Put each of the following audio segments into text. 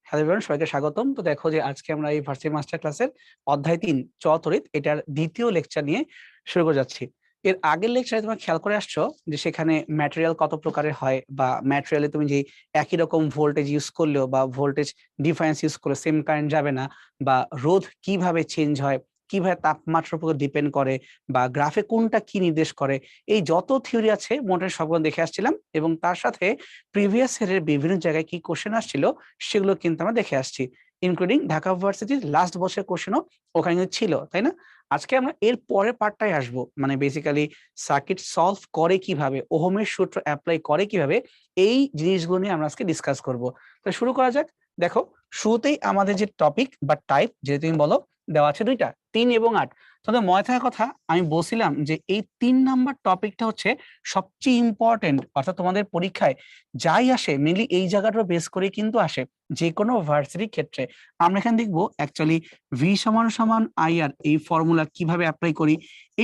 Hello everyone, সবাইকে স্বাগতম। তো দেখো যে আজকে আমরা এই ভার্সিটি মাস্টার ক্লাসের অধ্যায় ৩ চতরিৎ এটার দ্বিতীয় লেকচার নিয়ে শুরু করে যাচ্ছি। এর আগের লেকচারে তোমরা খেয়াল করে আসছো যে সেখানে ম্যাটেরিয়াল কত প্রকারের হয়, বা ম্যাটেরিয়ালে তুমি যে একই রকম ভোল্টেজ ইউজ করলেও বা ভোল্টেজ ডিফারেন্স ইউজ করলে সেম কারেন্ট যাবে না, বা রোধ কিভাবে চেঞ্জ হয়, কিভাবে তাপমাত্রার উপর ডিপেন্ড করে, বা গ্রাফে কোনটা কি নির্দেশ করে, এই যত থিওরি আছে মোটামুটি সবগুলো দেখে আসছিলাম। এবং তার সাথে প্রিভিয়াস ইয়ারের বিভিন্ন জায়গায় কি কোশ্চেন আসছিল সেগুলো কিন্তু আমরা দেখে আসছি, ইনক্লুডিং ঢাকা ইউনিভার্সিটির লাস্ট বছরের কোশ্চেনও ওখানে কিন্তু ছিল, তাই না? আজকে আমরা এর পরের পার্টটাই আসবো, মানে বেসিক্যালি সার্কিট সলভ করে কিভাবে, ওহমের সূত্র অ্যাপ্লাই করে কিভাবে, এই জিনিসগুলো নিয়ে আমরা আজকে ডিসকাস করব। তো শুরু করা যাক। দেখো, শুরুতেই আমাদের যে টপিক বা টাইপ, যে তুমি বলো, দেওয়া আছে দুইটা, ৩ এবং ৮। তোমাদের মনে থাকার কথা, আমি বলছিলাম যে এই ৩ নাম্বার টপিকটা হচ্ছে সবচেয়ে ইম্পর্টেন্ট, অর্থাৎ তোমাদের পরীক্ষায় যাই আসে মেনলি এই জায়গাটা বেস করে কিন্তু আসে, যে কোনো ভার্সিটির ক্ষেত্রে। আমরা এখানে দেখবো অ্যাকচুয়ালি ভি সমান সমান আই আর এই ফর্মুলা কিভাবে অ্যাপ্লাই করি,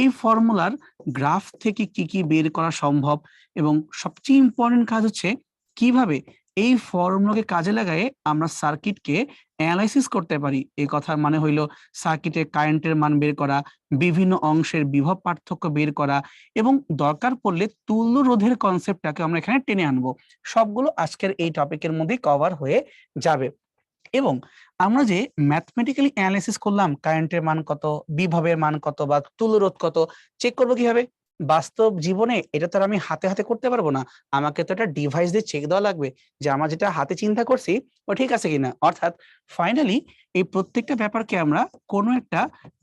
এই ফর্মুলার গ্রাফ থেকে কি কি বের করা সম্ভব, এবং সবচেয়ে ইম্পর্টেন্ট কাজ হচ্ছে কিভাবে এই ফর্মুলাকে কাজে লাগায়ে আমরা সার্কিটকে অ্যানালাইসিস করতে পারি। এই কথার মানে হইলো সার্কিটের কারেন্টের মান বের করা, বিভিন্ন অংশের বিভব পার্থক্য বের করা, এবং দরকার পড়লে তুল্য রোধের কনসেপ্টটাকে আমরা এখানে টেনে আনবো। সবগুলো আজকের এই টপিকের মধ্যেই কভার হয়ে যাবে। এবং আমরা যে ম্যাথমেটিক্যালি অ্যানালাইসিস করলাম, কারেন্টের মান কত, বিভবের মান কত, বা তুল্যরোধ কত, চেক করবো কিভাবে? বাস্তব জীবনে এটা তো আর আমি হাতে হাতে করতে পারবো না, আমাকে তো একটা ডিভাইস দিয়ে চেক দেওয়া লাগবে যে আমার যেটা হাতে চিন্তা করছি ও ঠিক আছে কিনা। অর্থাৎ ফাইনালি এই প্রত্যেকটা ব্যাপারকে আমরা কোনো একটা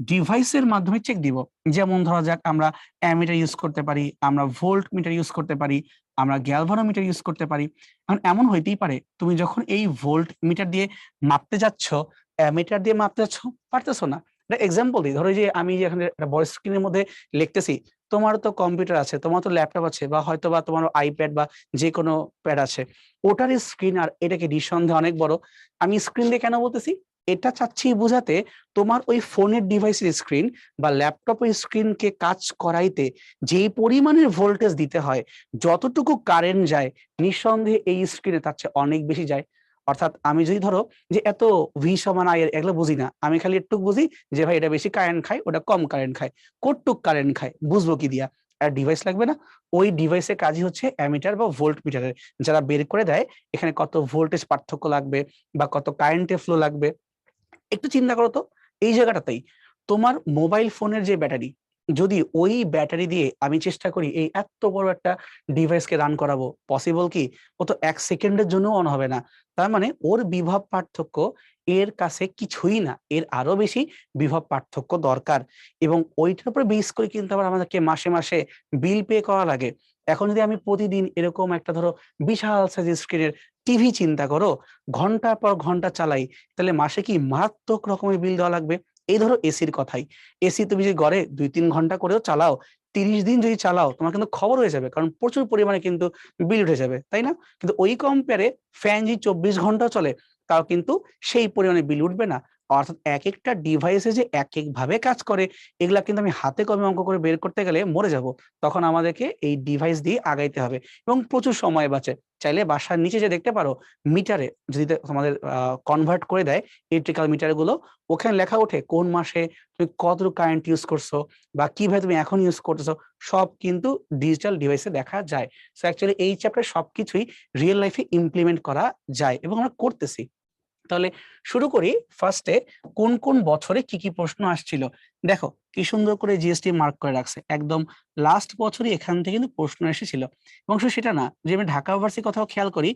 ডিভাইসের মাধ্যমে চেক দিব। যেমন ধরা যাক, আমরা অ্যামিটার ইউজ করতে পারি, আমরা ভোল্ট মিটার ইউজ করতে পারি, আমরা গ্যালভানোমিটার ইউজ করতে পারি। এখন এমন হইতেই পারে তুমি যখন এই ভোল্ট মিটার দিয়ে মাপতে যাচ্ছ, অ্যামিটার দিয়ে মাপতে যাচ্ছ, পারতেছো না। এক্সাম্পল দিই, ধরো যে আমি যে এখানে একটা বড় স্ক্রিনের মধ্যে লিখতেছি, তোমার তো কম্পিউটার আছে, তোমার তো ল্যাপটপ আছে, বা হয়তো বা তোমার আইপ্যাড বা যে কোনো প্যাড আছে, ওটার স্ক্রিন আর এটাকে নিঃসন্দেহে অনেক বড়। আমি স্ক্রিন দিয়ে কেন বলতেছি, এটা চাচ্ছি বোঝাতে তোমার ওই ফোনের ডিভাইসের স্ক্রিন বা ল্যাপটপের স্ক্রিনকে কাজ করাইতে যেই পরিমাণের ভোল্টেজ দিতে হয়, যতটুকু কারেন্ট যায়, নিঃসন্দেহে এই স্ক্রিনে তার চেয়ে অনেক বেশি যায়। অর্থাৎ আমি যদি ধরো যে এত ভি সমান আই এগুলো বুঝি না, আমি খালি একটু বুঝি যে ভাই এটা বেশি কারেন্ট খায়, ওটা কম কারেন্ট খায়, কতটুক কারেন্ট খায় বুঝবো কি দিয়া? আর ডিভাইস লাগবে না? ওই ডিভাইসের কাজই হচ্ছে অ্যামিটার বা ভোল্ট মিটারের, যারা বের করে দেয় এখানে কত ভোল্টেজ পার্থক্য লাগবে বা কত কারেন্টের ফ্লো লাগবে। একটু চিন্তা করো তো, এই জায়গাটাতেই তোমার মোবাইল ফোনের যে ব্যাটারি, যদি ওই ব্যাটারি দিয়ে আমি চেষ্টা করি এই এত বড় একটা ডিভাইসকে রান করাবো, পসিবল কি? ও তো 1 সেকেন্ডের জন্য অন হবে না। তার মানে ওর বিভব পার্থক্য এর কাছে কিছুই না, এর আরো বেশি বিভব পার্থক্য দরকার। এবং ওইটার উপরে বেস করে কিন্তু আবার আমাদেরকে মাসে মাসে বিল পে করা লাগে। এখন যদি আমি প্রতিদিন এরকম একটা ধরো বিশাল সাইজের স্ক্রিনের টিভি চিন্তা করো, ঘন্টার পর ঘন্টা চালাই, তাহলে মাসে কি মারাত্মক রকমের বিল দেওয়া লাগবে। এই ধরো এসির কথাই, এসি তুমি যদি ঘরে 2-3 ঘন্টা করেও চালাও, 30 দিন যদি চালাও, তোমার কিন্তু খবর হয়ে যাবে, কারণ প্রচুর পরিমাণে কিন্তু বিল উঠে যাবে, তাই না? কিন্তু ওই কম্পেয়ারে ফ্যান যদি 24 ঘন্টা চলে, তাও কিন্তু সেই পরিমাণে বিল উঠবে না। অর্থাৎ এক একটা ডিভাইসে যে এক এক ভাবে কাজ করে, এগুলা কিন্তু আমি হাতে কলমে অঙ্ক করে বের করতে গেলে মরে যাব। তখন আমাদেরকে এই ডিভাইস দিয়ে আগাইতে হবে, এবং প্রচুর সময় বাঁচে। চাইলে বাসার নিচে যে দেখতে পারো মিটারে, যদি তোমাদের কনভার্ট করে দেয় ইলেকট্রিক্যাল মিটার গুলো, ওখানে লেখা ওঠে কোন মাসে তুমি কতটুকু কারেন্ট ইউজ করছো বা কিভাবে তুমি এখন ইউজ করতেছো, সব কিন্তু ডিজিটাল ডিভাইসে দেখা যায়। সো অ্যাকচুয়ালি এই চ্যাপ্টার সবকিছুই রিয়েল লাইফে ইমপ্লিমেন্ট করা যায় এবং আমরা করতেছি। তাহলে শুরু করি ফার্স্টে, কোন কোন বছরে কি কি প্রশ্ন আসছিল। দেখো কি সুন্দর করে জিএসটি মার্ক করে রাখছে, একদম লাস্ট বছরই এখান থেকে কিন্তু প্রশ্ন এসেছিল। এবং শুধু সেটা না, যে আমি ঢাকা ইউনিভার্সিটির কথাও খেয়াল করি,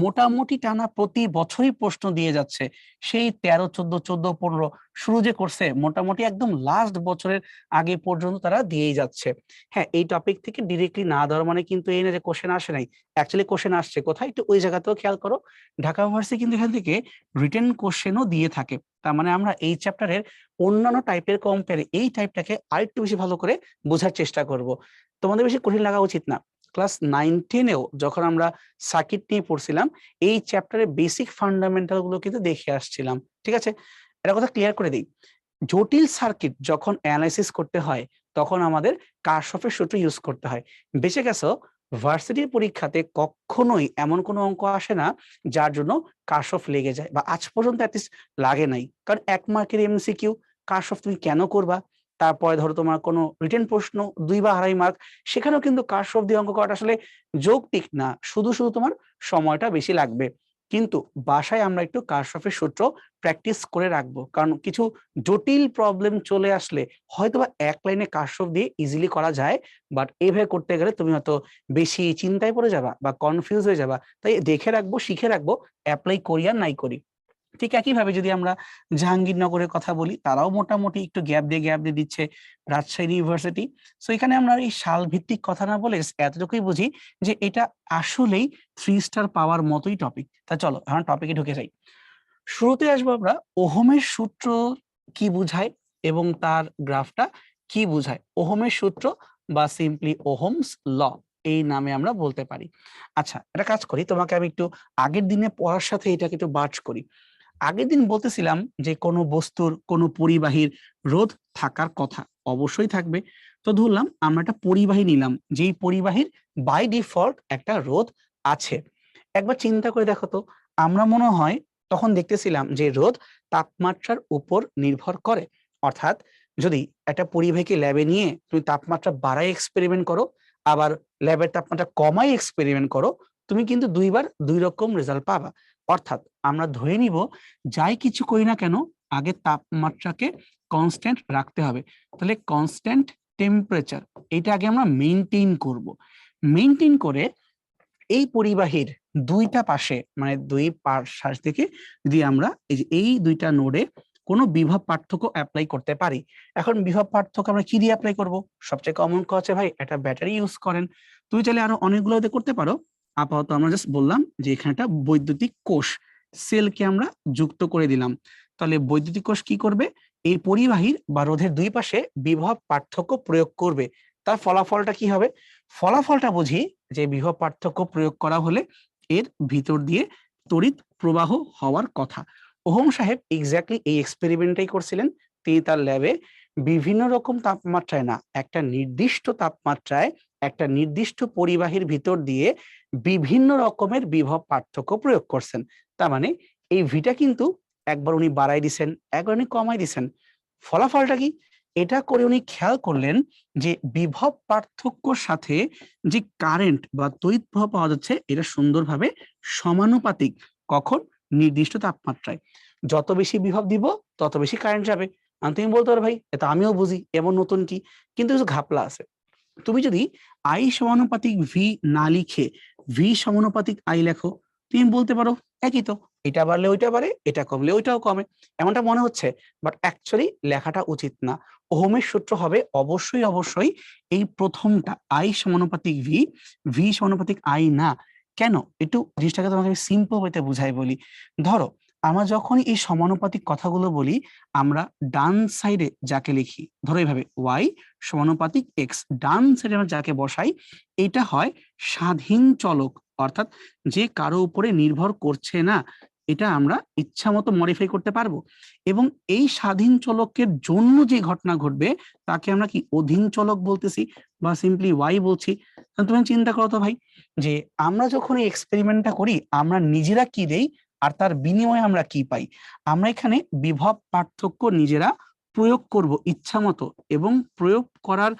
মোটামুটি টানা প্রতি বছরই প্রশ্ন দিয়ে যাচ্ছে। সেই 13, 14, 14, 15 শুরু যে করছে, মোটামুটি একদম লাস্ট বছরের আগে পর্যন্ত তারা দিয়েই যাচ্ছে। হ্যাঁ, এই টপিক থেকে ডিরেক্টলি না দেওয়ার মানে কিন্তু এই না যে কোশ্চেন আসে নাই, অ্যাকচুয়ালি কোশ্চেন আসছে কোথায়, একটু ওই জায়গাতেও খেয়াল করো। ঢাকা ইউনিভার্সিটি কিন্তু এখান থেকে রিটেন কোশ্চেনও দিয়ে থাকে। তার মানে আমরা এই চ্যাপ্টারের অন্যান্য টাইপের কম্পেয়ারে এই টাইপটাকে আরেকটু বেশি ভালো করে বোঝার চেষ্টা করব। তোমাদের বেশি কঠিন লাগা উচিত না। ক্লাস 9-10-এও যখন আমরা সার্কিট নিয়ে পড়ছিলাম, এই চ্যাপ্টারের বেসিক ফান্ডামেন্টাল গুলো কিন্তু দেখে আসছিলাম, ঠিক আছে? একটা কথা ক্লিয়ার করে দিই, জটিল সার্কিট যখন অ্যানালাইসিস করতে হয়, তখন আমাদের কারশফের সূত্র ইউজ করতে হয়। বেঁচে গেছো ভার্সিটির পরীক্ষাতে কখনোই এমন কোনো অঙ্ক আসে না যার জন্য কাটঅফ লেগে যায়, বা আজ পর্যন্ত অ্যাটলিস্ট লাগে নাই। কারণ 1 মার্কের এমসিকিউ কাটঅফ তুমি কেন করবা? তারপরে ধরো তোমার কোনো রিটেন প্রশ্ন 2 বা 2.5 মার্ক, সেখানেও কিন্তু কাটঅফ দিয়ে অঙ্ক করাটা আসলে যৌক্তিক না, শুধু শুধু তোমার সময়টা বেশি লাগবে। কিন্তু বাসায় আমরা একটু কাটঅফের সূত্র প্র্যাকটিস করে রাখবো, কারণ কিছু জটিল প্রবলেম চলে আসলে হয়তোবা এক লাইনে কাটঅফ দিয়ে ইজিলি করা যায়, বাট এইভাবে করতে গেলে তুমি হয়তো বেশি চিন্তায় পড়ে যাবা বা কনফিউজ হয়ে যাবা। তাই দেখে রাখবো, শিখে রাখবো, অ্যাপ্লাই করি আর নাই করি। ঠিক একইভাবে যদি আমরা জাহাঙ্গীরনগরের কথা বলি, তারাও মোটামুটি একটু গ্যাপ দিয়ে দিচ্ছে রাজশাহী ইউনিভার্সিটি। সো এখানে আমরা এই সাল ভিত্তিক কথা না বলে এতটুকুই বুঝি যে এটা আসলেই 3 স্টার পাওয়ার মতোই টপিক। তা চলো এখন টপিকে ঢুকে যাই। শুরুতে আসবো আমরা ওহমের সূত্র কি বুঝায় এবং তার গ্রাফটা কি বুঝায়। ওহমের সূত্র বা সিম্পলি ওহমস ল এই নামে আমরা বলতে পারি। আচ্ছা, একটা কাজ করি, তোমাকে আমি একটু আগের দিনে পড়ার সাথে এটাকে একটু বার্জ করি। আগের দিন বলতেছিলাম যে কোনো বস্তুর কোনো পরিবাহীর রোধ থাকার কথা, অবশ্যই থাকবে। তো ধরলাম আমরা একটা পরিবাহী নিলাম, যেই পরিবাহীর বাই ডিফল্ট একটা রোধ আছে। একবার চিন্তা করে দেখো তো, আমরা মনে হয় তখন দেখতেছিলাম যে রোধ তাপমাত্রার উপর নির্ভর করে। অর্থাৎ যদি একটা পরিবাহীকে ল্যাবে নিয়ে তুমি তাপমাত্রা বাড়াই এক্সপেরিমেন্ট করো, আবার ল্যাবের তাপমাত্রা কমাই এক্সপেরিমেন্ট করো, তুমি কিন্তু দুইবার দুই রকম রেজাল্ট পাবা। অর্থাৎ আমরা ধরে নিব যাই কিছু করি না কেন আগে তাপমাত্রাকে কনস্ট্যান্ট রাখতে হবে। তাহলে কনস্ট্যান্ট টেম্পারেচার এটা আগে আমরা মেনটেইন করব। মেনটেইন করে এই পরিবাহীর দুইটা পাশে মানে দুই পাশ থেকে যদি আমরা এই দুইটা নোডে কোনো বিভব পার্থক্য অ্যাপ্লাই করতে পারি। এখন বিভব পার্থক্য আমরা কি দিয়ে অ্যাপ্লাই করব? সবচেয়ে কমন হচ্ছে ভাই একটা ব্যাটারি ইউজ করেন। তুমি চাইলে আরো অনেকগুলো দিয়ে করতে পারো। আপাতত আমরা জাস্ট বললাম যে এখানে একটা বৈদ্যুতিক কোষ সেলকে আমরা যুক্ত করে দিলাম। তাহলে বৈদ্যুতিক কোষ কি করবে? এই পরিবাহীর বা রোধের দুই পাশে বিভব পার্থক্য প্রয়োগ করবে। তার ফলাফলটা কি হবে? ফলাফলটা বুঝি যে বিভব পার্থক্য প্রয়োগ করা হলে এর ভিতর দিয়ে তড়িৎ প্রবাহ হওয়ার কথা। ওহম সাহেব এক্স্যাক্টলি এই এক্সপেরিমেন্টটাই করছিলেন। তিনি তার ল্যাবে বিভিন্ন রকম তাপমাত্রায় না, একটা নির্দিষ্ট তাপমাত্রায় একটা নির্দিষ্ট পরিবাহীর ভিতর দিয়ে বিভিন্ন রকমের বিভব পার্থক্য প্রয়োগ করছেন। তার মানে এই ভিটা কিন্তু একবার উনি বাড়াই দিছেন, একবার উনি কমাই দিছেন। ফলাফলটা কি? এটা করে উনি খেয়াল করলেন যে বিভব পার্থক্যর সাথে যে কারেন্ট বা তড়িৎ প্রবাহ পাওয়া যাচ্ছে এটা সুন্দরভাবে সমানুপাতিক। কখন? নির্দিষ্ট তাপমাত্রায়। যত বেশি বিভব দিব তত বেশি কারেন্ট যাবে। আর তুমি বলতে পারো ভাই এটা আমিও বুঝি, এমন নতুন কি? কিন্তু কিছু ঘাপলা আছে। তুমি যদি আই সমানুপাতিক ভি না লিখে ভি সমানুপাতিক আই লেখো, তুমি বলতে পারো একই তো, এটা বাড়লে ওইটা বাড়ে, এটা কমলে ওইটাও কমে, এমনটা মনে হচ্ছে। বাট অ্যাকচুয়ালি লেখাটা উচিত না। ওহমের সূত্র হবে অবশ্যই অবশ্যই এই প্রথমটা আই সমানুপাতিক ভি, ভি সমানুপাতিক আই না। কেন? একটু জিনিসটাকে তোমাকে আমি সিম্পল ওয়েতে বুঝাই বলি। ধরো আমরা যখন এই সমানুপাতিক কথাগুলো বলি, আমরা ডান সাইডে যাকে লিখি, ধরো এইভাবে ওয়াই সমানুপাতিক এক্স, ডান সাইডে আমরা যাকে বসাই এটা হয় স্বাধীন চলক, অর্থাৎ যে কারো উপরে নির্ভর করছে না। এটা আমরা ইচ্ছা মতো মডিফাই করতে পারবো। এবং এই স্বাধীন চলকের জন্য যে ঘটনা ঘটবে তাকে আমরা কি অধীন চলক বলতেছি বা সিম্পলি ওয়াই বলছি। তুমি চিন্তা করো তো ভাই, যে আমরা যখন এই এক্সপেরিমেন্টটা করি আমরা নিজেরা কি দেই আর তার বিনিময়ে আমরা কি পাই। আমরা এখানে বিভব পার্থক্য নিজেরা প্রয়োগ করব ইচ্ছা মতো, এবং প্রয়োগ করার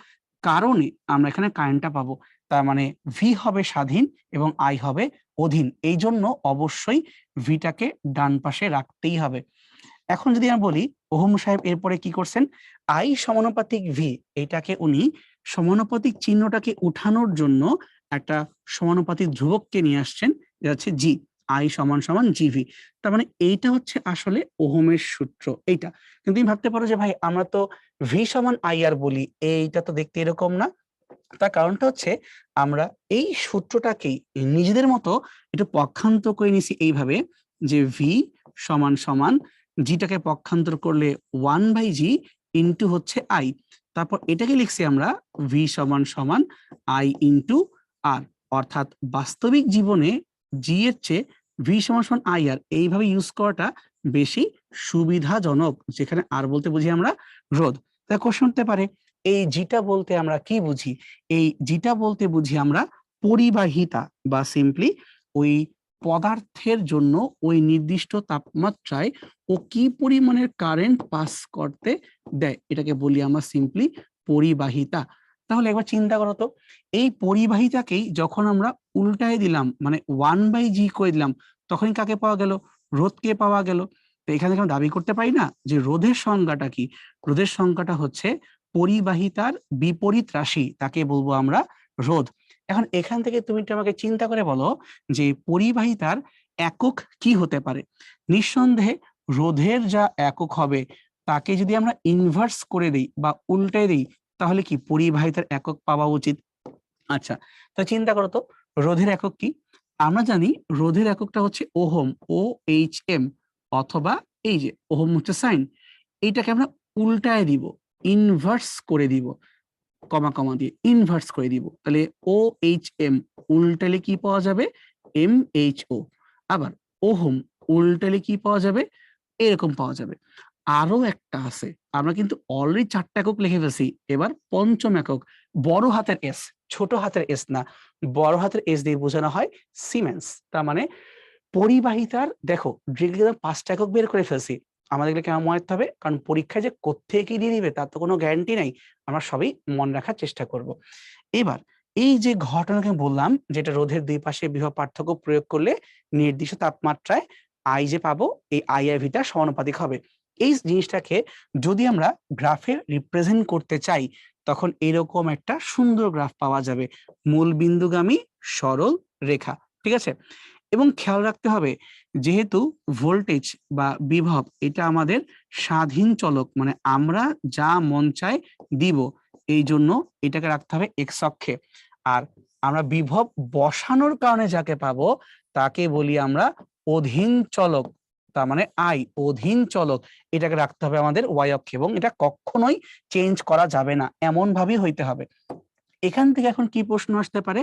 কারণে আমরা এখানে কারেন্টটা পাবো। তার মানে ভি হবে স্বাধীন এবং আই হবে অধীন। এই জন্য অবশ্যই ভিটাকে ডান পাশে রাখতেই হবে। এখন যদি আমি বলি ওহম সাহেব এরপরে কি করছেন, আই সমানুপাতিক ভি, এটাকে উনি সমানুপাতিক চিহ্নটাকে উঠানোর জন্য একটা সমানুপাতিক ধ্রুবককে নিয়ে আসছেন, যেটা হচ্ছে জি, আই সমান সমান জিভি। তার মানে এইটা হচ্ছে আসলে ওহমের সূত্র এইটা। কিন্তু তুমি ভাবতে পারো যে ভাই আমরা তো ভি সমান আই আর বলি, এইটা তো দেখতে এরকম না। তার কারণটা হচ্ছে আমরা এই সূত্রটাকেই নিজেদের মতো একটু পক্ষান্তর করে নিছি এইভাবে, যে ভি সমান সমান জিটাকে পক্ষান্তর করলে 1/g ইন্টু হচ্ছে আই, তারপর এটাকে লিখছি আমরা ভি সমান সমান আই ইন্টু আর। অর্থাৎ বাস্তবিক জীবনে জি এর চেয়ে ভি সমান সমান আই আর এইভাবে ইউজ করাটা বেশি সুবিধাজনক, যেখানে আর বলতে বুঝি আমরা রোধ। তা কোশ্চেন হতে পারে এই জিটা বলতে আমরা কি বুঝি? এই জিটা বলতে বুঝি আমরা পরিবাহিতা বা সিম্পলি ওই পদার্থের জন্য ওই নির্দিষ্ট তাপমাত্রায় ও কি পরিমাণের কারেন্ট পাস করতে দেয়, এটাকে বলি আমরা সিম্পলি পরিবাহিতা। তাহলে একবার চিন্তা করো তো, এই পরিবাহিতাকেই যখন আমরা উল্টায় দিলাম, মানে 1/g করে দিলাম, তখনই কাকে পাওয়া গেল? রোধকে পাওয়া গেল। তো এখানে আমরা দাবি করতে পারি না যে রোধের সংজ্ঞাটা কি? রোধের সংজ্ঞাটা হচ্ছে পরিবাহিতার বিপরীত রাশি, তাকে বলবো আমরা রোধ। এখন এখান থেকে তুমি একটু আমাকে চিন্তা করে বলো যে পরিবাহিতার একক কি হতে পারে? নিঃসন্দেহে রোধের যা একক হবে তাকে যদি আমরা ইনভার্স করে দিই বা উল্টে দিই, তাহলে কি পরিবাহিতার একক পাওয়া উচিত। আচ্ছা, তো চিন্তা করো তো, রোধের একক কি? আমরা জানি রোধের এককটা হচ্ছে ওহম, OHM, অথবা এই যে ওহম হচ্ছে সাইন, এইটাকে আমরা উল্টায় দিব, ইনভার্স করে দিব, কমা কমা দিয়ে ইনভার্স করে দিব। তাহলে OHM উল্টালে কি পাওয়া যাবে? MHO। আবার ওহম উল্টালে কি পাওয়া যাবে? এরকম পাওয়া যাবে। আরো একটা আছে, আমরা কিন্তু অলরেডি 4টা একক লিখে ফেলছি, এবার পঞ্চম একক বড় হাতের এস, ছোট হাতের এস না, বড় হাতের এস দিয়ে বোঝানো হয় সিমেন্স। তার মানে পরিবাহিতার দেখো ডিগ্রি 5টা একক বের করে ফেলছি। আমাদেরকে কেমন মনে রাখতে হবে, কারণ পরীক্ষায় যে কোত্থেকে কি দিয়ে দিবে তার তো কোনো গ্যারান্টি নাই, আমরা সবই মনে রাখার চেষ্টা করব। এবার এই যে ঘটনাকে বললাম, যেটা রোধের দুই পাশে বিভব পার্থক্য প্রয়োগ করলে নির্দিষ্ট তাপমাত্রায় আই যে পাবো, এই আই আর ভিটা সমানুপাতিক হবে। এই জিনিসটাকে যদি আমরা গ্রাফে রিপ্রেজেন্ট করতে চাই, তখন এরকম একটা সুন্দর গ্রাফ পাওয়া যাবে, মূল বিন্দুগামী সরল রেখা। ঠিক আছে, এবং খেয়াল রাখতে হবে যেহেতু ভোল্টেজ বা বিভব এটা আমাদের স্বাধীন চলক, মানে আমরা যা মন চায় দিব, এই জন্য এটাকে রাখতে হবে এক্স অক্ষে। আর আমরা বিভব বসানোর কারণে যাকে পাবো তাকে বলি আমরা অধীন চলক, তার মানে আই অধীন চলক, এটাকে রাখতে হবে আমাদের ওয়াই অক্ষে, এবং এটা কখনোই চেঞ্জ করা যাবে না, এমন ভাবেই হইতে হবে। এখান থেকে এখন কি প্রশ্ন আসতে পারে?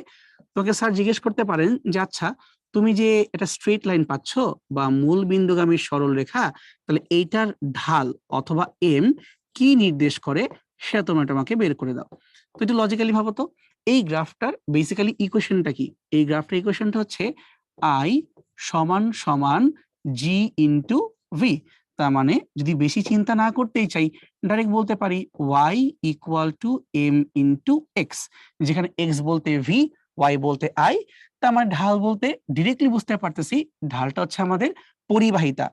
তোকে স্যার জিজ্ঞেস করতে পারেন যে আচ্ছা, তুমি যে এটা স্ট্রেট লাইন পাচ্ছ বা মূল বিন্দুগামী সরল রেখা, তাহলে এইটার ঢাল অথবা এম কি নির্দেশ করে, সেটা তোমরা আমাকে বের করে দাও। তো একটু লজিক্যালি ভাবো তো, এই গ্রাফটার বেসিক্যালি ইকুয়েশনটা কি? এই গ্রাফটার ইকুয়েশনটা হচ্ছে আই সমান সমান জি ইন্টু ভি। তার মানে যদি বেশি চিন্তা না করতেই চাই, ডাইরেক্ট বলতে পারি y equal to M into X, যেখানে এক্স বলতে ভি, ওয়াই বলতে আই। তার মানে ঢাল বলতে ডিরেক্টলি বুঝতে পারতেছি ঢালটা হচ্ছে আমাদের পরিবাহিতা।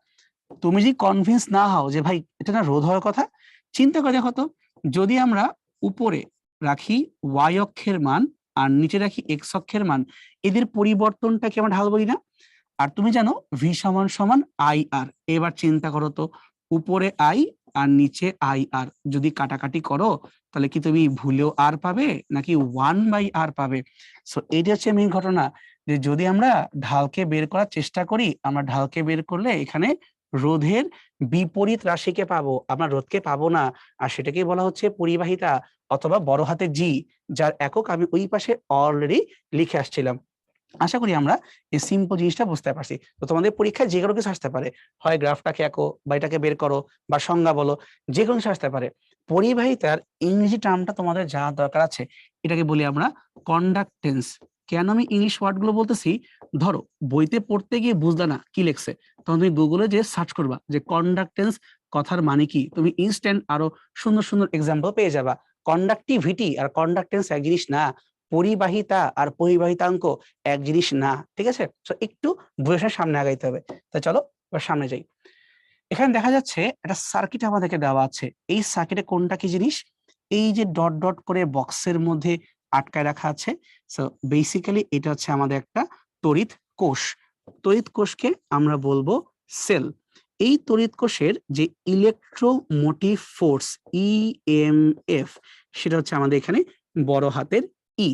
তুমি যদি কনভিন্স না হও যে ভাই এটা না রোধ হওয়ার কথা, চিন্তা করে দেখো তো, যদি আমরা উপরে রাখি ওয়াই অক্ষের মান আর নিচে রাখি এক্স অক্ষের মান, এদের পরিবর্তনটাকে আমরা ঢাল বলি না? আর তুমি জানো ভি সমান সমান আই আর। এবার চিন্তা করো তো, উপরে আই আর নিচে আই আর যদি কাটাকাটি করো, তাহলে কি তুমি ভুলেও আর পাবে নাকি 1/r পাবে? সো এটা হচ্ছে মেইন ঘটনা, যে যদি আমরা ঢালকে বের করার চেষ্টা করি, আমরা ঢালকে বের করলে এখানে রোধের বিপরীত রাশিকে পাবো, আমরা রোধকে পাবো না। আর সেটাকে বলা হচ্ছে পরিবাহিতা অথবা বড় হাতের জি, যার একক আমি ওই পাশে অলরেডি লিখে আসছিলাম। আশা করি আমরা এই সিম্পল জিনিসটা বুঝতে পারছি। তো তোমাদের পরীক্ষায় যে কোনো কিছু আসতে পারে, হয় গ্রাফটাকে আঁকো বা এটাকে বের করো বা সংজ্ঞা বলো, যে কোনো কিছু আসতে পারে। পরিবাহিতার ইংরেজি টার্মটা তোমাদের জানা দরকার আছে, এটাকে বলি আমরা কন্ডাক্টেন্স। কেন আমি ইংলিশ ওয়ার্ড গুলো বলতেছি? ধরো বইতে পড়তে গিয়ে বুঝলা না কি লেখছে, তখন তুমি গুগলে যে সার্চ করবা যে কন্ডাক্টেন্স কথার মানে কি, তুমি ইনস্ট্যান্ট আরো সুন্দর সুন্দর এক্সাম্পল পেয়ে যাবা। কন্ডাক্টিভিটি আর কন্ডাক্টেন্স এক জিনিস না, পরিবাহিতা আর পরিবাহিতাঙ্ক এক জিনিস না। ঠিক আছে, তো একটু বুঝে সামনে আগাইতে হবে। তো চলো এবার সামনে যাই। এখানে দেখা যাচ্ছে একটা সার্কিট আমাদেরকে দেওয়া আছে। এই সার্কিটে কোনটা কি জিনিস? এই যে ডট ডট করে বক্সের মধ্যে আটকায় রাখা আছে, সো বেসিক্যালি এটা হচ্ছে আমাদের একটা তড়িৎ কোষ। তড়িৎ কোষকে আমরা বলবো সেল। এই তড়িৎ কোষের যে ইলেকট্রোমোটিভ ফোর্স ইএমএফ, সেটা হচ্ছে আমাদের এখানে বড় হাতের ই।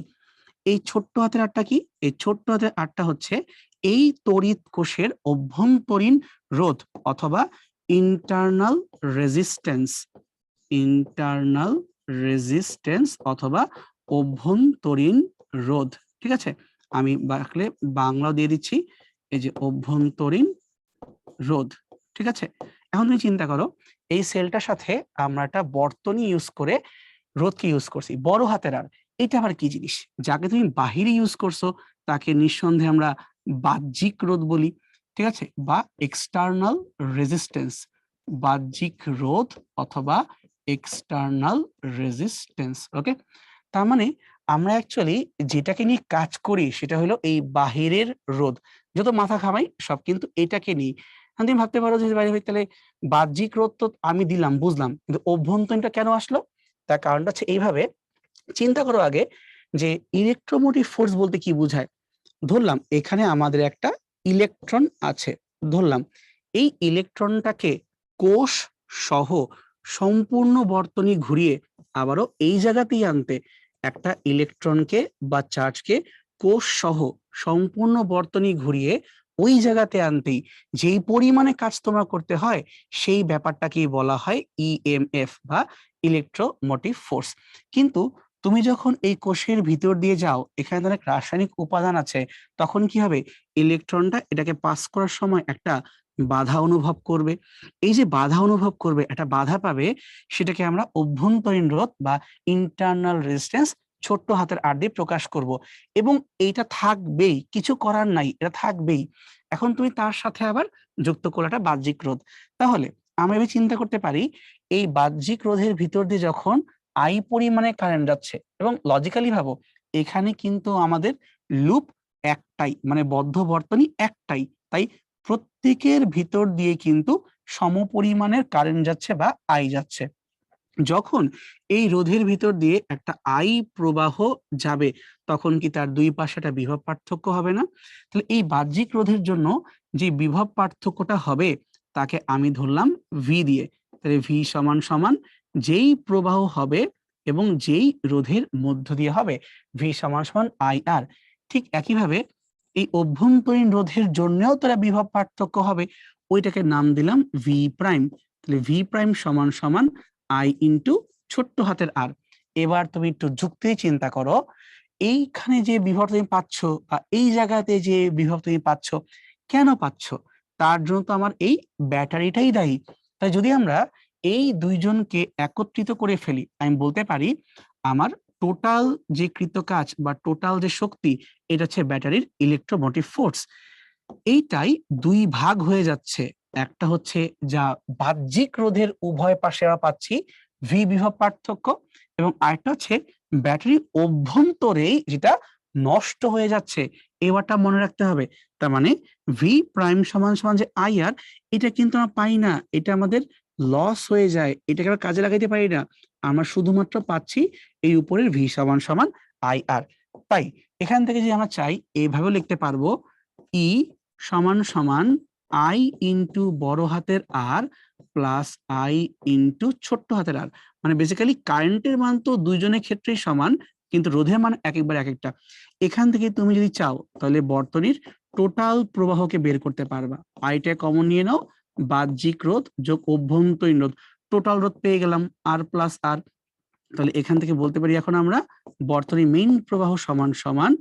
এই ছোট্ট হাতের আটটা কি? এই ছোট্ট হাতের আটটা হচ্ছে এই তড়িৎ কোষের অভ্যন্তরীণ রোধ অথবা ইন্টারনাল রেজিস্ট্যান্স, ইন্টারনাল রেজিস্ট্যান্স অথবা অভ্যন্তরীণ রোধ। ঠিক আছে, আমি বাকলে বাংলা দিয়ে দিচ্ছি, এই যে অভ্যন্তরীণ রোধ। ঠিক আছে, এখন তুমি চিন্তা করো, এই সেলটার সাথে আমরা একটা বর্তনী ইউজ করে রোধকে ইউজ করছি বড় হাতের আর। এটা আবার কি জিনিস? যাকে তুমি বাহিরে ইউজ করছো তাকে নিঃসন্দেহে আমরা বাহ্যিক রোধ বলি, ঠিক আছে, বা এক্সটার্নাল রেজিস্ট্যান্স, বাহ্যিক রোধ অথবা এক্সটার্নাল রেজিস্ট্যান্স। ওকে, তার মানে আমরা অ্যাকচুয়ালি যেটাকে নিয়ে কাজ করি সেটা হলো এই বাহিরের রোধ। যত মাথা ঘামাই সব কিন্তু এটাকে নিয়ে। তুমি ভাবতে পারো যে বাইরে তাহলে বাহ্যিক রোধ তো আমি দিলাম, বুঝলাম, কিন্তু অভ্যন্তরীণটা কেন আসলো? তার কারণটা হচ্ছে এইভাবে চিন্তা করো আগে যে ইলেকট্রোমোটিভ ফোর্স বলতে কি বোঝায়। ধরলাম এখানে আমাদের একটা ইলেকট্রন আছে, ধরলাম এই ইলেকট্রনটাকে কোষ সহ সম্পূর্ণ বর্তনী ঘুরিয়ে আবারও এই জায়গাতেই আনতে, একটা ইলেকট্রনকে বা চার্জকে কোষ সহ সম্পূর্ণ বর্তনী ঘুরিয়ে ওই জায়গাতে আনতেই যেই পরিমাণে কাজ তোমার করতে হয় সেই ব্যাপারটাকেই বলা হয় ইএমএফ বা ইলেকট্রোমোটিভ ফোর্স। কিন্তু তুমি যখন এই কোষের ভিতর দিয়ে যাও, এখানে অনেক রাসায়নিক উপাদান আছে, তখন কি হবে? ইলেকট্রনটা এটাকে পাস করার সময় একটা বাধা অনুভব করবে। এই যে বাধা অনুভব করবে, একটা বাধা পাবে, সেটাকে আমরা অভ্যন্তরীণ রোধ বা ইন্টারনাল রেজিস্ট্যান্স ছোট্ট হাতের আর দিয়ে প্রকাশ করব। এবং এইটা থাকবেই, কিছু করার নাই, এটা থাকবেই। এখন তুমি তার সাথে আবার যুক্ত করলে একটা বাহ্যিক রোধ। তাহলে আমরা এবার চিন্তা করতে পারি এই বাহ্যিক রোধের ভিতর দিয়ে যখন আই পরিমাণে কারেন্ট যাচ্ছে, এবং লজিক্যালি ভাবো এখানে কিন্তু আমাদের লুপ একটাই, মানে বদ্ধ বর্তনী একটাই, তাই প্রত্যেকের ভিতর দিয়ে কিন্তু সমপরিমাণের কারেন্ট যাচ্ছে বা আই যাচ্ছে। যখন এই রোধের ভিতর দিয়ে একটা আই প্রবাহ যাবে, তখন কি তার দুই পাশে একটা বিভব পার্থক্য হবে না? তাহলে এই বাহ্যিক রোধের জন্য যে বিভব পার্থক্যটা হবে তাকে আমি ধরলাম ভি দিয়ে। তাহলে ভি সমান সমান যেই প্রবাহ হবে এবং যেই রোধের মধ্য দিয়ে হবে, ভি সমান সমান আই আর। ঠিক একইভাবে এই অভ্যন্তরীণ রোধের জন্যও তারা বিভব পার্থক্য হবে, ওইটাকে নাম দিলাম ভি প্রাইম। তাহলে ভি প্রাইম সমান সমান আই ইন্টু ছোট্ট হাতের আর। এবার তুমি একটু যুক্তি চিন্তা করো, এইখানে যে বিভব তুমি পাচ্ছ বা এই জায়গাতে যে বিভব তুমি পাচ্ছ, কেন পাচ্ছ? তার জন্য তো আমার এই ব্যাটারিটাই দায়ী। তাই যদি আমরা এই দুইজনকে একত্রিত করে ফেলি, আমি বলতে পারি আমার টোটাল যে কৃতকাজ বা টোটাল যে শক্তি, এটা হচ্ছে ব্যাটারির ইলেকট্রোমোটিভ ফোর্স। এইটাই দুই ভাগ হয়ে যাচ্ছে। একটা হচ্ছে যা বাহ্যিক রোধের উভয় পাশে আমরা পাচ্ছি ভি বিভব পার্থক্য, এবং আরেকটা হচ্ছে ব্যাটারির অভ্যন্তরেই যেটা নষ্ট হয়ে যাচ্ছে। এবারটা মনে রাখতে হবে। তার মানে ভি প্রাইম সমান সমান যে আই আর, এটা কিন্তু আমরা পাই না, এটা আমাদের লস হয়ে যায়, এটাকে আমরা কাজে লাগাইতে পারি না। আমরা শুধুমাত্র পাচ্ছি এই উপরের ভি সমান সমান আই আর। তাই এখান থেকে যে আমরা চাই এইভাবে লিখতে পারবো ই সমান সমান আই ইন্টু বড় হাতের আর প্লাস আই ইন্টু ছোট্ট হাতের আর। মানে বেসিক্যালি কারেন্টের মান তো দুইজনের ক্ষেত্রেই সমান, কিন্তু রোধের মান এক একবার এক একটা। এখান থেকে তুমি যদি চাও তাহলে বর্তনীর টোটাল প্রবাহকে বের করতে পারবা। আইটা কমন নিয়ে নাও, বাহ্যিক রোধ যোগ অভ্যন্তরীণ রোধ, টোটাল রোধ পেয়ে গেলাম আর প্লাস আর। তাহলে এখান থেকে বলতে পারি এখন আমরা বর্তনী মেইন প্রবাহ সমান সমান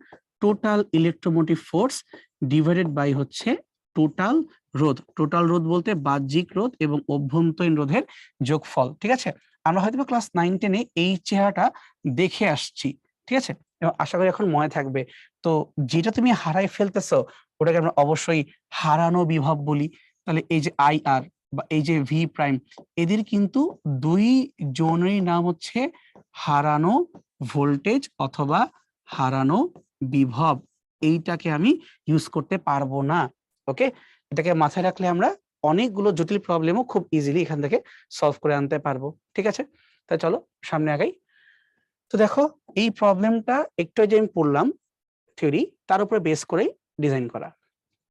total electromotive force divided by হচ্ছে টোটাল রোধ। টোটাল রোধ বলতে বাহ্যিক রোধ এবং অভ্যন্তরীণ রোধের যোগফল। ঠিক আছে, আমরা হয়তো ক্লাস 9-10-এ এই চেহারাটা দেখে আসছি, ঠিক আছে, এবং আশা করি এখন মনে থাকবে। তো যেটা তুমি হারাই ফেলতেছো ওটাকে আমরা অবশ্যই হারানো বিভব বলি। তাহলে এই যে আই আর বা এই যে ভি প্রাইম, এদের কিন্তু দুই জোনেরই নাম হচ্ছে হারানো ভোল্টেজ অথবা হারানো বিভব। এইটাকে আমি ইউজ করতে পারবো না। ওকে, এটাকে মাথায় রাখলে আমরা অনেকগুলো জটিল প্রবলেমও খুব ইজিলি এখান থেকে সলভ করে আনতে পারবো। ঠিক আছে, তাই চলো সামনে আগাই। তো দেখো এই প্রবলেমটা একটু যে আমি পড়লাম থিওরি, তার উপরে বেস করেই ডিজাইন করা।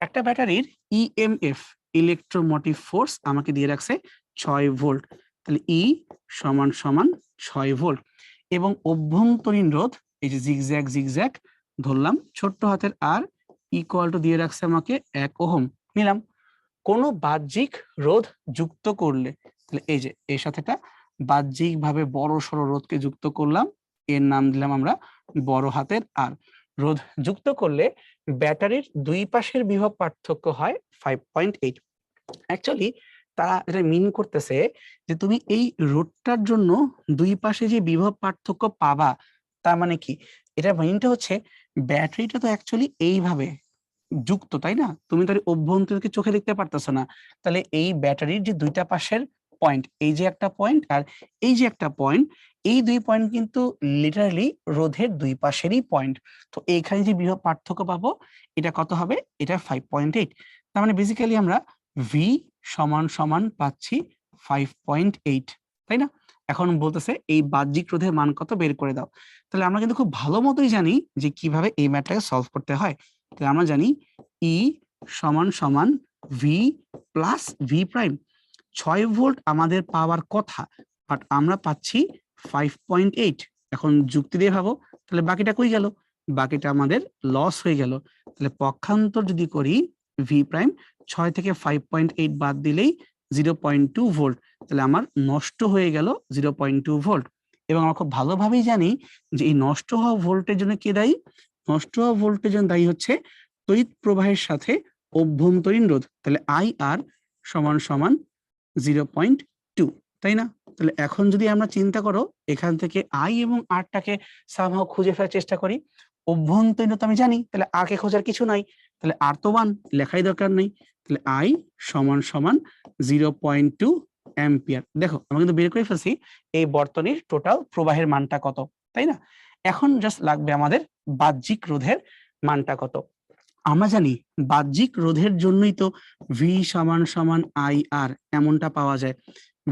একটা ব্যাটারির ইএমএফ ইলেকট্রোমোটিভ ফোর্স আমাকে দিয়ে রাখছে 6 ভোল্ট। তাহলে ই সমান সমান 6 ভোল্ট, এবং অভ্যন্তরীণ রোধ এই যে জিগজ্যাগ জিগজ্যাগ ধরলাম, ছোট্ট হাতের আর ইকুয়াল টু দিয়ে রাখছে আমাকে 1 ওহম নিলাম। কোনো বাহ্যিক রোধ যুক্ত করলে, তাহলে এই যে এর সাথে একটা বাহ্যিক ভাবে বড় সড়ো রোধকে যুক্ত করলাম, এর নাম দিলাম আমরা বড় হাতের আর। রোধ যুক্ত করলে ব্যাটারির দুই পাশের বিভব পার্থক্য হয় 5.8। অ্যাকচুয়ালি তারা এটা মিন করতেছে যে তুমি এই রোধটার জন্য দুই পাশে যে বিভব পার্থক্য পাবা, তার মানে কি, এটা মাইনটা হচ্ছে ব্যাটারিটা তো অ্যাকচুয়ালি এইভাবে যুক্ত, তাই না? তুমি তো অভ্যন্তরকে চোখে দেখতে পারতেছো না, তাহলে এই ব্যাটারির যে দুইটা পাশের পয়েন্ট, এই যে একটা পয়েন্ট আর এই যে একটা পয়েন্ট, এই দুই পয়েন্ট কিন্তু লিটারালি রোধের দুই পাশেরই পয়েন্ট। তো এইখানে যে বৃহৎ পার্থক্য পাবো, এটা কত হবে? এটা 5.8। তার মানে বেসিক্যালি আমরা ভি সমান সমান পাচ্ছি 5.8, তাই না? এখন বলতেছে এই বাহ্যিক রোধের মান কত বের করে দাও। তাহলে আমরা কিন্তু খুব ভালো মতোই জানি যে কিভাবে এই ম্যাথটাকে সলভ করতে হয়। তাহলে আমরা জানি ই সমান সমান V plus V prime. 6 volt আমাদের পাওয়ার কথা, বাট আমরা পাচ্ছি 5.8। এখন যুক্তি দিয়ে ভাবো, তাহলে বাকিটা কই গেল? বাকিটা আমাদের লস হয়ে গেল। তাহলে পক্ষান্তর যদি করি, ভি প্রাইম 6 থেকে 5.8 বাদ দিলেই 0.2 ভোল্ট, তাহলে আমার নষ্ট হয়ে গেল 0.2 ভোল্ট। এবং আমরা খুব ভালোভাবেই জানি যে এই নষ্ট হওয়া ভোল্টের জন্য কে দায়ী? নষ্ট হওয়া ভোল্টের জন্য দায়ী হচ্ছে তড়িৎ প্রবাহের সাথে অভ্যন্তরীণ রোধ। তাহলে আই আর সমান সমান 0.2, তাই না? তাহলে এখন যদি আমরা চিন্তা করো, এখান থেকে আই এবং আরটাকে সামহাও খুঁজে ফেলার চেষ্টা করি। অভ্যন্তরীণ রোধ আমি জানি, তাহলে আর কে খোঁজার কিছু নাই, তাহলে আর তো 1, লেখাই দরকার নেই। তাহলে আই সমান সমান 0.2 অ্যাম্পিয়ার। দেখো আমরা কিন্তু বের করে ফেলছি এই বর্তনীর টোটাল প্রবাহের মানটা কত, তাই না? এখন জাস্ট লাগবে আমাদের বাহ্যিক রোধের মানটা কত। আমরা জানি বাহ্যিক রোধের জন্যই তো ভি সমান সমান আই আর এমনটা পাওয়া যায়।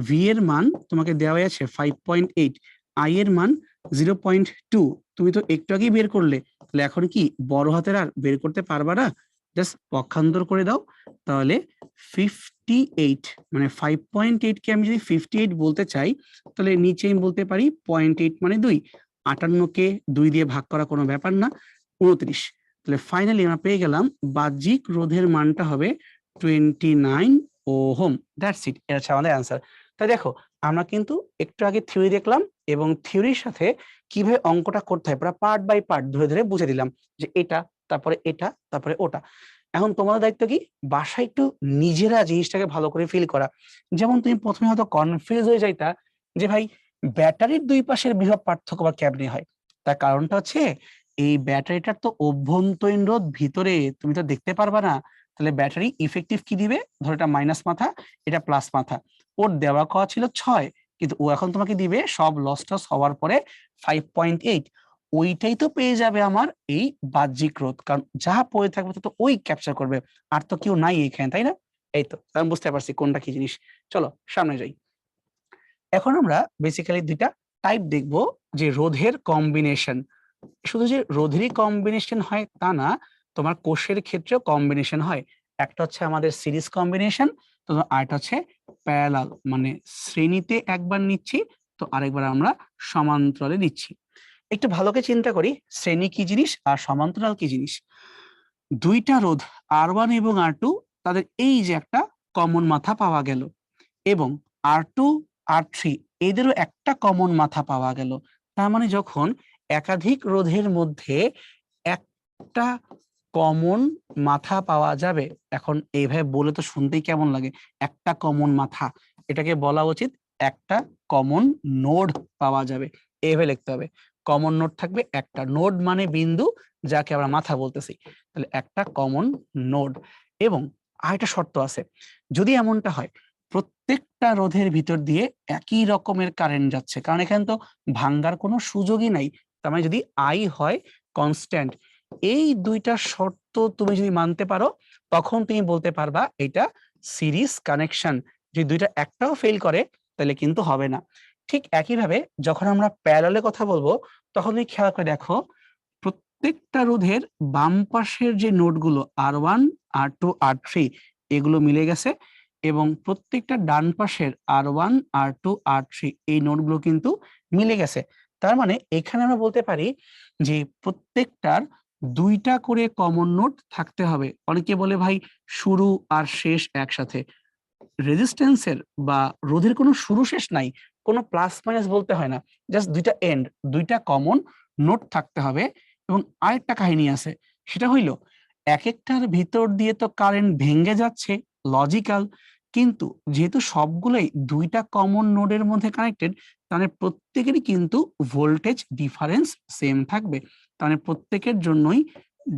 ভি এর মান তোমাকে দেওয়া আছে 5.8, আই এর মান 0.2। তুমি তো একটু আগেই বের করলে, তাহলে এখন কি বড় হাতের আর বের করতে পারবা না? জাস্ট পক্ষান্তর করে দাও, তাহলে 58, মানে 5.8 কে আমি যদি 58 বলতে চাই, তাহলে নিচে আমি বলতে পারি 0.8 মানে 2, 58 কে 2 দিয়ে ভাগ করা কোনো ব্যাপার না, 29। তাহলে ফাইনালি আমরা পেয়ে গেলাম বাহ্যিক রোধের মানটা হবে 29 ওহম। দ্যাটস ইট, এটা হচ্ছে আমাদের অ্যান্সার। তাই দেখো, আমরা কিন্তু একটু আগে থিওরি দেখলাম এবং থিওরির সাথে কিভাবে অঙ্কটা করতে হয় পুরো পার্ট বাই পার্ট ধরে ধরে বুঝে দিলাম, যে এটা, তারপরে এটা, তারপরে ওটা। এখন তোমাদের দায়িত্ব কি, বাসায় একটু নিজেরা জিনিসটাকে ভালো করে ফিল করা। যেমন তুমি প্রথমে হয়তো কনফিউজ হয়ে যাইতা যে ভাই ব্যাটারির দুই পাশের বিভব পার্থক্য বা কেমনে হয়। তার কারণটা হচ্ছে এই ব্যাটারিটার তো অভ্যন্তরীণ রোধ ভিতরে তুমি তো দেখতে পারবা না। তাহলে ব্যাটারি ইফেক্টিভ কি দিবে? ধরো এটা মাইনাস মাথা, এটা প্লাস মাথা। ওর দেওয়া কথা ছিল 6, কিন্তু ও এখন তোমাকে দিবে সব লস টস হওয়ার পরে 5.8। ওইটাই তো পেয়ে যাবে আমার এই বাহ্যিক রোধ, কারণ যা পড়ে থাকবে তো ওই ক্যাপচার করবে, আর তো কেউ নাই এখানে, তাই না? এই তো আমি বুঝতে পারছি কোনটা কি জিনিস। চলো সামনে যাই। এখন আমরা বেসিক্যালি দুইটা টাইপ দেখবো, যে রোধের কম্বিনেশন। শুধু যে রোধেরই কম্বিনেশন হয় তা না, তোমার কোষের ক্ষেত্রেও কম্বিনেশন হয়। একটা হচ্ছে আমাদের সিরিজ কম্বিনেশন, তো আরেকটা হচ্ছে প্যারালাল, মানে শ্রেণীতে একবার নিচ্ছি তো আরেকবার আমরা সমান্তরালে নিচ্ছি। একটু ভালো করে চিন্তা করি, শ্রেণী কি জিনিস আর সমান্তরাল কি জিনিস। দুইটা রোধ R1 এবং R2, তাদের এই যে একটা কমন মাথা পাওয়া গেল, এবং R2 R3 এদেরও একটা কমন মাথা পাওয়া গেল। তার মানে যখন একাধিক রোধের মধ্যে একটা কমন মাথা পাওয়া যাবে, এখন এইভাবে বলে তো শুনতেই কেমন লাগে, একটা কমন মাথা, এটাকে বলা উচিত একটা কমন নোড পাওয়া যাবে। এইভাবে লিখতে হবে, কমন নোড থাকবে একটা, নোড মানে বিন্দু, যাকে আমরা মাথা বলতেছি। তাহলে একটা কমন নোড। এবং আরেকটা শর্ত আছে, যদি এমনটা হয় প্রত্যেকটা রোধের ভিতর দিয়ে একই রকমের কারেন্ট যাচ্ছে, কারণ এখানে তো ভাঙ্গার কোনো সুযোগই নাই। তার মানে যদি আই হয় কনস্ট্যান্ট, এই দুইটা শর্ত তুমি যদি মানতে পারো, তখন তুমি বলতে পারবা এটা সিরিজ কানেকশন। যদি দুইটা একটাও ফেল করে, তাহলে কিন্তু হবে না। ঠিক একইভাবে যখন আমরা প্যারালালে কথা বলবো, তখন তুমি খেয়াল করে দেখো, প্রত্যেকটা রোধের বাম পাশের যে নোডগুলো R1 R2 R3 এগুলো মিলে গেছে, এবং প্রত্যেকটা ডান পাশের R1 R2 R3 এই নোডগুলো কিন্তু মিলে গেছে। তার মানে এখানে আমরা বলতে পারি যে প্রত্যেকটার দুইটা করে কমন নোড থাকতে হবে। অনেকে বলে ভাই শুরু আর শেষ একসাথে। রেজিস্ট্যান্সের বা রোধের কোনো শুরু শেষ নাই, কোনো প্লাস মাইনাস বলতে হয় না, জাস্ট দুইটা এন্ড, দুইটা কমন নোড থাকতে হবে। এবং আরেকটা কাহিনী আছে, সেটা হইলো এক একটার ভিতর দিয়ে তো কারেন্ট ভেঙে যাচ্ছে, লজিক্যাল, কিন্তু যেহেতু সবগুলোই দুইটা কমন নোডের মধ্যে কানেক্টেড, তাহলে প্রত্যেকেরই কিন্তু ভোল্টেজ ডিফারেন্স সেম থাকবে, তাহলে প্রত্যেকের জন্যই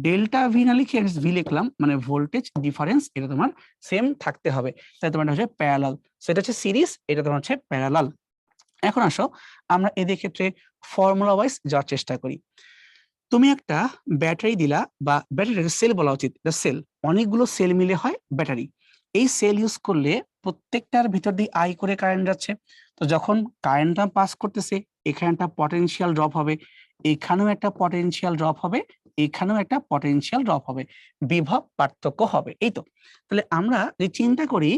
ডেল্টা ভি না লিখে ভি লিখলাম, মানে ভোল্টেজ ডিফারেন্স এটা তোমার সেম থাকতে হবে, তাই তোমার হচ্ছে প্যারালাল। সেটা হচ্ছে সিরিজ, এটা তোমার হচ্ছে প্যারালাল। এখন আসো আমরা এদের ক্ষেত্রে ফর্মুলা ওয়াইজ যাওয়ার চেষ্টা করি। তুমি একটা ব্যাটারি দিলা, বা ব্যাটারি সেল বলা উচিত, এটা সেল, অনেকগুলো সেল মিলে হয় ব্যাটারি। এই সেল ইউজ করলে প্রত্যেকটার ভিতর দিয়ে আই করে কারেন্ট যাচ্ছে। তো যখন কারেন্টটা পাস করতেছে, এখানে একটা পটেনশিয়াল ড্রপ হবে, এখানেও একটা পটেনশিয়াল ড্রপ হবে, এখানেও একটা পটেনশিয়াল ড্রপ হবে, বিভব পার্থক্য হবে। এই তো, তাহলে আমরা যে চিন্তা করি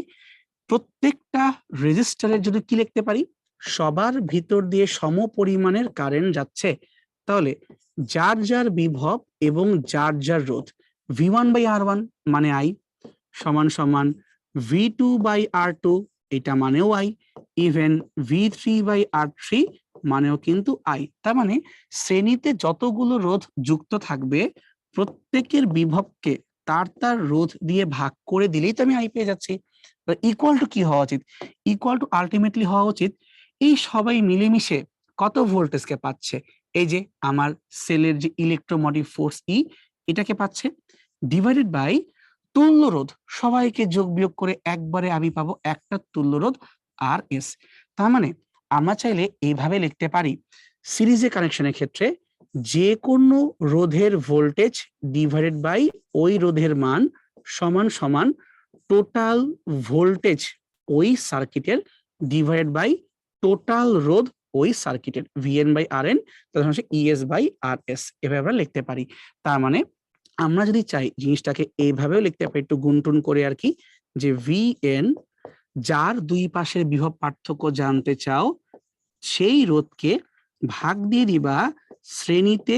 প্রত্যেকটা রেজিস্টারের যদি কি লিখতে পারি, সবার ভিতর দিয়ে সম পরিমাণের কারেন্ট যাচ্ছে, তাহলে যার যার বিভব এবং যার যার রোধ, V1/R1 মানে আই সমান সমান V2/R2 এটা মানেও আই, ইভেন V3/R3 মানেও কিন্তু আই। তার মানে শ্রেণীতে যতগুলো রোধ যুক্ত থাকবে প্রত্যেকের বিভবকে তার তার রোধ দিয়ে ভাগ করে দিলেই তো আমি আই পেয়ে যাচ্ছি। ইকুয়াল টু কি হওয়া উচিত, ইকুয়াল টু আলটিমেটলি হওয়া উচিত এই সবাই মিলেমিশে কত ভোল্টেজকে পাচ্ছে, এই যে আমার সেলের যে ইলেকট্রোমোটিভ ফোর্স ই এটাকে পাচ্ছে, ডিভাইডেড বাই তুল্য রোধ, সবাইকে যোগ বিয়োগ করে একবারে আমি পাবো একটা তুল্য রোধ আর এস। তার মানে আমরা চাইলে এইভাবে লিখতে পারি, সিরিজে কানেকশনের ক্ষেত্রে যে কোনো রোধের ভোল্টেজ ডিভাইডেড বাই ওই রোধের মান সমান সমান টোটাল ভোল্টেজ ওই সার্কিটের ডিভাইডেড বাই টোটাল রোধ ওই সার্কিটের VN/RN, তখন হচ্ছে ES/RS, এভাবে আমরা লিখতে পারি। তার মানে আমরা যদি চাই জিনিসটাকে এইভাবেও লিখতে পারি, একটু গুনটুন করে আর কি, যে VN যার দুই পাশের বিভব পার্থক্য জানতে চাও সেই রোধকে ভাগ দিয়ে দিবা শ্রেণীতে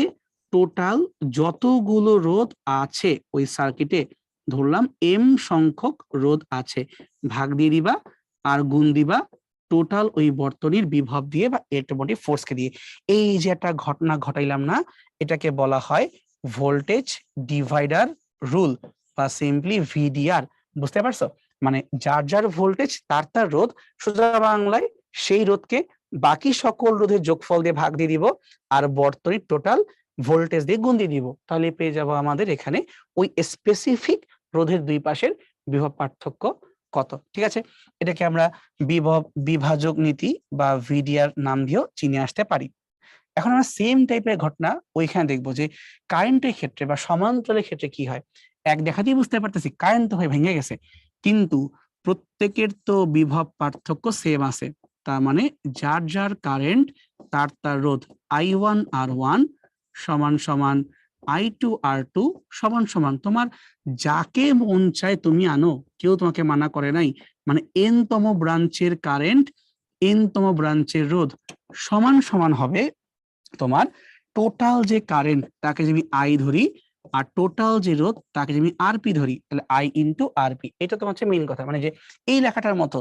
টোটাল যতগুলো রোধ আছে ওই সার্কিটে, ধরলাম এম সংখ্যক রোধ আছে, ভাগ দিয়ে দিবা আর গুণ দিবা টোটাল ওই বর্তনীর বিভব দিয়ে বা ইলেকট্রোমোটিভ ফোর্সকে দিয়ে। এই যে একটা ঘটনা ঘটাইলাম না, এটাকে বলা হয় ভোল্টেজ ডিভাইডার রুল বা সিম্পলি VDR। বুঝতে পারছো, মানে যার যার ভোল্টেজ তার তার রোধ, সোজা বাংলায় সেই রোধকে বাকি সকল রোধের যোগফল দিয়ে ভাগ দিয়ে দিব আর বর্তনীর টোটাল ভোল্টেজ দিয়ে গুণ দিয়ে দিব, তাহলে পেয়ে যাব আমাদের এখানে ওই স্পেসিফিক রোধের দুই পাশের বিভব পার্থক্য কত। ঠিক আছে, এটাকে আমরা বিভব বিভাজক নীতি বা VDR নাম দিয়েও চিনে আসতে পারি। এখন আমরা সেম টাইপের ঘটনা ওইখানে দেখবো যে কারেন্টের ক্ষেত্রে বা সমান্তরালের ক্ষেত্রে কি হয়। এক দেখাতেই বুঝতে পারতেছি কারেন্ট তো হয়ে ভেঙে গেছে, কিন্তু প্রত্যেকের তো বিভব পার্থক্য সেম আছে, তার মানে যার যার কারেন্ট তার তার রোধ I1/R1 সমান সমান I2/R2 সমান সমান তোমার যাকে মন চায় তুমি আনো, কেউ তোমাকে মানা করে নাই, মানে n তম ব্রাঞ্চের কারেন্ট n তম ব্রাঞ্চের রোধ সমান সমান হবে তোমার টোটাল যে কারেন্ট তাকে যদি আই ধরি আর টোটাল যে রোধ তাকে যদি আরপি ধরি, তাহলে আই ইন্টু আরপি। এটা তোমার হচ্ছে মেইন কথা, মানে যে এই লেখাটার মতো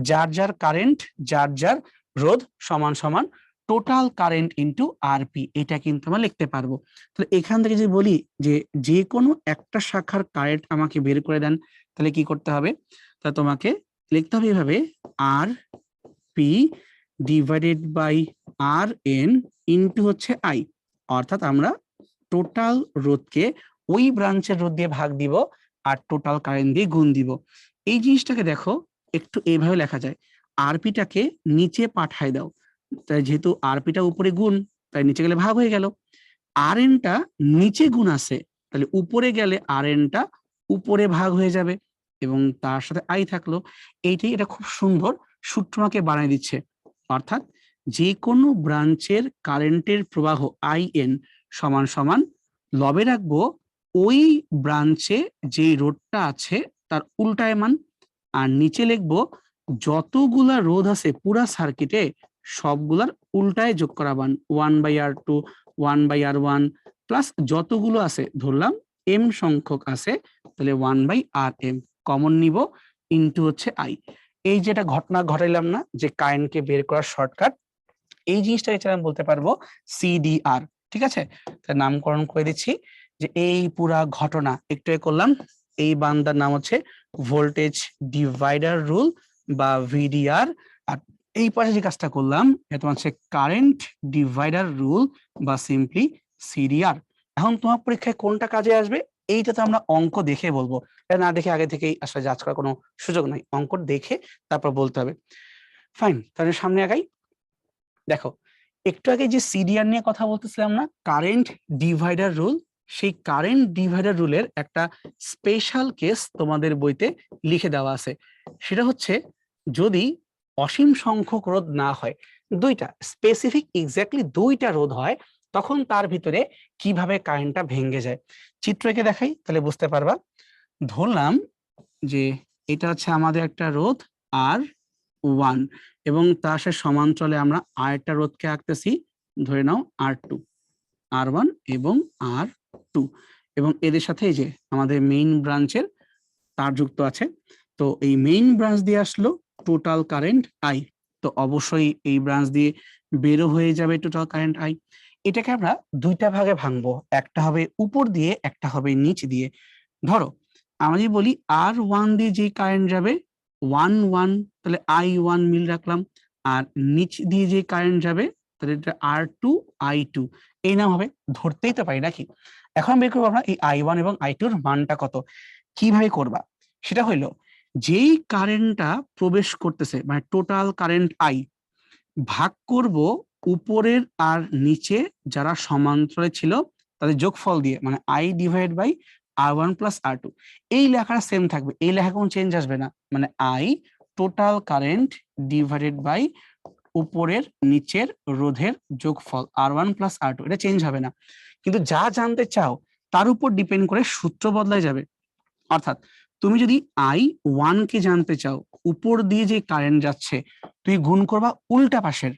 যার যার কারেন্ট যার যার রোধ সমান সমান টোটাল কারেন্ট ইন্টু আরপি, এটা কিন্তু আমরা লিখতে পারবো। তাহলে এখান থেকে যদি বলি যে যে কোনো একটা শাখার কারেন্ট আমাকে বের করে দেন, তাহলে কি করতে হবে, তা তোমাকে লিখতে হবে এভাবে R P divided by R N into হচ্ছে আই, অর্থাৎ আমরা টোটাল রোধকে ওই ব্রাঞ্চের রোধ দিয়ে ভাগ দিব আর টোটাল কারেন্ট দিয়ে গুণ দিব। এই জিনিসটাকে দেখো একটু এইভাবে লেখা যায়, আরপিটাকে নিচে পাঠায় দাও, তাই যেহেতু আরপিটা উপরে গুণ তাই নিচে গেলে ভাগ হয়ে গেল, আর এনটা নিচে গুণ আছে তাহলে উপরে গেলে আর এনটা উপরে ভাগ হয়ে যাবে এবং তার সাথে আই থাকলো। এইটাই, এটা খুব সুন্দর সূত্র আমাকে বানিয়ে দিচ্ছে, অর্থাৎ যে কোনো ব্রাঞ্চের কারেন্টের প্রবাহ IN সমান সমান লবে রাখবো ওই ব্রাঞ্চে যে রোধটা আছে তার উল্টায় মান, আর নিচে লিখবো যতগুলা রোধ আছে পুরা সার্কিটে সবগুলার উল্টায় যোগ করা মান 1/R2 1/R1 প্লাস যতগুলো আছে ধরলাম m সংখ্যক আছে তাহলে 1/Rm কমন নিব ইন্টু হচ্ছে আই। এই যেটা ঘটনা ঘটাইলাম না যে কারেন্টকে বের করার শর্টকাট, এই জিনিসটাকে আমি বলতে পারবো CDR। ঠিক আছে, তার নামকরণ করে দিচ্ছি যে এই পুরা ঘটনা একটু করলাম, এই বান্দার নাম হচ্ছে ভোল্টেজ ডিভাইডার রুল বা VDR। আর এই পাশে যে কাজটা করলাম এটা তোমার হচ্ছে কারেন্ট ডিভাইডার রুল বা সিম্পলি সিডিআর। এখন তোমার পরীক্ষায় কোনটা কাজে আসবে এইটা তো আমরা অঙ্ক দেখে বলবো, এটা না দেখে আগে থেকেই আসলে জাজ করার কোনো সুযোগ নাই, অঙ্ক দেখে তারপর বলতে হবে। ফাইন, তাহলে সামনে আগাই। দেখো, একটু আগে যে সিডিআর নিয়ে কথা বলতেছিলাম না, কারেন্ট ডিভাইডার রুল, সেই কারেন্ট ডিভাইডার রুলের একটা স্পেশাল কেস তোমাদের বইতে লিখে দেওয়া আছে। সেটা হচ্ছে যদি অসীম সংখ্যক রোধ না হয়, দুইটা স্পেসিফিক এক্স্যাক্টলি দুইটা রোধ হয়, তখন তার ভিতরে কিভাবে কারেন্টটা ভেঙে যায়। চিত্র এঁকে দেখাই তাহলে বুঝতে পারবা। ধরলাম যে এটা হচ্ছে আমাদের একটা রোধ R1 এবং তার সাথে সমান্তরালে আমরা আরেকটা রোধকে আঁকতেছি, ধরে নাও R2, R1 এবং R2, এবং এদের সাথে এই যে আমাদের মেইন ব্রাঞ্চের তার যুক্ত আছে। তো এই মেইন ব্রাঞ্চ দিয়ে আসলো টোটাল কারেন্ট I, তো অবশ্যই এই ব্রাঞ্চ দিয়ে বেরো হয়ে যাবে টোটাল কারেন্ট I। এটাকে আমরা দুইটা ভাগে ভাঙবো, একটা হবে উপর দিয়ে, একটা হবে নিচ দিয়ে। ধরো আমরা যদি বলি R1 দিয়ে যে কারেন্ট যাবে 1 তাহলে I1 মিল রাখলাম, আর নিচ দিয়ে যে কারেন্ট যাবে তাহলে এটা R2 I2, এই নাম হবে। ধরতেই তো পারি নাকি। এখন বের করবো আমরা এই I1 এবং I2 এর মানটা কত। কিভাবে করবা সেটা হইলো, যেই কারেন্টটা প্রবেশ করতেছে মানে টোটাল কারেন্ট I ভাগ করব উপরের আর নিচে যারা সমান্তরালে ছিল তাদের যোগফল দিয়ে, মানে I/R1 + R2। এই লেখাটা সেম থাকবে, এই লেখা কোনো চেঞ্জ আসবে না, মানে I total current divided by উপরের নিচের রোধের যোগফল R1 + R2, এটা চেঞ্জ হবে না। কিন্তু যা জানতে চাও তার উপর ডিপেন্ড করে সূত্র বদলায় যাবে। অর্থাৎ তুমি যদি I1 কে জানতে চাও, উপর দিয়ে যে কারেন্ট যাচ্ছে তুই গুণ করবা উল্টা পাশের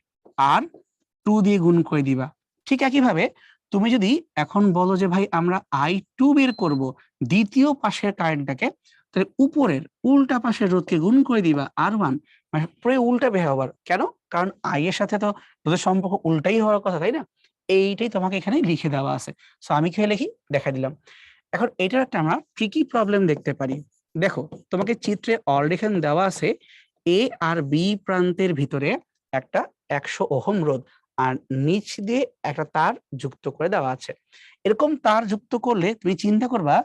R2 দিয়ে গুণ করে দিবা। ঠিক একইভাবে তুমি যদি এখন বলো যে ভাই আমরা I2 বের করব দ্বিতীয় পাশের কারেন্টটাকে, তাহলে উপরের উল্টা পাশের রোধকে গুণ করে দিবা R1, মানে পুরো উল্টা বের হবার কেন, কারণ I এর সাথে তো রোধের সম্পর্ক উল্টাই হওয়ার কথা, তাই না। এইটাই তোমাকে এখানে লিখে দেওয়া আছে। সো আমি কি লিখি দেখা দিলাম। এখন এটার একটা আমরা ট্রিকি প্রবলেম দেখতে পারি। দেখো তোমাকে চিত্রে অলরেডি এখানে দেওয়া আছে এ আর বি প্রান্তের ভিতরে একটা 100 ওহম রোধ আর নিচ দিয়ে একটা তার যুক্ত করে দেওয়া আছে। এরকম তার যুক্ত করলে তুমি চিন্তা করবা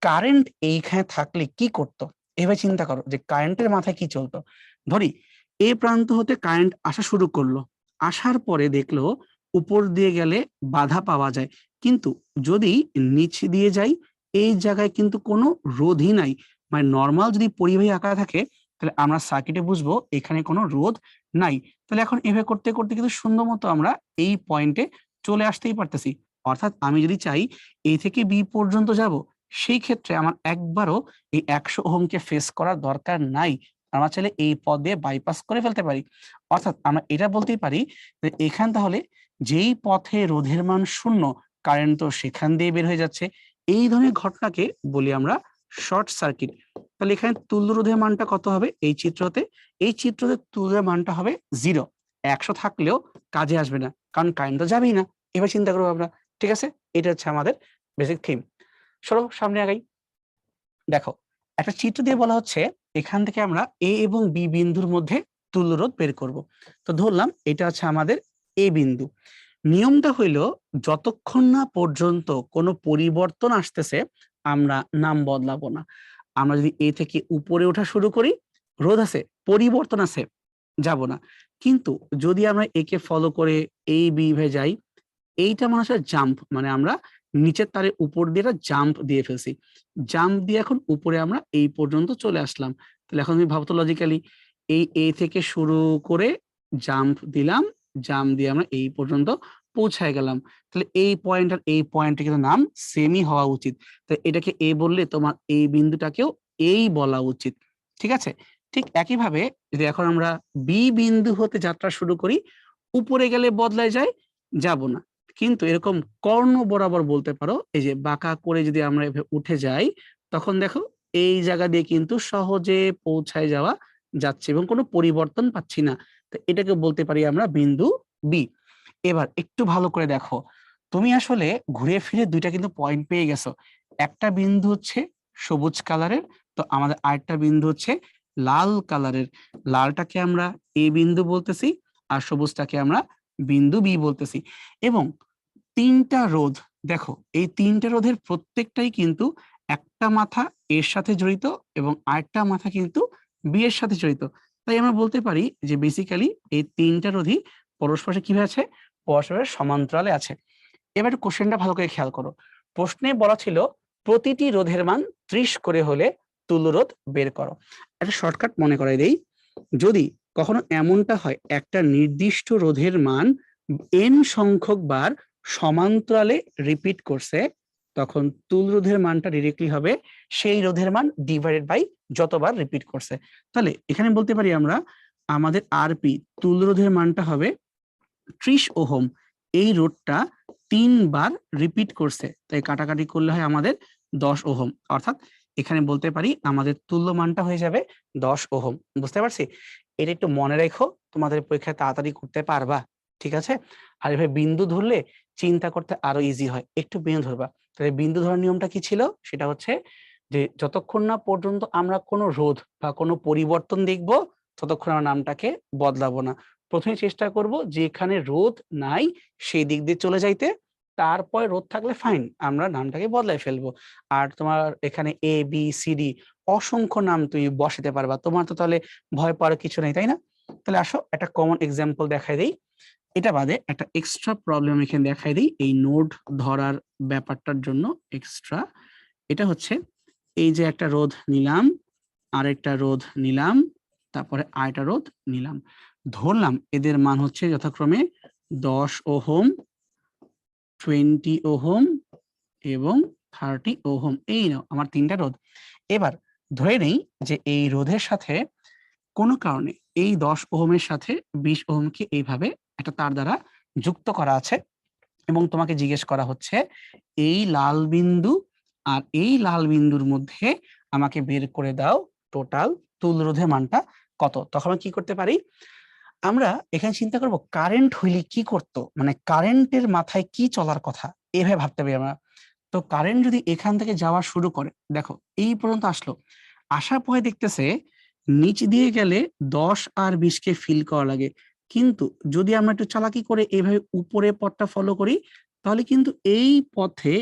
কারেন্ট এইখানে থাকলে কি করতো। এভাবে চিন্তা করো যে কারেন্টের মাথায় কি চলতো। ধরি এ প্রান্ত হতে কারেন্ট আসা শুরু করলো, আসার পরে দেখলো উপর দিয়ে গেলে বাধা পাওয়া যায়, কিন্তু যদি নিচ দিয়ে যাই এই জায়গায় কিন্তু কোনো রোধই নাই। মানে নর্মাল যদি পরিবাহী আকার থাকে তাহলে আমরা সার্কিটে বুঝবো এখানে কোনো রোধ নাই। তাহলে এখন এভাবে করতে করতে কিন্তু সুন্দর মতো আমরা এই পয়েন্টে চলে আসতেই পারতেছি। অর্থাৎ আমি যদি চাই এ থেকে বি পর্যন্ত যাব, সেই ক্ষেত্রে আমার একবারও এই 100 ওহমকে ফেস করার দরকার নাই, আমরা চাইলে এই পথ দিয়ে বাইপাস করে ফেলতে পারি। অর্থাৎ আমরা এটা বলতেই পারি যে এখান তাহলে যেই পথে রোধের মান 0 কারেন্ট তো সেখান দিয়ে বের হয়ে যাচ্ছে, এই ধরনের ঘটনাকে বলি আমরা শর্ট সার্কিট। তাহলে এখানে তুল্য রোধের মানটা কত হবে এই চিত্রতে, এই চিত্রতে তুল্যের মানটা হবে 0, 100 থাকলেও কাজে আসবে না কারণ কারেন্ট তো যাবেই না। এবার চিন্তা করবো আমরা, ঠিক আছে। এটা হচ্ছে আমাদের বেসিক থিম। চলো সামনে আগাই। দেখো একটা চিত্র দিয়ে বলা হচ্ছে এখান থেকে আমরা এ এবং বি বিন্দুর মধ্যে তুল্যরোধ বের করব। তো ধরলাম এটা হচ্ছে আমাদের এ বিন্দু। নিয়মটা হইল যতক্ষণ না পর্যন্ত কোনো পরিবর্তন আসতেছে আমরা নাম বদলাবো না। আমরা যদি এ থেকে উপরে ওঠা শুরু করি রোধ আছে, পরিবর্তন আছে, যাব না। কিন্তু যদি আমরা একে ফলো করে এই বি ভে যাই, এইটা মানুষের জাম্প, মানে আমরা নিচের তারের উপর দিয়ে জাম্প দিয়ে ফেলছি, জাম্প দিয়ে এখন উপরে আমরা এই পর্যন্ত চলে আসলাম। তাহলে এখন তুমি ভাবতো লজিক্যালি এই এ থেকে শুরু করে জাম্প দিলাম, জাম্প দিয়ে আমরা এই পর্যন্ত পৌঁছায় গেলাম। তাহলে এই পয়েন্ট আর এই পয়েন্টের কিন্তু নাম সেমই হওয়া উচিত। তো এটাকে এ বললে তোমার এই বিন্দুটাকেও এই বলা উচিত, ঠিক আছে। ঠিক একইভাবে যদি এখন আমরা বি বিন্দু হতে যাত্রা শুরু করি, উপরে গেলে বদলায় যায়, যাব না। কিন্তু এরকম কর্ণ বরাবর বলতে পারো, এই যে বাঁকা করে যদি আমরা উঠে যাই তখন দেখো এই জায়গা দিয়ে কিন্তু সহজে পৌঁছায় যাওয়া যাচ্ছে এবং কোনো পরিবর্তন পাচ্ছি না। তো এটাকে বলতে পারি আমরা বিন্দু বি। এবার একটু ভালো করে দেখো, তুমি আসলে ঘুরে ফিরে দুইটা কিন্তু পয়েন্ট পেয়ে গেছো। একটা বিন্দু হচ্ছে সবুজ কালারের, তো আমাদের আরেকটা বিন্দু হচ্ছে লাল কালারের, লালটাকে আমরা এ বিন্দু বলতেছি আর সবুজটাকে আমরা বিন্দু বি বলতেছি। এবং তিনটা রোধ দেখো, এই তিনটা রোধের প্রত্যেকটাই কিন্তু একটা মাথা এর সাথে জড়িত এবং আরেকটা মাথা কিন্তু বি এর সাথে জড়িত। তাই আমরা বলতে পারি যে বেসিক্যালি এই তিনটা রোধই পরস্পরের কিভাবে আছে, পরস্পরের সমান্তরালে আছে। এবার কোশ্চেনটা ভালো করে খেয়াল করো। প্রশ্নে বলা ছিল প্রতিটি রোধের মান 30 করে হলে তুল্য রোধ বের করো। একটা শর্টকাট মনে করাই দেই, যদি কখনো এমনটা হয় একটা নির্দিষ্ট রোধের মান n সংখ্যক বার সমান্তরালে রিপিট করছে, তখন তুল্য রোধের মানটা ডিরেক্টলি হবে সেই রোধের মান ডিভাইডেড বাই যতবার রিপিট করছে। তাহলে এখানে বলতে পারি আমরা আমাদের আরপি তুল্য রোধের মানটা হবে 30 ওহম। এই রোধটা 3 বার রিপিট করছে, তাই কাটাকাটি করলে হয় আমাদের 10 ওহম। অর্থাৎ এখানে বলতে পারি আমাদের তুল্য মানটা হয়ে যাবে 10 ওহম। বুঝতে পারছি? এটা একটু মনে রেখো, তোমাদের পরীক্ষায় তাড়াতাড়ি করতে পারবা। ঠিক আছে? আর এভাবে বিন্দু ধরলে চিন্তা করতে আরো ইজি হয়। একটু বিন্দু ধরবা। তাহলে বিন্দু ধরার নিয়মটা কি ছিল? সেটা হচ্ছে যে যতক্ষণ না পর্যন্ত আমরা কোনো রোধ বা কোনো পরিবর্তন দেখব, ততক্ষণ আমরা নামটাকে বদলাবো না। প্রথমে চেষ্টা করব যেখানে রোধ নাই সেই দিক দিয়ে চলে যাইতে, তারপরে রোধ থাকলে ফাইন, আমরা নামটাকে বদলাই ফেলবো। আর তোমার এখানে এ বি সি ডি অসংখ্য নাম তুমি বসাতে পারবা, তোমার তো তাহলে ভয় পাওয়ার কিছু নেই, তাই না? তাহলে আসো একটা কমন এক্সাম্পল দেখাই দিই। এটা বাদে একটা এক্সট্রা প্রবলেম এখানে দেখাই দিই এই নোড ধরার ব্যাপারটার জন্য এক্সট্রা। এটা হচ্ছে এই যে একটা রোধ নিলাম, আরেকটা রোধ নিলাম, তারপরে আরেকটা রোধ নিলাম, ধরলাম এদের মান হচ্ছে যথাক্রমে 10 ওহম, 20 ওহম এবং 30 ওহম। এই নাও আমার তিনটা রোধ। এবার ধরে নেই যে এই রোধের সাথে কোনো কারণে এই 10 ওহমের সাথে 20 ওহমকে এইভাবে একটা তার দ্বারা যুক্ত করা আছে এবং তোমাকে জিজ্ঞেস করা হচ্ছে এই লাল বিন্দু আর এই লাল বিন্দুর মধ্যে আমাকে বের করে দাও টোটাল তুল্য রোধের মানটা কত। তখন আমরা কি করতে পারি, আমরা এখানে চিন্তা করব কারেন্ট হইলে কি করতো, মানে কারেন্টের মাথায় কি চলার কথা, এভাবে ভাবতে পারি আমরা। তো কারেন্ট যদি এখান থেকে যাওয়া শুরু করে, দেখো এই পর্যন্ত আসলো, আসার পরে দেখতেছে নিচ দিয়ে গেলে 10 আর 20 কে ফিল করা লাগে, কিন্তু যদি আমরা একটু চালাকি করে এইভাবে উপরে পথটা ফলো করি, তাহলে কিন্তু এই পথে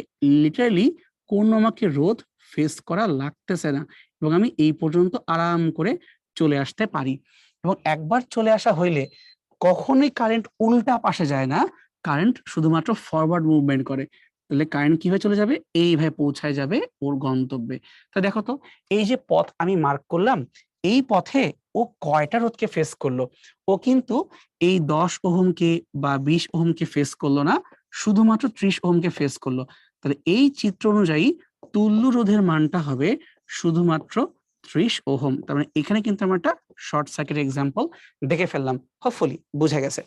লিটারালি কোন আমাকে রোধ ফেস করা লাগতেছে না এবং আমি এই পর্যন্ত আরাম করে চলে আসতে পারি। এবং একবার চলে আসা হইলে কখনোই কারেন্ট উল্টা পাশে যায় না, কারেন্ট শুধুমাত্র ফরওয়ার্ড মুভমেন্ট করে। তাহলে কারেন্ট কিভাবে চলে যাবে, এইভাবে পৌঁছায় যাবে ওর গন্তব্যে। তো দেখো তো এই যে পথ আমি মার্ক করলাম, এই পথে ও কয়টা রোধকে ফেস করলো? ও কিন্তু এই 10 ওহমকে বা 20 ওহমকে ফেস করলো না, শুধুমাত্র 30 ওহমকে ফেস করলো। তাহলে এই চিত্র অনুযায়ী তুল্য রোধের মানটা হবে শুধুমাত্র 30 ওহম। তার মানে এখানে কিন্তু আমরা একটা শর্ট সার্কিট এক্সাম্পল দেখে ফেললাম, হোপফুলি বুঝা গেছে।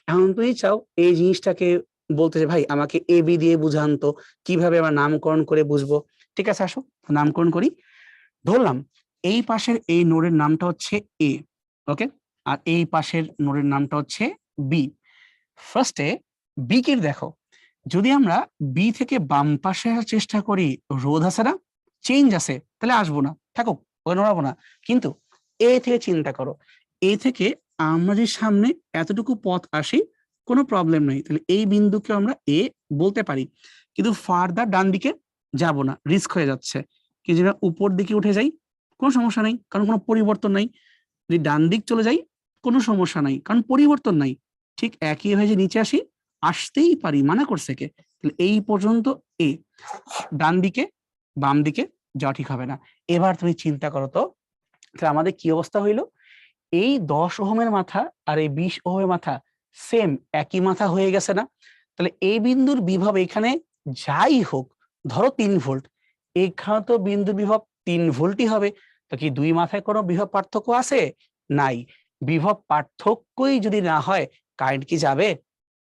এখন তুমি চাও এই জিনিসটাকে বলতে যে ভাই আমাকে এ বি দিয়ে বুঝান তো, কিভাবে আমরা নামকরণ করে বুঝবো। ঠিক আছে, আসো নামকরণ করি। ধরলাম এই পাশের এই নোডের নামটা হচ্ছে এ, ওকে, আর এই পাশের নোডের নামটা হচ্ছে বি। ফার্স্টে বি কে দেখো, যদি আমরা বি থেকে বাম পাশে আসার চেষ্টা করি, রোধ আছে না, চেঞ্জ আছে, তাহলে আসবো না, থাকুক, ওই নড়াবো না। কিন্তু এ থেকে চিন্তা করো, এ থেকে আমরা যে সামনে এতটুকু পথ আসি, কোনো প্রবলেম নেই, তাহলে এই বিন্দুকে আমরা এ বলতে পারি। কিন্তু ফার্দার ডান দিকে যাব না, রিস্ক হয়ে যাচ্ছে। কি যদি উপর দিকে উঠে যাই, কোনো সমস্যা নেই, কারণ কোনো পরিবর্তন নাই। যদি ডান দিক চলে যাই, কোনো সমস্যা নাই, কারণ পরিবর্তন নাই। ঠিক একই হয়ে যে নিচে আসি, আসতেই পারি, মানা করছে কে? তাহলে এই পর্যন্ত এ, ডান দিকে বাম দিকে যাওয়া ঠিক হবে না। এবার তুমি চিন্তা করো তো, তাহলে আমাদের কি অবস্থা হইলো, এই 10 ওহমের মাথা আর এই 20 ওহমের মাথা সেম একই মাথা হয়ে গেছে না? তাহলে এই বিন্দুর বিভব এখানে যাই হোক, ধরো 3 ভোল্ট, এখানে তো বিন্দুর বিভব 3 ভোল্টই হবে। তো কি দুই মাথায় কোনো বিভব পার্থক্য আছে? নাই। বিভব পার্থক্যই যদি না হয়, কারেন্ট কি যাবে?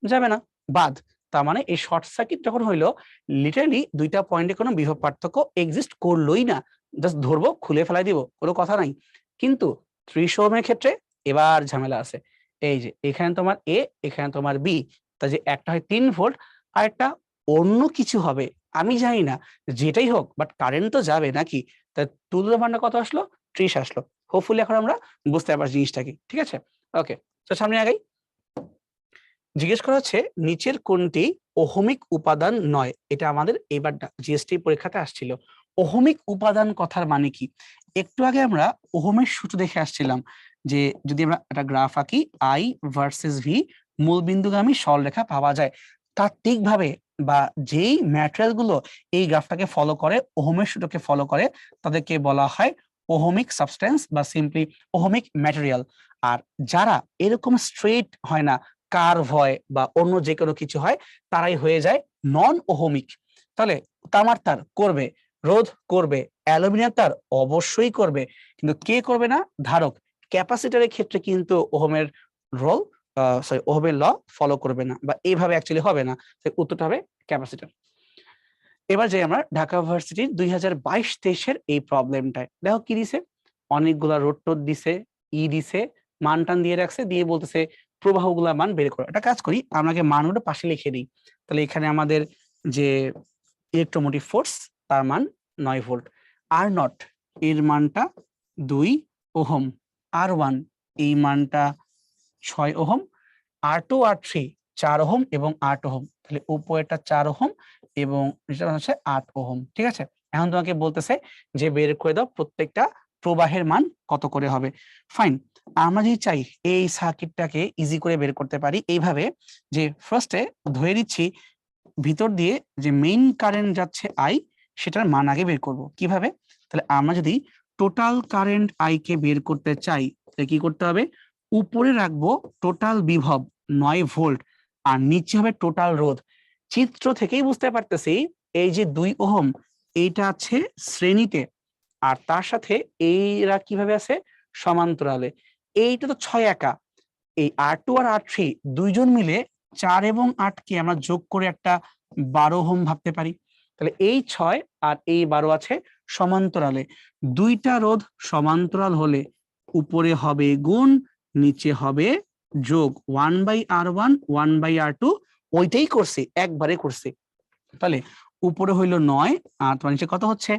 যাবে না, বাদ। তার মানে এই শর্ট সার্কিট যখন হইলো, লিটারালি দুইটা পয়েন্টে কোনো বিভব পার্থক্য এক্সিস্ট করলোই না। জাস্ট ধরবো, খুলে ফেলাই দিব, কোনো কথা নাই। কিন্তু 30 ওহমের ক্ষেত্রে এবার ঝামেলা আছে। এই যে এখানে তোমার এ, এখানে তোমার বি, তা যে একটা হয় 3 ভোল্ট আর একটা অন্য কিছু হবে, আমি জানি না, যেটাই হোক বাট কারেন্ট তো যাবে নাকি। তা তুল্য মানটা কত আসলো? 30 আসলো। হোপফুলি এখন আমরা বুঝতে পারছি জিনিসটা কি, ঠিক আছে? ওকে, তো সামনে আগাই। জিজ্ঞেস করা হচ্ছে নিচের কোনটি ওহমিক উপাদান নয়? এটা আমাদের এবার জিএসটি পরীক্ষাতে আসছিল। ওহমিক উপাদান কথার মানে কি? একটু আগে আমরা ওহমের সূত্র দেখে আসছিলাম যে যদি আমরা একটা গ্রাফ আঁকি আই ভার্সেস ভি, মূলবিন্দুগামী সরলরেখা পাওয়া যায়। তাত্ত্বিকভাবে বা যেই ম্যাটেরিয়াল গুলো এই গ্রাফটাকে ফলো করে, ওহমের সূত্রকে ফলো করে, তাদেরকে বলা হয় ওহমিক সাবস্টেন্স বা সিম্পলি ওহমিক ম্যাটেরিয়াল। আর যারা এরকম স্ট্রেট হয় না, কার্ভ হয় বা অন্য যে কোনো কিছু হয়, তারাই হয়ে যায় নন ওহমিক। তাহলে তামার তার করবে, রোধ করবে, অ্যালুমিনিয়াম তার অবশ্যই করবে, কিন্তু কে করবে না? ধারক। ক্যাপাসিটরের ক্ষেত্রে কিন্তু ওহমের রোল ওহমের ল ফলো করবে না, বা এইভাবে অ্যাকচুয়ালি হবে না। উত্তরটা হবে ক্যাপাসিটর। এবার যাই আমরা ঢাকা ইউনিভার্সিটির 2022-23 এই প্রবলেমটায়। দেখো কি দিছে, অনেকগুলা রোড টোড দিছে, দিছে, মান টান দিয়ে রাখছে, দিয়ে বলতেছে প্রবাহগুলা মান বের করো। একটা কাজ করি, আমাকে মানগুলো পাশে লিখে দিই। তাহলে এখানে আমাদের যে ইলেকট্রোমোটিভ ফোর্স তার মান 9 ভোল্ট, আর নট এর মানটা 2 ওহম, আর 1 এই মানটা 6 ওহম, আর 2 আর 3 4 ওহম এবং 8 ওহম। তাহলে উপরেরটা 4 ওহম এবং নিচেরটা হচ্ছে 8 ওহম, ঠিক আছে? এখন তোমাকে বলতেছে যে বের করে দাও প্রত্যেকটা প্রবাহের মান কত করে হবে। ফাইন, আমরা যদি চাই এই সার্কিটটাকে ইজি করে বের করতে পারি এইভাবে, যে ফার্স্টে ধরে নিচ্ছি ভিতর দিয়ে যে মেইন কারেন্ট যাচ্ছে আই, সেটার মান আগে বের করব। কিভাবে? তাহলে আমরা যদি টোটাল কারেন্ট আই কে বের করতে চাই, তাহলে কি করতে হবে? উপরে রাখবো টোটাল বিভব 9 ভোল্ট, আর নিচে হবে টোটাল রোধ। চিত্র থেকেই বুঝতে পারতেছি এই যে 2 ওহম এইটা আছে শ্রেণীতে, আর তার সাথে এইরা কিভাবে আছে? সমান্তরালে। এইটা তো 6 একা, এই R2 আর R3 দুইজন মিলে 4 এবং 8 কে আমরা যোগ করে একটা 12 ওহম ভাবতে পারি। তাহলে এই 6 আর এই 12 আছে সমান্তরালে। দুইটা রোধ সমান্তরাল হলে উপরে হবে গুণ, নিচে হবে যোগ। 1/R1 1/R2, ওইটাই করছে, একবারে করছে। তাহলে উপরে হইলো 9, আর তোমার নিচে কত হচ্ছে?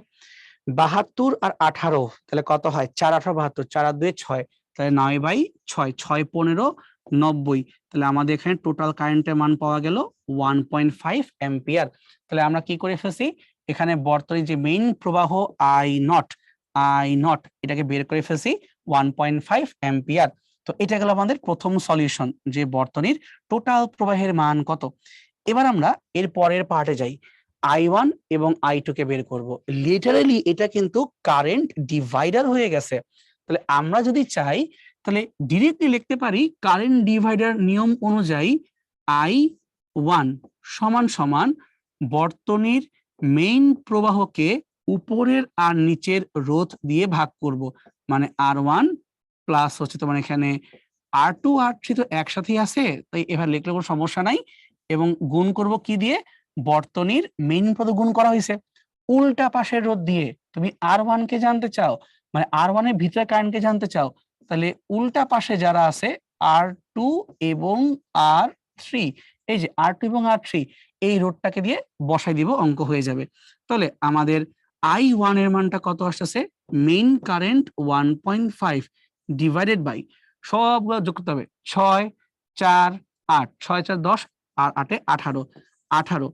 72 আর 18, তাহলে কত হয়? 4 18 72, 4 আর 2 6, তাহলে 9/6, 6 15 90। তাহলে আমাদের এখানে টোটাল কারেন্টের মান পাওয়া গেল 1.5 অ্যাম্পিয়ার। তাহলে আমরা কি করে ফেলছি, এখানে বর্তনীর যে মেইন প্রবাহ আই নট এটাকে বের করে ফেলছি 1.5 অ্যাম্পিয়ার। তো এটা গেল আমাদের প্রথম সলিউশন, যে বর্তনীর টোটাল প্রবাহের মান কত। এবার আমরা এর পরের পার্টে যাই, I1 এবং I2 কে বের করব। লিটারালি এটা কিন্তু কারেন্ট ডিভাইডার হয়ে গেছে। তাহলে আমরা যদি চাই তাহলে ডিরেক্টলি লিখতে পারি কারেন্ট ডিভাইডার নিয়ম অনুযায়ী I1 সমান সমান বর্তনীর মেইন প্রবাহকে উপরের আর নিচের রোধ দিয়ে ভাগ করব, মানে R1 প্লাস হচ্ছে তোমার এখানে R2 R3 তো একসাথেই আছে, তাই এবার লিখলে কোনো সমস্যা নাই। এবং গুণ করব কি দিয়ে? বর্তনীর মেইন পদ গুণ করা হয়েছে উল্টা পাশের রোধ দিয়ে। তুমি R1 কে জানতে চাও, মানে R1 এর ভিতরে কারেন্টকে জানতে চাও, তাহলে উল্টা পাশে যারা আছে R2 এবং R3, এই যে R2 এবং R3, এই রোধটাকে দিয়ে বসাই দিব, অঙ্ক হয়ে যাবে। তাহলে আমাদের I1 এর মানটা কত আসতেছে? মেইন কারেন্ট 1.5 ডিভাইডেড বাই, সবগুলো যোগ করতে হবে, 6 4 8, 6 4 10 আর 8 18, 18।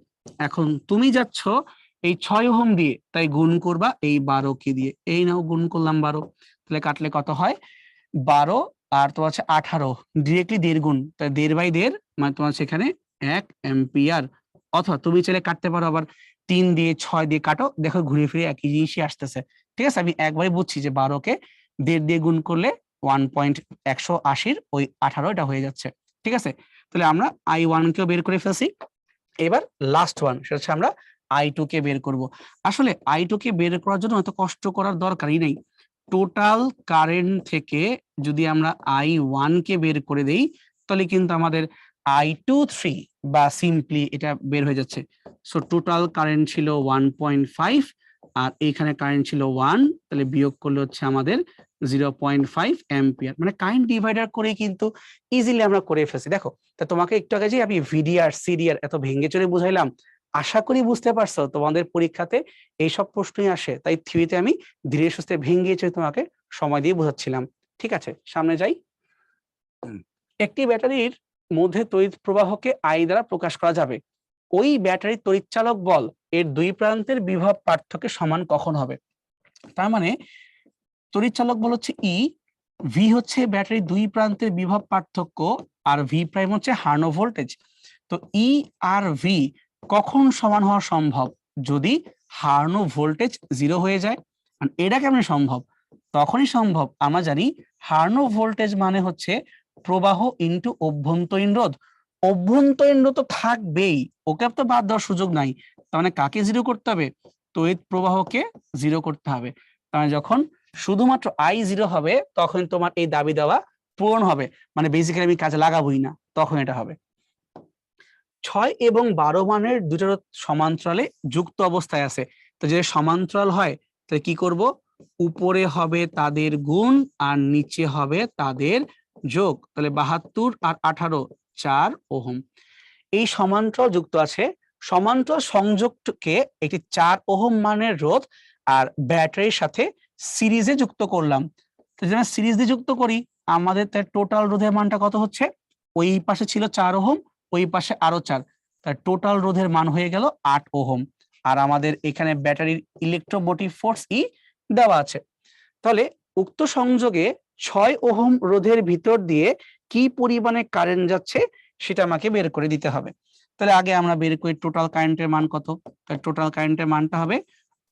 এখন তুমি যাচ্ছ এই 6 ওহম দিয়ে, তাই গুণ করবা এই 12 কে দিয়ে। এই নাও গুণ করলাম 12, তাহলে কাটলে কত হয়? 12 আর তোমার হচ্ছে 18, ডিরেক্টলি 1.5 গুণ, তাই 1.5/1.5, মানে তোমার সেখানে 1 অ্যাম্পিয়ার। অথবা তুমি চাইলে কাটতে পারো আবার 3 দিয়ে 6 দিয়ে কাটো, দেখো ঘুরে ফিরে একই জিনিসই আসতেছে। ঠিক আছে, আমি একবারই বুঝছি যে 12 কে 1.5 দিয়ে গুণ করলে 1.180 ওই 18 এটা হয়ে যাচ্ছে। ঠিক আছে, তাহলে আমরা I1 কেও বের করে ফেলছি। এবার লাস্ট ওয়ান, সেটা হচ্ছে আমরা I2 কে বের করব। আসলে I2 কে বের করার জন্য এত কষ্ট করার দরকারই নেই। টোটাল কারেন্ট থেকে যদি আমরা I1 কে বের করে দেই, তাহলে কিন্তু আমাদের I23 বা সিম্পলি এটা বের হয়ে যাচ্ছে। সো টোটাল কারেন্ট ছিল 1.5, আর এইখানে কারেন্ট ছিল 1, তাহলে বিয়োগ করলে হচ্ছে আমাদের 0.5 অ্যাম্পিয়ার। মানে কারেন্ট ডিভাইডার করে কিন্তু ইজিলি আমরা করে ফেলছি। দেখো, তা তোমাকে একটু আগে যে আমি ভিডিআর সিডিআর এত ভেঙে চড়ে বুঝাইলাম, আশা করি বুঝতে পারছো তোমাদের পরীক্ষাতে এইসব প্রশ্নই আসে, তাই থিওরিতে আমি ধীরে সুস্থে ভেঙে চড়ে তোমাকে সময় দিয়ে বোঝাচ্ছিলাম। ঠিক আছে, সামনে যাই। একটি ব্যাটারির মধ্যে তড়িৎ প্রবাহকে আই দ্বারা প্রকাশ করা যাবে। ওই ব্যাটারির তড়িৎচালক বল এর দুই প্রান্তের বিভব পার্থক্যের সমান কখন হবে? তার মানে তড়িৎচালক বল হচ্ছে ই, ভি হচ্ছে ব্যাটারির দুই প্রান্তের বিভব পার্থক্য, আর ভি প্রাইম হচ্ছে হার্নো ভোল্টেজ। তো ই আর ভি কখন সমান হওয়া সম্ভব? যদি হার্নো ভোল্টেজ 0 হয়ে যায়। এটা কেমন সম্ভব? তখনই সম্ভব, আমরা জানি হার্নো ভোল্টেজ মানে হচ্ছে প্রবাহ ইনটু অভ্যন্তরীণ রোধ। অভ্যন্তরীণ রোধ তো থাকবেই, ওকে তো বাদ দেওয়ার সুযোগ নাই। তার মানে কাকে 0 করতে হবে? তড়িৎ প্রবাহকে 0 করতে হবে। তার মানে যখন শুধুমাত্র আই 0 হবে তখন তোমার এই দাবি দেওয়া পূরণ হবে, মানে বেসিক্যালি আমি কাজে লাগাবোই না, তখন এটা হবে। 6 এবং 12 মানের দুটো রোধ সমান্তরালে যুক্ত অবস্থায় আছে। তো যদি সমান্তরাল হয় তাহলে কি করব? উপরে হবে তাদের গুণ আর নিচে হবে তাদের যোগ। তাহলে 72 আর 18 4 ওহম। এই সমান্তরাল যুক্ত আছে, সমান্তরাল সংযোগকে একটি 4 ওহম মানের রোধ আর ব্যাটারির সাথে সিরিজে যুক্ত করলাম। তো যদি আমরা সিরিজ দিয়ে যুক্ত করি, আমাদের তার টোটাল রোধের মানটা কত হচ্ছে? ওই পাশে ছিল 4 ওহম, ওই পাশে আরো 4, তার টোটাল রোধের মান হয়ে গেল 8 ওহম। আর আমাদের এখানে ব্যাটারির ইলেকট্রোমোটিভ ফোর্স ই দেওয়া আছে। তাহলে উক্ত সংযোগে 6 ওহম রোধের ভিতর দিয়ে কি পরিমাণে কারেন্ট যাচ্ছে সেটা আমাকে বের করে দিতে হবে। তাহলে আগে আমরা বের করি টোটাল কারেন্টের মান কত। তাহলে টোটাল কারেন্টের মানটা হবে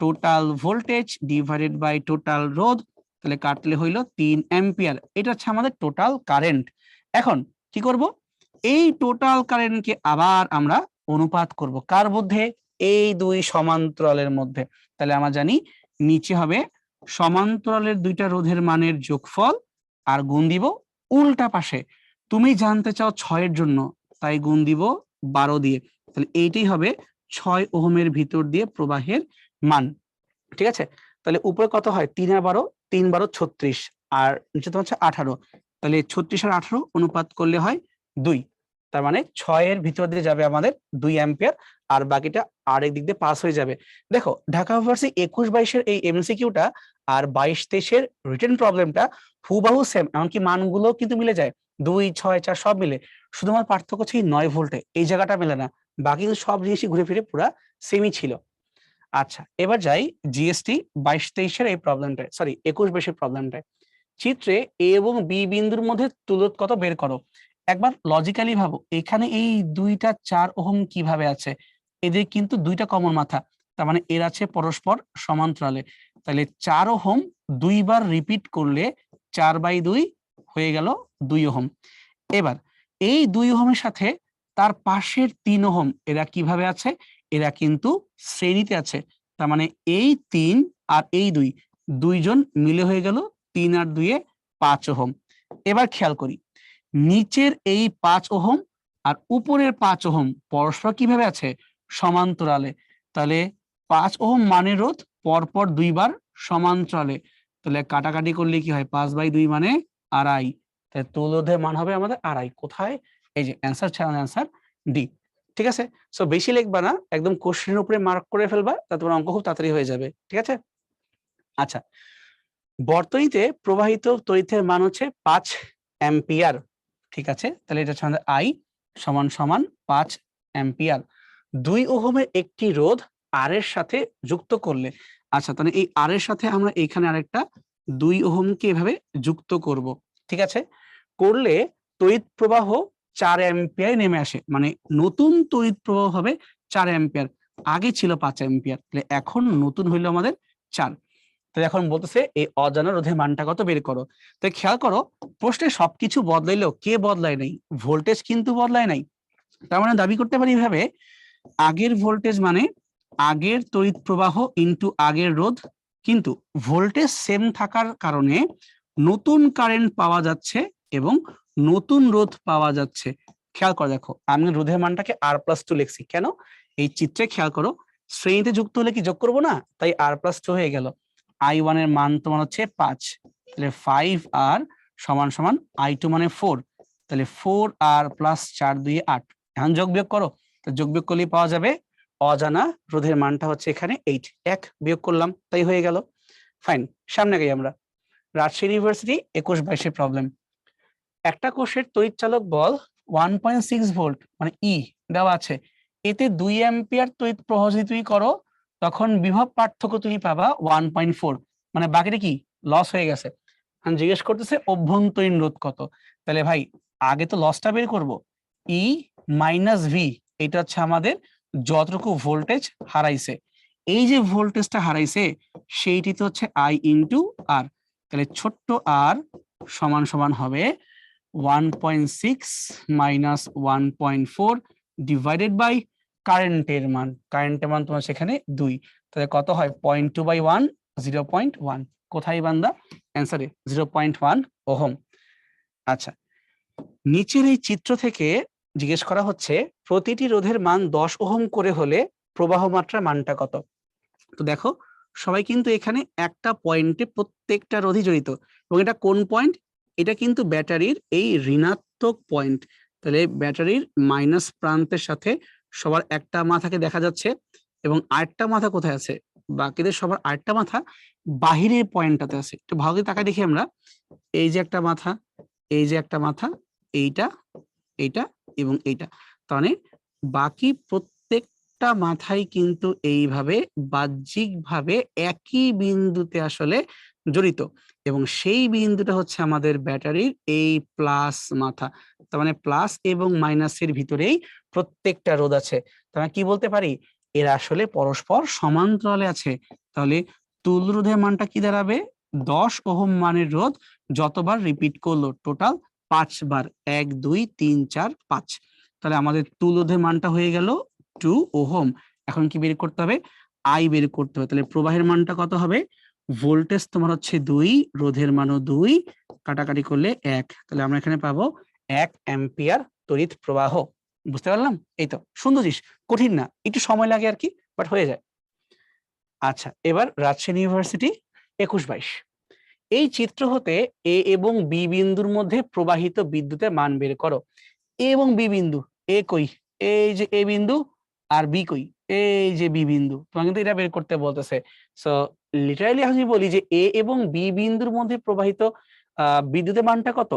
total voltage divided by total রোধ। তাহলে কাটলে হইল 3 অ্যাম্পিয়ার। এটা হচ্ছে আমাদের টোটাল কারেন্ট। এখন কি করব? এই টোটাল কারেন্টকে আবার আমরা অনুপাত করব কার মধ্যে? এই দুই সমান্তরালের মধ্যে। তাহলে আমরা জানি নিচে হবে সমান্তরালের দুইটা রোধের মানের যোগফল আর গুণ দিব উল্টা পাশে। তুমি জানতে চাও 6 এর জন্য, তাই গুণ দিব 12 দিয়ে। তাহলে এইটাই হবে 6 ওহমের ভিতর দিয়ে প্রবাহের মান। ঠিক আছে, তাহলে উপরে কত হয়? 3 আর 12, 3 12 36, আর নিচে তো হচ্ছে 18। তাহলে 36 আর 18 অনুপাত করলে হয় 2। তার মানে 6 এর ভিতর দিয়ে যাবে আমাদের 2 অ্যাম্পিয়ার, আর বাকিটা আরেক দিক দিয়ে পাস হয়ে যাবে। দেখো ঢাকা ইউনিভার্সিটি 21-22-এর এই এমসিকিউটা আর 22-23-এর রিটেন প্রবলেমটা হুবাহু সেম, এমনকি মানগুলো কিন্তু মিলে যায়, 2 6 4 সব মিলে। শুধুমাত্র পার্থক্য হচ্ছে 9 ভোল্টে, এই জায়গাটা মেলে না, বাকি সব জিনিসই ঘুরে ফিরে পুরা সেমই ছিল। আচ্ছা, এবার যাই জিএসটি 22-23-এর এই প্রবলেমটায়, সরি 21-22-এর প্রবলেমটায়। চিত্রে এ এবং বি বিন্দুর মধ্যে তুলদ কত বের করো। একবার লজিক্যালি ভাবো, এখানে এই দুইটা 4 ওহম কিভাবে আছে? এদের কিন্তু দুইটা কমন মাথা, তার মানে এর আছে পরস্পর সমান্তরালে। তাহলে 4 ওহম দুইবার রিপিট করলে 4/2 হয়ে গেল 2 ওহম। এবার এই 2 ওহমের সাথে তার পাশের 3 ওহম এরা কিভাবে আছে? এরা কিন্তু শ্রেণীতে আছে। তার মানে এই 3 আর এই 2 দুইজন মিলে হয়ে গেল 3 আর 2 5 ওহম। এবার খেয়াল করি, নিচের এই 5 ওহম আর উপরের 5 ওহম পরস্পর কিভাবে আছে? সমান্তরালে। তাহলে 5 ওহম মানের রোধ পরপর দুইবার সমান্তরালে। তাহলে কাটাকাটি করলে কি হয়? 5/2 মানে আড়াই। তাহলে তুলরোধের মান হবে আমাদের আড়াই। কোথায়? এই যে অ্যান্সার, ছাড়া অ্যান্সার ডি। ঠিক আছে, সো বেশি লিখবা না, একদম কোশ্চেনের উপরে মার্ক করে ফেলবা, তাতে তোমার অঙ্ক খুব তাড়াতাড়ি হয়ে যাবে। ঠিক আছে, আচ্ছা, বর্তনীতে প্রবাহিত তড়িতের মান হচ্ছে 5 অ্যাম্পিয়ার। ঠিক আছে, তাহলে এটা হচ্ছে আমাদের আই সমান সমান 5 অ্যাম্পিয়ার। 2 ওহমের একটি রোধ আর এর সাথে যুক্ত করলে, আচ্ছা তাহলে এই আর এর সাথে আমরা এখানে আরেকটা 2 ওহমকে এভাবে যুক্ত করব। ঠিক আছে, করলে তড়িৎ প্রবাহ 4 অ্যাম্পিয়ার নেমে আসে, মানে নতুন তড়িৎ প্রবাহ হবে 4 অ্যাম্পিয়ার। আগে ছিল 5 অ্যাম্পিয়ার, তাহলে এখন নতুন হইলো আমাদের 4। তো এখন বলতেছে এই অজানা রোধের মানটা কত বের করো। তো খেয়াল করো, প্রশ্নে সবকিছু বদলাইলেও কে বদলায় নাই? ভোল্টেজ কিন্তু বদলায় নাই। তার মানে দাবি করতে পারি এভাবে, আগের ভোল্টেজ মানে আগের তড়িৎ প্রবাহ ইনটু আগের রোধ, কিন্তু ভোল্টেজ সেম থাকার কারণে নতুন কারেন্ট পাওয়া যাচ্ছে এবং নতুন রোধ পাওয়া যাচ্ছে। খেয়াল করে দেখো, আমি রোধের মানটাকে R+2 লিখছি কেন? এই চিত্রে খেয়াল করো, শ্রেণীতে যুক্ত হলে কি যোগ করবো না, তাই R+2 হয়ে গেল। I1 এর মান তোমার হচ্ছে 5, তাহলে 5R সমান সমান I2 মানে 4, তাহলে 4R প্লাস 4 2 8। এখন যোগ বিয়োগ করো, তো যোগ বিয়োগ করলেই পাওয়া যাবে অজানা রোধের মানটা হচ্ছে এখানে 8। 1 বিয়োগ করলাম, তাই হয়ে গেল। ফাইন, সামনে গাই আমরা। Rajshahi university 21-22 problem. একটা কোষের তড়িৎচালক বল 1.6 ভোল্ট মানে ই দেওয়া আছে, এতে 2 অ্যাম্পিয়ার তড়িৎ প্রবাহ যদি তুমি করো তখন বিভব পার্থক্য তুমি পাবা 1.4, মানে বাকিটা কি লস হয়ে গেছে। জিজ্ঞেস করতেছে অভ্যন্তরীণ রোধ কত। তাহলে ভাই আগে তো লসটা বের করব, ই মাইনাস ভি, এটা হচ্ছে আমাদের যতটুকু ভোল্টেজ হারাইছে, এই যে ভোল্টেজটা হারাইছে সেইটি তো হচ্ছে আই ইন্টু আর। তাহলে ছোট্ট আর সমান সমান হবে 1.6 মাইনাস 1.4 ডিভাইডেড বাই কারেন্টের মান, কারেন্টের মান তোমার সেখানে 2, তাহলে কত হয় 0.2/1, 0.1, কোথায় বান্দা অ্যান্সারে 0.1 ওহম। আচ্ছা, নিচের এই চিত্র থেকে জিজ্ঞেস করা হচ্ছে প্রতিটি রোধের মান 10 ওহম করে হলে প্রবাহ মাত্রার মানটা কত। তো দেখো সবাই কিন্তু এখানে একটা পয়েন্টে প্রত্যেকটা রোধই জড়িত, এবং এটা কোন পয়েন্ট, এটা কিন্তু ব্যাটারির এই ঋণাত্মক পয়েন্ট। তাহলে ব্যাটারির মাইনাস প্রান্তের সাথে সবার একটা মাথাকে দেখা যাচ্ছে, এবং আরেকটা মাথা কোথায় আছে, বাকিদের সবার আরেকটা মাথা বাহিরের পয়েন্টটাতে আছে। একটু ভালো করে তাকাই দেখি আমরা, এই যে একটা মাথা, এই যে একটা মাথা, এইটা, এইটা এবং এইটা, তাহলে বাকি প্রত্যেকটা মাথায় কিন্তু এইভাবে বাহ্যিকভাবে একই বিন্দুতে আসলে জড়িত, এবং সেই বিন্দুটা হচ্ছে আমাদের ব্যাটারির এই প্লাস মাথা। তার মানে প্লাস এবং মাইনাসের ভিতরেই প্রত্যেকটা রোধ আছে। তার মানে কি বলতে পারি, এরা আসলে পরস্পর সমান্তরালে আছে। তাহলে তুল্য রোধের মানটা কি দাঁড়াবে, 10 ওহম মানের রোধ যতবার রিপিট করলো, টোটাল 5 বার, 1 2 3 4 5, তাহলে আমাদের তুল্য রোধের মানটা হয়ে গেল 2 ওহম। এখন কি বের করতে হবে, আই বের করতে হবে। তাহলে প্রবাহের মানটা কত হবে, ভোল্টেজ তোমার হচ্ছে 2, রোধের মানও 2, কাটাকাটি করলে 1, তাহলে আমরা এখানে পাবো 1 অ্যাম্পিয়ার তড়িৎ প্রবাহ। বুঝতে পারলাম? এই তো সুন্দর জিনিস, কঠিন না, একটু সময় লাগে আর কি, বাট হয়ে যায়। আচ্ছা, এবার রাজশাহী ইউনিভার্সিটি 21-22, এই চিত্র হতে এ এবং বি বিন্দুর মধ্যে প্রবাহিত বিদ্যুতের মান বের করো। এ এবং বি বিন্দু, এ কই, এই যে এ বিন্দু, আর বি কই, এই যে বি বিন্দু, তোমাকে কিন্তু এটা বের করতে বলতেছে। সো লিটারালি আমি বলি যে এ এবং বি বিন্দুর মধ্যে প্রবাহিত বিদ্যুতের মানটা কত।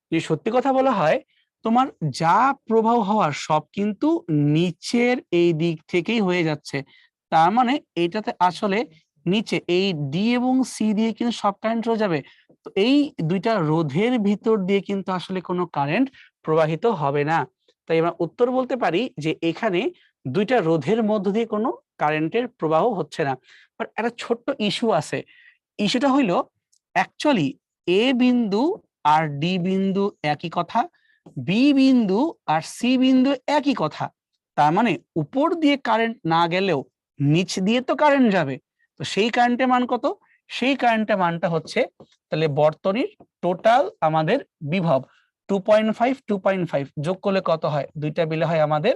যদি সত্যি কথা বলা হয়, তোমার যা প্রবাহ হওয়ার সব কিন্তু নিচের এই দিক থেকেই হয়ে যাচ্ছে, তার মানে এটাতে আসলে নিচে এই ডি এবং সি দিয়ে কিন্তু সব কারেন্ট চলে যাবে। তো এই দুইটা রোধের ভিতর দিয়ে কিন্তু আসলে কোনো কারেন্ট প্রবাহিত হবে না। তাই আমরা উত্তর বলতে পারি যে এখানে দুইটা রোধের মধ্য দিয়ে কোনো কারেন্টের প্রবাহ হচ্ছে না। বাট একটা ছোট্ট ইস্যু আছে, ইস্যুটা হইলো অ্যাকচুয়ালি এ বিন্দু আর ডি বিন্দু একই কথা, বি বিন্দু আর সি বিন্দু একই কথা। তার মানে উপর দিয়ে কারেন্ট না গেলেও নিচ দিয়ে তো কারেন্ট যাবে। তো সেই কারেন্টের মান কত, সেই কারেন্টের মানটা হচ্ছে, তাহলে বর্তনীর টোটাল আমাদের বিভব 2.5 2.5 যোগ করলে কত হয়, দুইটা মিলে হয় আমাদের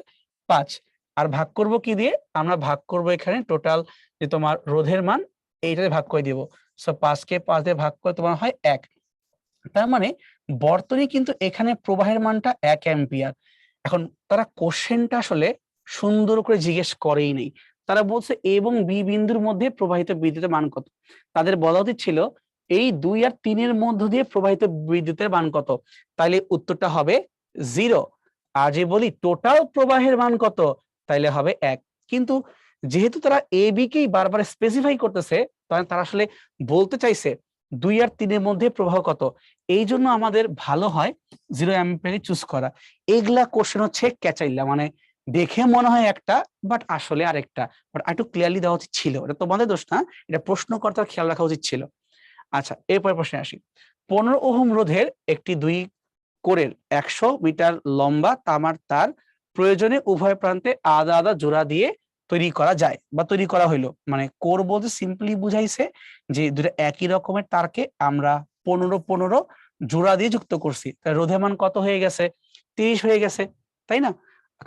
5, আর ভাগ করব কি দিয়ে, আমরা ভাগ করব এখানে টোটাল যে তোমার রোধের মান, এইটাতে ভাগ করে দিব। সো 5 কে 5 দিয়ে ভাগ করে তোমার হয় 1। তার মানে বর্তনী কিন্তু এখানে প্রবাহের মানটা 1 অ্যাম্পিয়ার। এখন তারা কোশ্চেনটা আসলে সুন্দর করে জিজ্ঞেস করেই নেই, তারা বলছে এ এবং বি বিন্দুর মধ্যে প্রবাহিত বিদ্যুতের মান কত। তাদের বলা উচিত ছিল এই 2 আর 3 এর মধ্য দিয়ে প্রবাহিত বিদ্যুতের মান কত, তাইলে উত্তরটা হবে 0। আর যে বলি টোটাল প্রবাহের মান কত, তাইলে হবে 1। কিন্তু যেহেতু তারা এ বি কেই বারবার স্পেসিফাই করতেছে, তারা আসলে বলতে চাইছে 2 আর 3 এর মধ্যে প্রবাহ কত, এই জন্য আমাদের ভালো হয় 0 অ্যাম্পিয়ার চুজ করা। এগুলা কোশ্চেন হচ্ছে ক্যাচাইলা, মানে দেখে মনে হয় একটা বাট আসলে আরেকটা, বাট একটু ক্লিয়ারলি দেওয়া উচিত ছিল। এটা তোমাদের দোষ না, এটা প্রশ্নকর্তার খেয়াল রাখা উচিত ছিল। আচ্ছা, এরপর প্রশ্নে আসি। 15 ওহম রোধের একটি 2 কোরের 100 মিটার লম্বা তামার তার প্রয়োজনে উভয় প্রান্তে আলাদা আলাদা জোড়া দিয়ে তৈরি করা যায় বা তৈরি করা হইলো। মানে কোর বলতে সিম্পলি বুঝাইছে যে দুটো একই রকমের তারকে আমরা 15 জোড়া দিয়ে যুক্ত করছি, তাই রোধের মান কত হয়ে গেছে, 30 হয়ে গেছে, তাই না?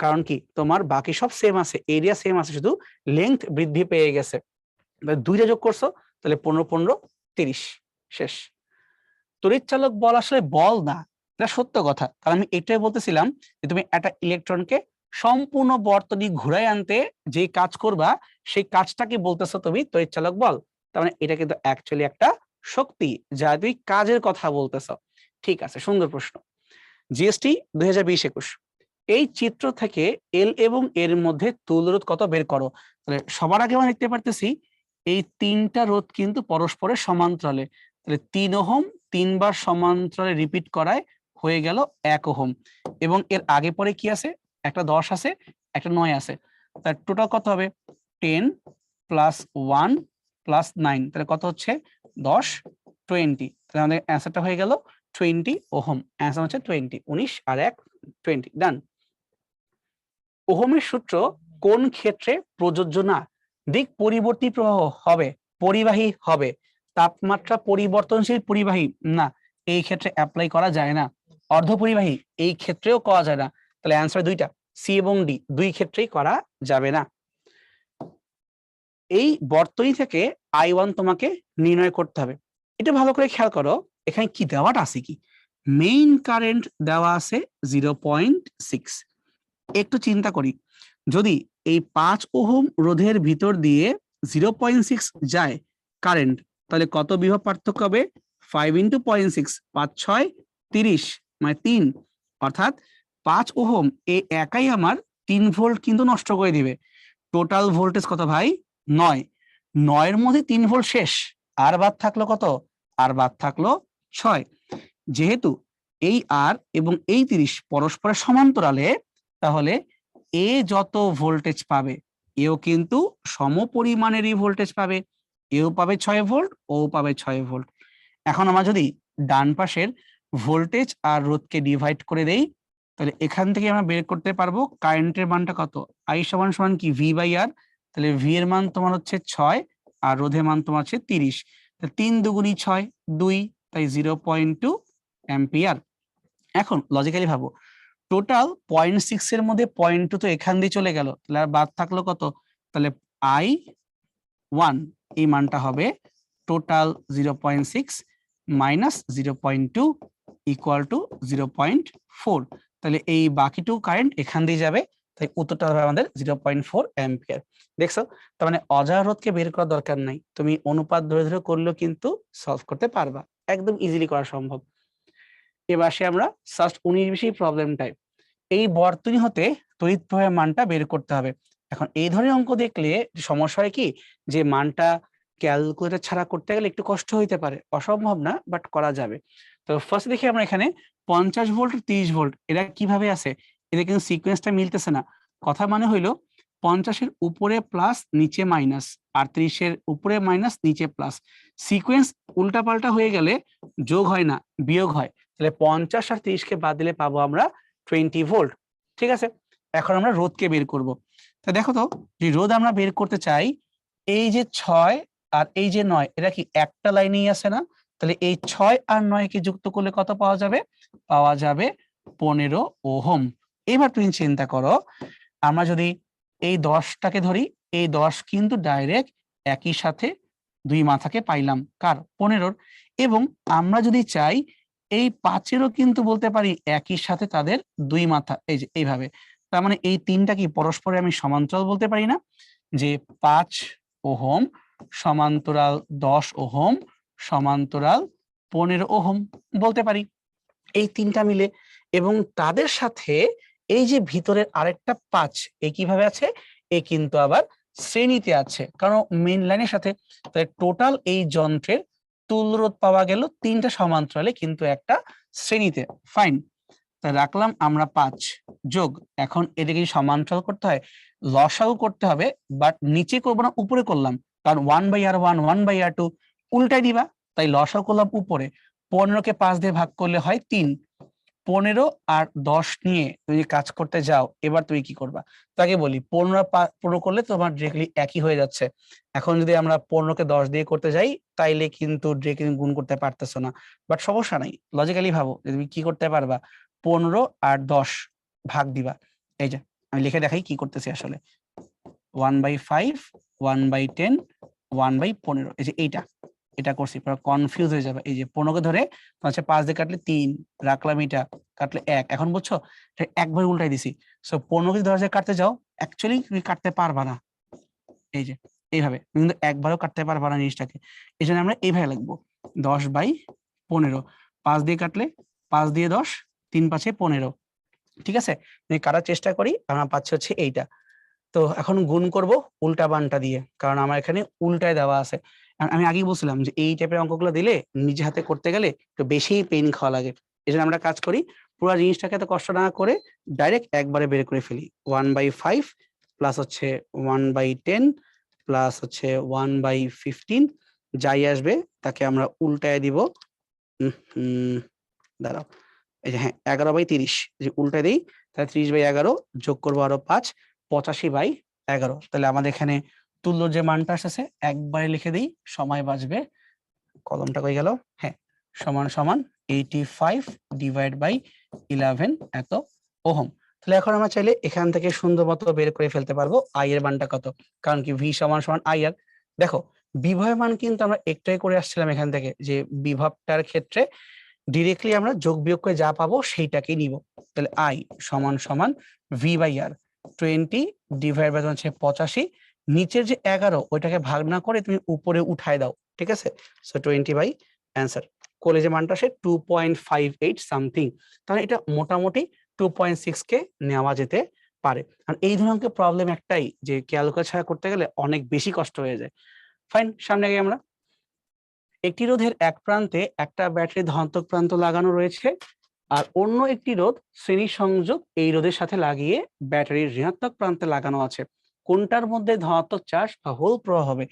কারণ কি তোমার বাকি সব সেম আছে, এরিয়া সেম আছে, শুধু লেন্থ বৃদ্ধি পেয়ে গেছে। দুইটা যোগ করছো, তাহলে 15 15 30, শেষ। তড়িৎচালক বল আসলে বল না, এটা সত্য কথা। তাহলে আমি এটাই বলতেছিলাম যে তুমি একটা ইলেকট্রনকে সম্পূর্ণ বর্তনী ঘুরাই আনতে যে কাজ করবা, সেই কাজটাকে বলতেছো তুমি তড়িৎচালক বল। তার মানে এটা কিন্তু অ্যাকচুয়ালি একটা শক্তি, যা তুই কাজের কথা বলতেছ। ঠিক আছে, সুন্দর প্রশ্ন। জিএসটি 2020-21, এই চিত্র থেকে এল এবং এর মধ্যে তুল্য রোধ কত বের করো। তাহলে সবার আগে আমরা দেখতে পারতেছি এই তিনটা রোধ কিন্তু পরস্পরের সমান্তরালে। তাহলে 3 ওহম 3 বার সমান্তরালে রিপিট করায় হয়ে গেল 1 ওহম, এবং এর আগে পরে কি আছে, একটা 10 আছে, একটা 9 আছে। তার টোটাল কত হবে, 10 প্লাস 1 প্লাস 9, তাহলে কত হচ্ছে 10, 20। তাহলে আমাদের অ্যান্সারটা হয়ে গেল 20 ওহম। অ্যান্সার হচ্ছে 20, 19 আর 1 20, ডান। ওহমের সূত্র কোন ক্ষেত্রে প্রযোজ্য না। দিক পরিবর্তী প্রবাহ হবে, পরিবাহী হবে, তাপমাত্রা পরিবর্তনশীল পরিবাহী না, এই ক্ষেত্রে অ্যাপ্লাই করা যায় না। অর্ধ পরিবাহী, এই ক্ষেত্রেও করা যায় না। তাহলে অ্যান্সার দুইটা, সি এবং ডি, দুই ক্ষেত্রেই করা যাবে না। এই বর্তনী থেকে I1 তোমাকে নির্ণয় করতে হবে। এটা ভালো করে খেয়াল করো, এখানে কি দেওয়াটা আছে, কি মেইন কারেন্ট দেওয়া আছে 0.6। একটু চিন্তা করি, যদি এই 5 ওহম রোধের ভিতর দিয়ে 0.6 যায় কারেন্ট, তাহলে কত বিভব পার্থক্য হবে, 5 × 0.6, 5 × 6 30, মানে 3। অর্থাৎ 5 ওহম এই একাই আমার 3 ভোল্ট কিন্তু নষ্ট করে দিবে। টোটাল ভোল্টেজ কত ভাই, 9। 9 এর মধ্যে 3 ভোল্ট শেষ, আর বাদ থাকলো কত, আর বাদ থাকলো 6। যেহেতু এই আর এবং এই 30 পরস্পরের সমান্তরালে, তাহলে এ যত ভোল্টেজ পাবে এও কিন্তু সমপরিমাণেরই ভোল্টেজ পাবে, এও পাবে 6 ভোল্ট, ও পাবে 6 ভোল্ট। এখন আমরা যদি ডান পাশের ভোল্টেজ আর রোধকে ডিভাইড করে দেই, তাহলে এখান থেকে আমরা বের করতে পারবো কারেন্টের মানটা কত, আই সমান সমান কি ভি বাই আর। তাহলে ভি এর মান তোমার হচ্ছে 6, আর রোধের মান তোমার হচ্ছে 30। 3 দুগুণী 6, 2, তাই 0.2 অ্যাম্পিয়ার। এখন লজিক্যালি ভাবো, টোটাল 0.6 এর মধ্যে 0.2 তো এখান দিয়ে চলে গেল, তাহলে আর বাদ থাকলো কত, তাহলে I1 এই মানটা হবে টোটাল 0.6 মাইনাস 0.2 ইকুয়াল টু 0.4। তাহলে এই বাকিটুকু কারেন্ট এখান দিয়ে যাবে, তাই উত্তরটা হবে আমাদের 0.4 অ্যাম্পিয়ার। দেখছো, তার মানে অজানা রোধকে বের করার দরকার নাই, তুমি অনুপাত ধরে ধরে করলেও কিন্তু সলভ করতে পারবা, একদম ইজিলি করা সম্ভব। এবার আসি আমরা জাস্ট 19-20 প্রবলেম টাইপ। এই বর্তনী হতে তড়িৎ প্রবাহের মানটা বের করতে হবে। এখন এই ধরনের অঙ্ক দেখলে সমস্যা হয় কি, যে মানটা ক্যালকুলেটর ছাড়া করতে গেলে একটু কষ্ট হইতে পারে, অসম্ভব না, বাট করা যাবে। তো ফার্স্ট দেখি আমরা এখানে 50 ভোল্ট 30 ভোল্ট এরা কিভাবে আছে, এদের কিন্তু সিকোয়েন্সটা মিলতেছে না। কথা মানে হইলো 50-এর উপরে প্লাস নিচে মাইনাস, আর 30-এর উপরে মাইনাস নিচে প্লাস। সিকোয়েন্স উল্টাপাল্টা হয়ে গেলে যোগ হয় না, বিয়োগ হয়। তাহলে 50 আর 30-কে বাদ দিলে পাবো আমরা 20 ভোল্ট। ঠিক আছে, এখন আমরা রোধকে বের করব। তা দেখো তো, যে রোধ আমরা বের করতে চাই, এই যে 6 আর এই যে 9 এরা কি একটা লাইনেই আছে না, তাহলে এই 6 আর 9 কে যুক্ত করলে কত পাওয়া যাবে, পাওয়া যাবে 15 ওহম। এবার তুমি চিন্তা করো, আমরা যদি এই 10টাকে ধরি, এই 10 কিন্তু ডাইরেক্ট একই সাথে দুই মাথাকে পাইলাম কার, 15-র। এবং আমরা যদি চাই এই 5-এরও কিন্তু বলতে পারি একই সাথে তাদের দুই মাথা, এই যে এইভাবে। তার মানে এই তিনটা কি পরস্পরে আমি সমান্তরাল বলতে পারি না, যে 5 ওহম সমান্তরাল 10 ওহম সমান্তরাল 15 ওহম বলতে পারি, এই তিনটা মিলে। এবং তাদের সাথে এই যে ভিতরের আরেকটা 5, এ কিভাবে আছে, এ কিন্তু আবার শ্রেণীতে আছে, কারণ মেইন লাইনের সাথে। তাহলে টোটাল এই যন্ত্রের তুল্য রোধ পাওয়া গেল 3টা সমান্তরালে কিন্তু একটা শ্রেণীতে। ফাইন, তাই রাখলাম আমরা 5 যোগ, এখন এটাকে সমান্তরাল করতে হয়, লসাগু করতে হবে, বাট নিচে করবো না, উপরে করলাম, কারণ 1/r1 1/r2 উল্টাই দিবা, তাই লসাগু করলাম উপরে। 15-কে 5 দিয়ে ভাগ করলে হয় 3। 15 আর 10 নিয়ে তুমি কাজ করতে যাও, এবার তুমি কি করবা, তাকে বলি 15 করলে তোমার ডিরেক্টলি একই হয়ে যাচ্ছে। এখন যদি আমরা 15-কে 10 দিয়ে করতে যাই, তাইলে কিন্তু ডিরেক্টলি গুণ করতে পারতেছো না, বাট সমস্যা নাই, লজিক্যালি ভাবো যে তুমি কি করতে পারবা, 15 আর 10 ভাগ দিবা। এই যে আমি লিখে দেখাই কি করতেছি আসলে, 1/5 1/10 1/15, এই যে এইটা, এটা করছি, পরে কনফিউজ হয়ে যাবে। এই যে 15-কে ধরে হচ্ছে 5 দিয়ে কাটলে 3, রাখলাম এটা, কাটলে 1। এখন বুঝছো, একবার উল্টাই দিছি। সো 15-কে 10 দিয়ে কাটতে যাও, অ্যাকচুয়ালি তুমি কাটতে পারবা না, এই যে এইভাবে কিন্তু একবারও কাটতে পারবা না জিনিসটাকে। এই জন্য আমরা এইভাবে লিখবো, 10/15, 5 দিয়ে কাটলে 5 দিয়ে 10, 3 5 15। ঠিক আছে, কাটার চেষ্টা করি, আমরা পাচ্ছি হচ্ছে এইটা। তো এখন গুণ করব উল্টা বানটা দিয়ে, কারণ আমার এখানে উল্টায় দেওয়া আছে। আমি আগেই বলছিলাম যে এই টাইপের অঙ্কগুলো দিলে নিজে হাতে করতে গেলে একটু বেশি পেন খাওয়া লাগে। এই জন্য আমরা কাজ করি, পুরো জিনিসটাকে এত কষ্ট না করে ডাইরেক্ট একবারে বের করে ফেলি। 1/5 প্লাস হচ্ছে 1/10 প্লাস হচ্ছে 1/15, যাই আসবে তাকে আমরা উল্টায় দিব। দাঁড়াও, এই যে হ্যাঁ 11/30, যে উল্টে দিই তাহলে 30/11, যোগ করবো আরো 5, 85/11। তাহলে আমাদের এখানে তুল্য যে মানটা আসছে একবারে লিখে দিই, সময় বাঁচবে। কলমটা কই গেল? হ্যাঁ, সমান সমান 85/11 এত ওহম। তাহলে এখন আমরা চাইলে এখান থেকে সুন্দর মতো বের করে ফেলতে পারবো আই এর মানটা কত, কারণ কি ভি সমান সমান আই আর। দেখো বিভবের মান কিন্তু আমরা একটাই করে আসছিলাম এখান থেকে, যে বিভবটার ক্ষেত্রে ডিরেক্টলি আমরা যোগ বিয়োগ করে যা পাবো সেইটাকেই নিব। তাহলে আই সমান সমান V/R, 20 ডিভাইড বাই হচ্ছে 85, নিচের যে 11 ওইটাকে ভাগ না করে তুমি উপরে উঠায় দাও। ঠিক আছে, সো 20 বাই অ্যান্সার করলে যে মানটা আসে 2.58 সামথিং। তাহলে এটা মোটামুটি 2.6 কে নেওয়া যেতে পারে। আর এই ধরনের প্রবলেম একটাই, যে ক্যালকুলেশন ছাড়া করতে গেলে অনেক বেশি কষ্ট হয়ে যায়। ফাইন, সামনে গিয়ে আমরা একটি রোধের এক প্রান্তে একটা ব্যাটারি ধনাত্মক প্রান্ত লাগানো রয়েছে, আর অন্য একটি রোধ শ্রেণী সংযোগ এই রোধের সাথে লাগিয়ে ব্যাটারির ঋণাত্মক প্রান্তে লাগানো আছে। কোনটার মধ্যে ধনাত্মক চার্জ বা হোল প্রবাহ হবে?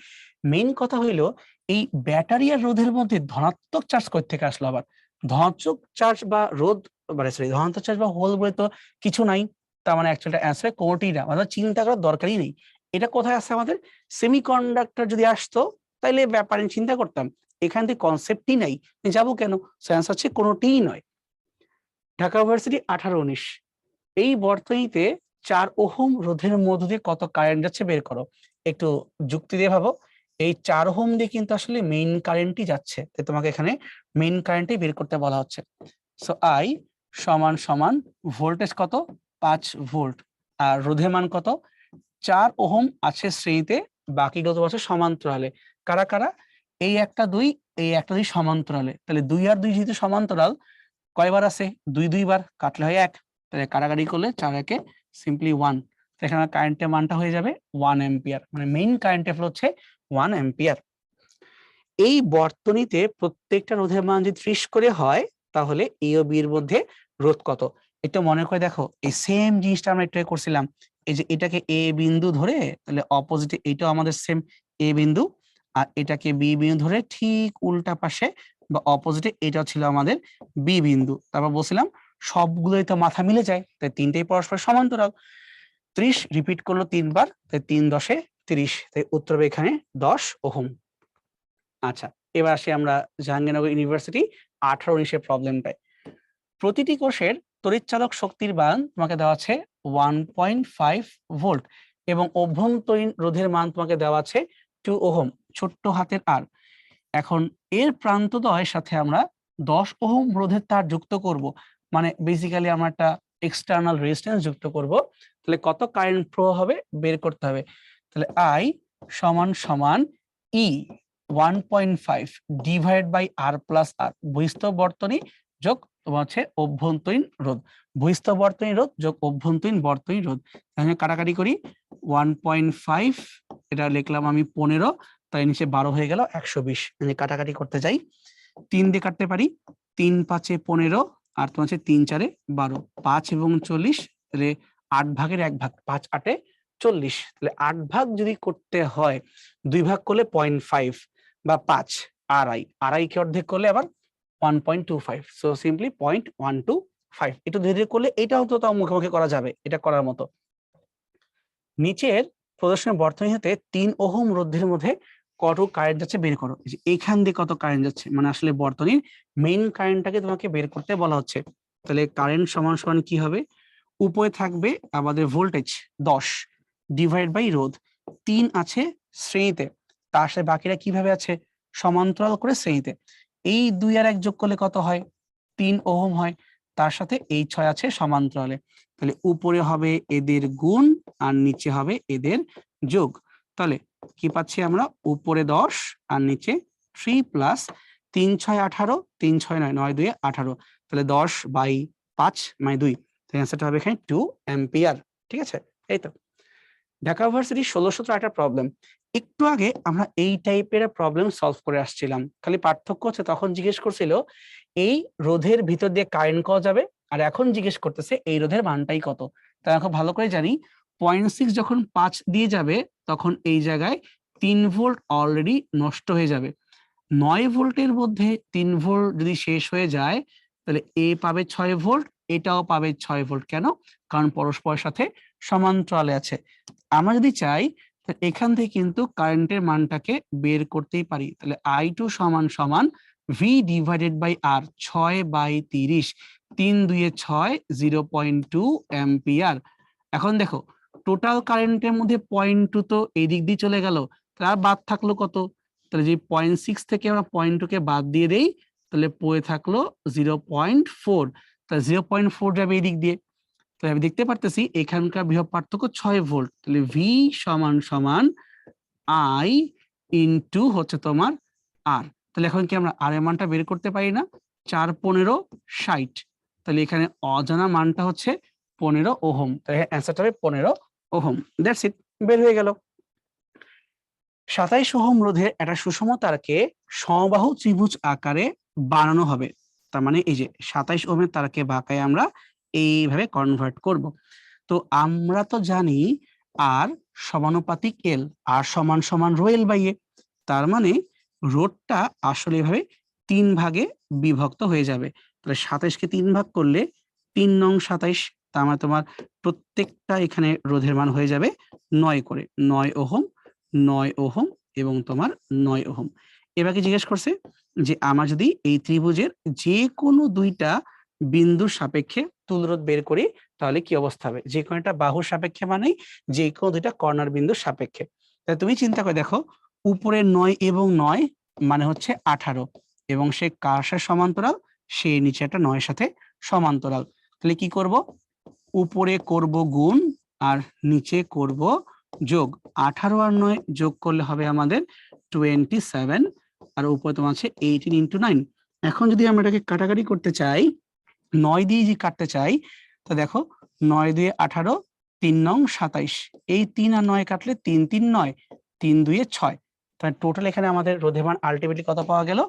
মেইন কথা হইলো এই ব্যাটারি আর রোধের মধ্যে ধনাত্মক চার্জ কই থেকে আসলো আবার? ধনাত্মক চার্জ বা রোধ মানে সরি ধনাত্মক চার্জ বা হোল বলে তো কিছু নাই। তার মানে অ্যাকচুয়ালি অ্যান্সার কোনটিই না, মানে চিন্তা করার দরকারই নেই। এটা কোথায় আছে আমাদের? সেমিকন্ডাক্টর যদি আসতো তাইলে ব্যাপারে চিন্তা করতাম, এখান থেকে কনসেপ্টই নাই, যাবো কেন? অ্যান্সার হচ্ছে কোনোটিই নয়। ঢাকা ইউনিভার্সিটি 18-19, এই বর্তনীতে 4 ওহম রোধের মধ্য দিয়ে কত কারেন্ট যাচ্ছে বের করো। একটু যুক্তি দিয়ে ভাবো, এই 4 ওহম দিয়ে কিন্তু আসলে মেইন কারেন্টই যাচ্ছে, তাই তোমাকে এখানে মেইন কারেন্টই বের করতে বলা হচ্ছে। সো আই সমান সমান ভোল্টেজ কত? 5 ভোল্ট, আর রোধের মান কত? 4 ওহম আছে শ্রেণীতে, বাকি রোধ আছে সমান্তরালে। কারা কারা? এই একটা 2, এই একটা 2 সমান্তরালে। তাহলে 2 আর 2 যেহেতু সমান্তরাল, কয়বার আছে? 2 2 বার, কাটলে হয় 1, তাহলে কাটাকাটি করলে 4 একে সিম্পলি 1। এখানে কারেন্টের মানটা হয়ে যাবে 1 অ্যাম্পিয়ার, মানে মেইন কারেন্টের ফ্লো হচ্ছে 1 অ্যাম্পিয়ার। এই বর্তনীতে প্রত্যেকটা রোধের মান যদি 30 করে হয়, তাহলে এ ও বি এর মধ্যে রোধ কত? একটু মনে করে দেখো, এই সেম জিনিসটা আমরা একটু করছিলাম। এই যে এটাকে এ বিন্দু ধরে, তাহলে অপোজিটে এটাও আমাদের সেম এ বিন্দু, আর এটাকে বি বিন্দু ধরে ঠিক উল্টা পাশে বা অপোজিটে এটাও ছিল আমাদের বি বিন্দু। তারপর বলছিলাম সবগুলোই তো মাথা মিলে যায়, তাই তিনটেই পরস্পর সমান্তরাল। 30 রিপিট করলো 3 বার, তাই 3 10 এ 30, তাই উত্তর হবে এখানে 10 ওহম। আচ্ছা, এবার আসি আমরা জাহাঙ্গীরনগর ইউনিভার্সিটি 18-19 প্রবলেমটায়। প্রতিটি কোষের তড়িৎচালক শক্তির মান তোমাকে দেওয়া আছে 1.5 ভোল্ট এবং অভ্যন্তরীণ রোধের মান তোমাকে দেওয়া আছে 2 ওহম, ছোট্ট হাতের আর। এখন এর প্রান্তদ্বয়ের সাথে আমরা 10 ওহম রোধের তার যুক্ত করব, মানে বেসিক্যালি আমরা একটা এক্সটার্নাল রেজিস্ট্যান্স যুক্ত করব। তাহলে কত কারেন্ট প্রবাহ হবে বের করতে হবে। তাহলে আই সমান সমান ই 1.5 ডিভাইড বাই আর প্লাস আর, বহিস্থ বর্তনী যোগ তোমার হচ্ছে অভ্যন্তরীণ রোধ, বহিস্থ বর্তনী রোধ যোগ অভ্যন্তরীণ বর্তনী রোধ। তাহলে কাটাকাটি করি, 1.5 এটা লিখলাম আমি 15, তাই নিচে 12 হয়ে গেল 120। কাটাকাটি করতে যাই, 3 দিয়ে কাটতে পারি, 3 5 15, আর তোমার হচ্ছে 3 4 12, 5 এবং 40, তাহলে 8 ভাগের 1 ভাগ, 5 8 40। তাহলে 8 ভাগ যদি করতে হয়, 2 ভাগ করলে 0.5 বা 5, আড়াই, আড়াইকে অর্ধেক করলে আবার 1.25, সো সিম্পলি 0.125। একটু ধীরে ধীরে করলে এটাও তো তাও মুখোমুখি করা যাবে, এটা করার মতো। নিচের প্রদর্শনের বর্তনী হতে 3 ওহম রোধের মধ্যে কত কারেন্ট যাচ্ছে বের করো। এইখান দিয়ে কত কারেন্ট যাচ্ছে, মানে আসলে বর্তনীর মেইন কারেন্টটাকে তোমাকে বের করতে বলা হচ্ছে। তাহলে কারেন্ট সমান সমান কি হবে? উপরে থাকবে আমাদের ভোল্টেজ 10 ডিভাইড বাই রোধ, 3 আছে শ্রেণীতে, তার সাথে বাকিরা কিভাবে আছে? সমান্তরাল করে শ্রেণীতে। এই 2 আর 1 যোগ করলে কত হয়? 3 ওহম হয়, তার সাথে এই 6 আছে সমান্তরালে। তাহলে উপরে হবে এদের গুণ আর নিচে হবে এদের যোগ। তাহলে কি পাচ্ছি আমরা? উপরে 10 আর নিচে 3 প্লাস 3 6 18, 3 6 9, 9 2 18, তাহলে 10/5 মানে 2, তাই অ্যান্সারটা হবে এখানে 2 অ্যাম্পিয়ার। ঠিক আছে, এই তো ঢাকা ইউনিভার্সিটি 1617 একটা প্রবলেম। একটু আগে আমরা এই টাইপের প্রবলেম সলভ করে আসছিলাম, খালি পার্থক্য হচ্ছে তখন জিজ্ঞেস করছিল এই রোধের ভিতর দিয়ে কারেন্ট কত যাবে, আর এখন জিজ্ঞেস করতেছে এই রোধের মানটাই কত। তাই এখন ভালো করে জানি 0.6 যখন 5 দিয়ে যাবে তখন এই জায়গায় 3 ভোল্ট অলরেডি নষ্ট হয়ে যাবে। 9 ভোল্টের মধ্যে 3 ভোল্ট যদি শেষ হয়ে যায় তাহলে এ পাবে 6 ভোল্ট, এটাও পাবে 6 ভোল্ট। কেন? কারণ পরস্পরের সাথে সমান্তরালে আছে। আমরা যদি চাই এখান থেকে কিন্তু কারেন্টের মানটাকে বের করতেই পারি। তাহলে I2 সমান সমান V ডিভাইডেড বাই R, 6/30, 3 2 এ 6, 0.2 অ্যাম্পিয়ার। এখন দেখো টোটাল কারেন্টের মধ্যে 0.2 তো এই দিক দিয়ে চলে গেল, তার বাদ থাকলো কত? তাহলে যে 0.6 থেকে আমরা 0.2 কে বাদ দিয়ে দেই তাহলে পড়ে থাকলো 0.4, তাহলে 0.4 যাবে এই দিক দিয়ে। তাহলে আমি দেখতে পারতেছি এখানকার বিভব পার্থক্য 6 ভোল্ট, তাহলে ভি সমান সমান আই ইনটু হচ্ছে তোমার আর। তাহলে এখন কি আমরা আর এর মানটা বের করতে পারি না? 4 15 60, তাহলে এখানে অজানা মানটা হচ্ছে 15 ওহম, তাহলে অ্যান্সারটা হবে 15 ওহম। দ্যাটস ইট, বের হয়ে গেল। 27 ওহম রোধের একটা সুষম তারকে সমবাহু ত্রিভুজ আকারে বানানো হবে। তার মানে এই যে 27 ওহমের তারকে বাঁকায় আমরা এইভাবে কনভার্ট করব। তো আমরা তো জানি আর সমানুপাতিক এল, আর সমান সমান রো এল বাই এ। তার মানে রোধটা আসলে এভাবে 3 ভাগে বিভক্ত হয়ে যাবে। তাহলে 27 কে 3 ভাগ করলে 3 নং 27, তার মানে তোমার প্রত্যেকটা এখানে রোধের মান হয়ে যাবে 9 করে, 9 ওহম, 9 ওহম এবং তোমার 9 ওহম। এবার কি জিজ্ঞেস করছে যে আমরা যদি এই ত্রিভুজের যে কোনো দুইটা বিন্দুর সাপেক্ষে তুলরোধ বের করি তাহলে কি অবস্থা হবে? যে কোনো একটা বাহুর সাপেক্ষে মানেই যে কোনো দুইটা কর্নার বিন্দুর সাপেক্ষে। তাহলে তুমি চিন্তা করে দেখো, উপরে 9 এবং 9 মানে হচ্ছে 18, এবং সে কার সাথে সমান্তরাল? সে নিচে একটা 9 সাথে সমান্তরাল। তাহলে কি করব? উপরে করব গুণ আর নিচে করব যোগ। 18 আর 9 যোগ করলে হবে আমাদের 27, আর উপরে তোমার আছে 18 ইন্টু 9। এখন যদি আমরা এটাকে কাটাকাটি করতে চাই, 9 দিয়ে যদি কাটতে চাই, তো দেখো 9 দিয়ে 18, 3 নং 27, এই 3 আর 9 কাটলে 3 3 9, 3 2 6, তাহলে টোটাল এখানে আমাদের রোধের মান আলটিমেটলি কত পাওয়া গেল?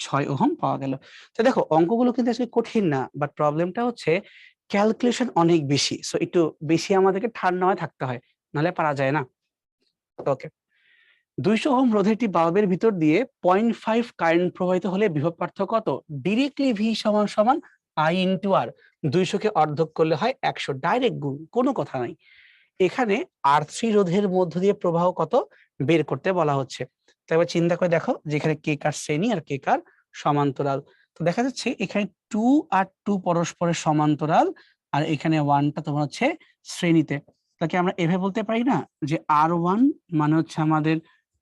6 ওহম পাওয়া গেল। তো দেখো অঙ্কগুলো কিন্তু আসলে কঠিন না, বাট প্রবলেমটা হচ্ছে ক্যালকুলেশন অনেক বেশি, সো একটু বেশি আমাদেরকে ঠান্ডা হয়ে থাকতে হয়, নাহলে পারা যায় না। ওকে, 200 ওহম রোধের একটি বাল্বের ভিতর দিয়ে 0.5 কারেন্ট প্রবাহিত হলে বিভব পার্থক্য কত? ডিরেক্টলি ভি সমান সমান আই ইন্টু আর। 200 কে অর্ধক করলে হয় 100, ডাইরেক্ট গুণ, কোনো কথা নাই। এখানে R3 রোধের মধ্য দিয়ে প্রবাহ কত বের করতে বলা হচ্ছে। তারপর চিন্তা করে দেখো যে এখানে কে কার শ্রেণী আর কে কার সমান্তরাল। তো দেখা যাচ্ছে এখানে 2 আর 2 পরস্পরের সমান্তরাল, আর এখানে 1টা তোমার হচ্ছে শ্রেণীতে। তাকে আমরা এভাবে বলতে পারি না যে R1 মানে হচ্ছে আমাদের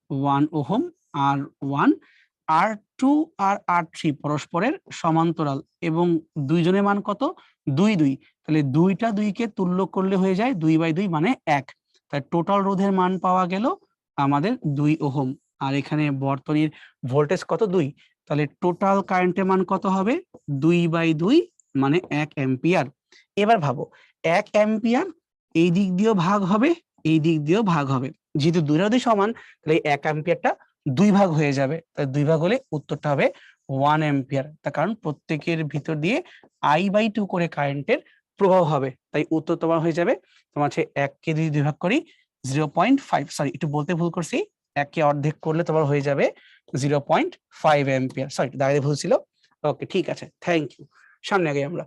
1 ওহম, R1, R2 আর R3 পরস্পরের সমান্তরাল এবং দুইজনের মান কত? 2 2, তাহলে 2টা 2 কে তুল্য করলে হয়ে যায় 2/2 মানে 1। তাই টোটাল রোধের মান পাওয়া গেল আমাদের 2 ওহম, আর এখানে বর্তনীর ভোল্টেজ কত? 2, তাহলে টোটাল কারেন্টের মান কত হবে? 2/2 মানে 1 অ্যাম্পিয়ার। এবার ভাবো 1 অ্যাম্পিয়ার এই দিক দিয়েও ভাগ হবে, এই দিক দিয়েও ভাগ হবে, যেহেতু দুই রোধই সমান তাহলে 1 অ্যাম্পিয়ারটা 2 ভাগ হয়ে যাবে, তাই 2 ভাগ হলে উত্তরটা হবে 1 অ্যাম্পিয়ার। তার কারণ প্রত্যেকের ভিতর দিয়ে I/2 করে কারেন্টের প্রবাহ হবে, তাই উত্তর তোমার হয়ে যাবে তোমার হচ্ছে 1 কে 2 ভাগ করি 0.5, সরি একটু বলতে ভুল করছি, 1 কে অর্ধেক করলে তোমার হয়ে যাবে 0.5 অ্যাম্পিয়ার, সরি দাঁড়িয়ে ভুল ছিল। ওকে ঠিক আছে, থ্যাংক ইউ। সামনে আগে আমরা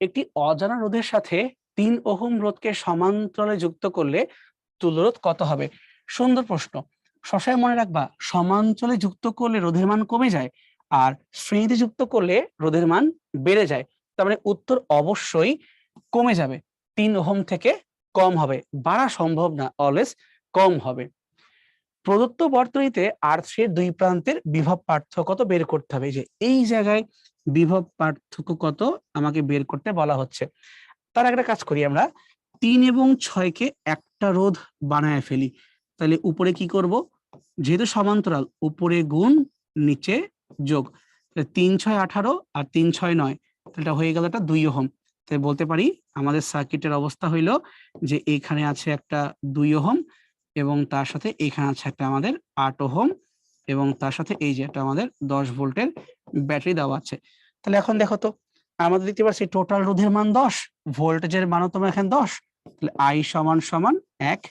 একটি অজানা রোধের সাথে 3 ওহম রোধকে সমান্তরালে যুক্ত করলে তুল্যরোধ কত হবে? সুন্দর প্রশ্ন। সবসময় মনে রাখবা সমান্তরালে যুক্ত করলে রোধের মান কমে যায়, আর শ্রেণীতে যুক্ত করলে রোধের মান বেড়ে যায়। তার মানে উত্তর অবশ্যই কমে যাবে, 3 ওহম থেকে কম হবে, বাড়া সম্ভব না, অলওয়েজ কম হবে। প্রদত্ত বর্তনীতে R3 এর দুই প্রান্তের বিভব পার্থক্য কত বের করতে হবে। যে এই জায়গায় বিভব পার্থক্য কত আমাকে বের করতে বলা হচ্ছে। তার একটা কাজ করি আমরা, 3 এবং 6 কে একটা রোধ বানায় ফেলি। তাহলে উপরে কি করব? যেহেতু সমান্তরাল উপরে গুণ নিচে যোগ 3 6 18 আর 3 6 9, এটা হয়ে গেল এটা 2 ওহম। তাই বলতে পারি আমাদের সার্কিটের অবস্থা হইলো যে এখানে আছে একটা 2 ওহম এবং তার সাথে এখানে আছে একটা আমাদের 8 ওহম এবং তার সাথে এই যে একটা আমাদের 10 ভোল্টের ব্যাটারি দেওয়া আছে। তাহলে এখন দেখো তো আমাদের দেখতে পাচ্ছি টোটাল রোধের মান 10, ভোল্টেজের মানও তোমার এখানে 10, তাহলে I সমান সমান 1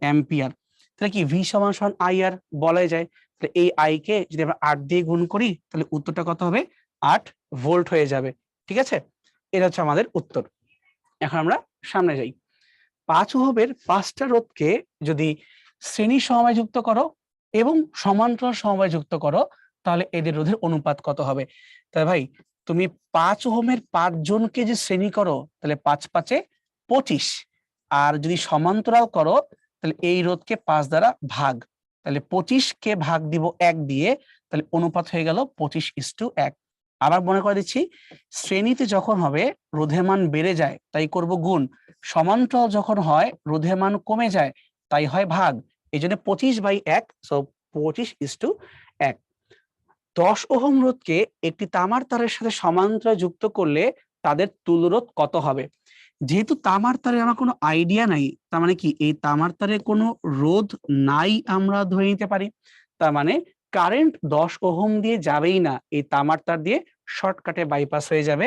অ্যাম্পিয়ার। তাহলে কি V সমান সমান IR বলাই যায়। তাহলে এই I কে যদি আমরা 8 দিয়ে গুণ করি তাহলে উত্তরটা কত হবে? 8 ভোল্ট হয়ে যাবে। ঠিক আছে, এটা হচ্ছে আমাদের উত্তর। এখন আমরা সামনে যাই। 5 ওহমের 5টা রোধকে যদি শ্রেণী সমবায় যুক্ত করো এবং সমান্তরাল সমবায় যুক্ত করো তাহলে এদের রোধের অনুপাত কত হবে? তাই ভাই তুমি 5 ওহমের 5 জনকে যে শ্রেণী করো তাহলে 5 5 25, আর যদি সমান্তরাল করো তাহলে এই রোধকে 5 দ্বারা ভাগ, তাহলে 25 কে ভাগ দিব 1 দিয়ে, তাহলে অনুপাত হয়ে গেল 25:1। আবার মনে করে দিচ্ছি, শ্রেণীতে যখন হবে রোধের মান বেড়ে যায় তাই করব গুণ, সমান্তরাল যখন হয় রোধের মান কমে যায় তাই হয় ভাগ, এই জন্য 25/1, সো 25:1। 10 ওহম রোধকে একটি তামার তারের সাথে সমান্তরাল যুক্ত করলে তাদের তুল্যরোধ কত হবে? যেহেতু তামার তারে আমার কোনো আইডিয়া নাই, তার মানে কি এই তামার তারে কোনো রোধ নাই আমরা ধরে নিতে পারি, তার মানে কারেন্ট 10 ওহম দিয়ে যাবেই না, এই তামার তার দিয়ে শর্টকাটে বাইপাস হয়ে যাবে,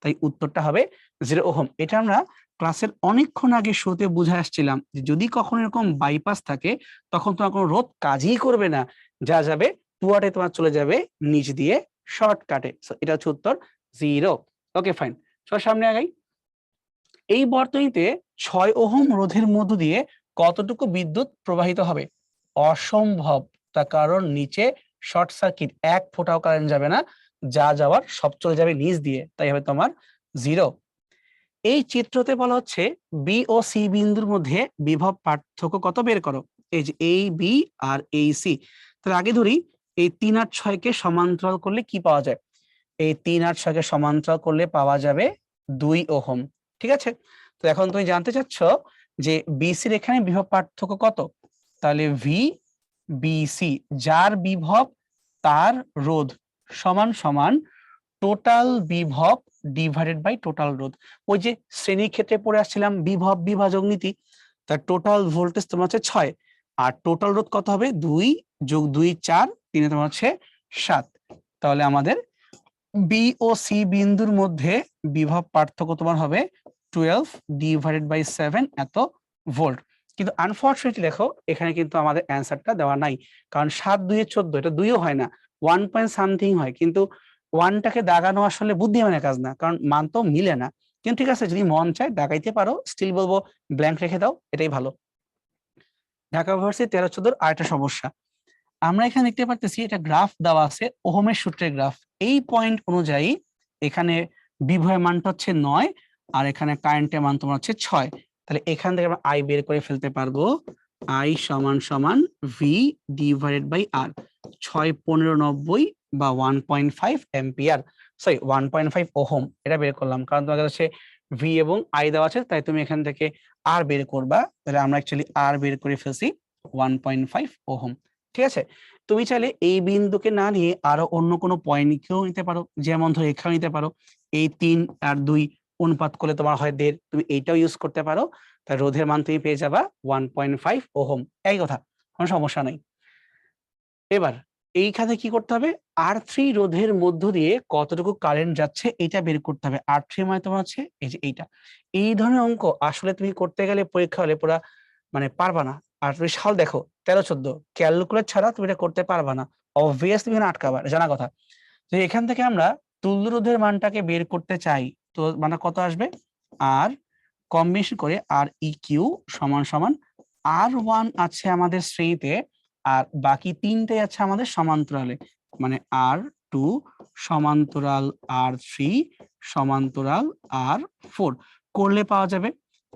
তাই উত্তরটা হবে 0 ওহম। এটা আমরা ক্লাসের অনেকক্ষণ আগে শুরুতে বুঝে আসছিলাম যে যদি কখনো এরকম বাইপাস থাকে তখন তোমার কোনো রোধ কাজই করবে না, যা যাবে পুয়াটে তোমার চলে যাবে নিচ দিয়ে শর্টকাটে। সো এটা হচ্ছে উত্তর 0। ওকে ফাইন, চল সামনে আগাই। এই বর্তনীতে 6 ওহম রোধের মধ্য দিয়ে কতটুকু বিদ্যুৎ প্রবাহিত হবে? অসম্ভব, তার কারণ নিচে শর্ট সার্কিট, এক ফোঁটাও কারেন্ট যাবে না, যা যাওয়ার সব চলে যাবে নিচ দিয়ে, তাই হবে তোমার 0। এই চিত্রতে বলা হচ্ছে বি ও সি বিন্দুর মধ্যে বিভব পার্থক্য কত বের করো। এই যে এই বি আর এই সি, তাহলে আগে ধরি এই 3 আর 6 কে সমান্তরাল করলে কি পাওয়া যায়? এই 3 আর 6 কে সমান্তরাল করলে পাওয়া যাবে 2 ওহম। ঠিক আছে, তো এখন তুমি জানতে চাচ্ছ যে বিসির এখানে বিভব পার্থক্য কত, তাহলে ভি বিসি যার বিভব তার রোধ সমান সমান টোটাল বিভব ডিভাইডেড বাই টোটাল রোধ। ওই যে শ্রেণীর ক্ষেত্রে পড়ে আসছিলাম বিভব বিভাজক নীতি, তার টোটাল ভোল্টেজ তোমার হচ্ছে 6 আর টোটাল রোধ কত হবে? 2 যোগ 2 4, 3 তোমার হচ্ছে 7। তাহলে আমাদের বি ও সি বিন্দুর মধ্যে বিভব পার্থক্য তোমার হবে 12 ডিভাইডেড বাই 7 এত ভোল্ট। কিন্তু আনফরচুনেটলি দেখো এখানে কিন্তু আমাদের অ্যান্সারটা দেওয়া নাই, কারণ 7 2 14, এটা 2ও হয় না, 1 পয়েন্ট সামথিং হয়, কিন্তু 1টাকে দাগানো আসলে বুদ্ধিমানের কাজ না, কারণ মান তো মিলে না। কিন্তু ঠিক আছে, যদি মন চায় দাগাইতে পারো, স্টিল বলবো ব্ল্যাঙ্ক রেখে দাও, এটাই ভালো। ঢাকা ইউনিভার্সিটি 13 14 আরেকটা সমস্যা, আমরা এখানে দেখতে পারতেছি এটা গ্রাফ দেওয়া আছে, ওহমের সূত্রের গ্রাফ। এই পয়েন্ট অনুযায়ী এখানে বিভবের মানটা হচ্ছে 9 আর এখানে কারেন্টের মান তোমার হচ্ছে 6, তাহলে এখান থেকে আমরা আই বের করে ফেলতে পারবো। আই সমান সমান ভি ডিভাইডেড বাই আর, 6 15 90 বা 1.5 অ্যাম্পিয়ার, সরি 1.5 ওহম, এটা বের করলাম কারণ তোমার কাছে ভি এবং আই দেওয়া আছে, তাই তুমি এখান থেকে আর বের করবা, তাহলে আমরা অ্যাকচুয়ালি আর বের করে ফেলছি 1.5 ওহম। ঠিক আছে, তুমি চাইলে এই বিন্দুকে না নিয়ে আরো অন্য কোনো পয়েন্টকেও নিতে পারো, যেমন ধরো এখানে নিতে পারো, এই 3 আর 2 অনুপাত করলে তোমার হয় 1.5, তুমি এইটাও ইউজ করতে পারো, তাই রোধের মান তুমি পেয়ে যাবা 1.5 ওহম। এই কথা, কোনো সমস্যা নাই। এবার এইখানে কি করতে হবে? R3 রোধের মধ্য দিয়ে কতটুকু কারেন্ট যাচ্ছে এটা বের করতে হবে। R3 মানে তোমার হচ্ছে এই যে এইটা। এই ধরনের অঙ্ক আসলে তুমি করতে গেলে পরীক্ষা হলে পুরা মানে পারবা না। আর তুমি সাল দেখো 13 14, ক্যালকুলেট ছাড়া তুমি এটা করতে পারবা না, অবভিয়াসলি এখানে আটকাবা, জানা কথা। তো এখান থেকে আমরা তুল্য রোধের মানটাকে বের করতে চাই, তো মানে কত আসবে? আর কম্বিনেশন করে আর ই কিউ সমান সমান R1 আছে আমাদের শ্রেণীতে আর বাকি 3টাই আছে আমাদের সমান্তরালে, মানে R2 সমান্তরাল R3 সমান্তরাল R4 করলে পাওয়া যাবে।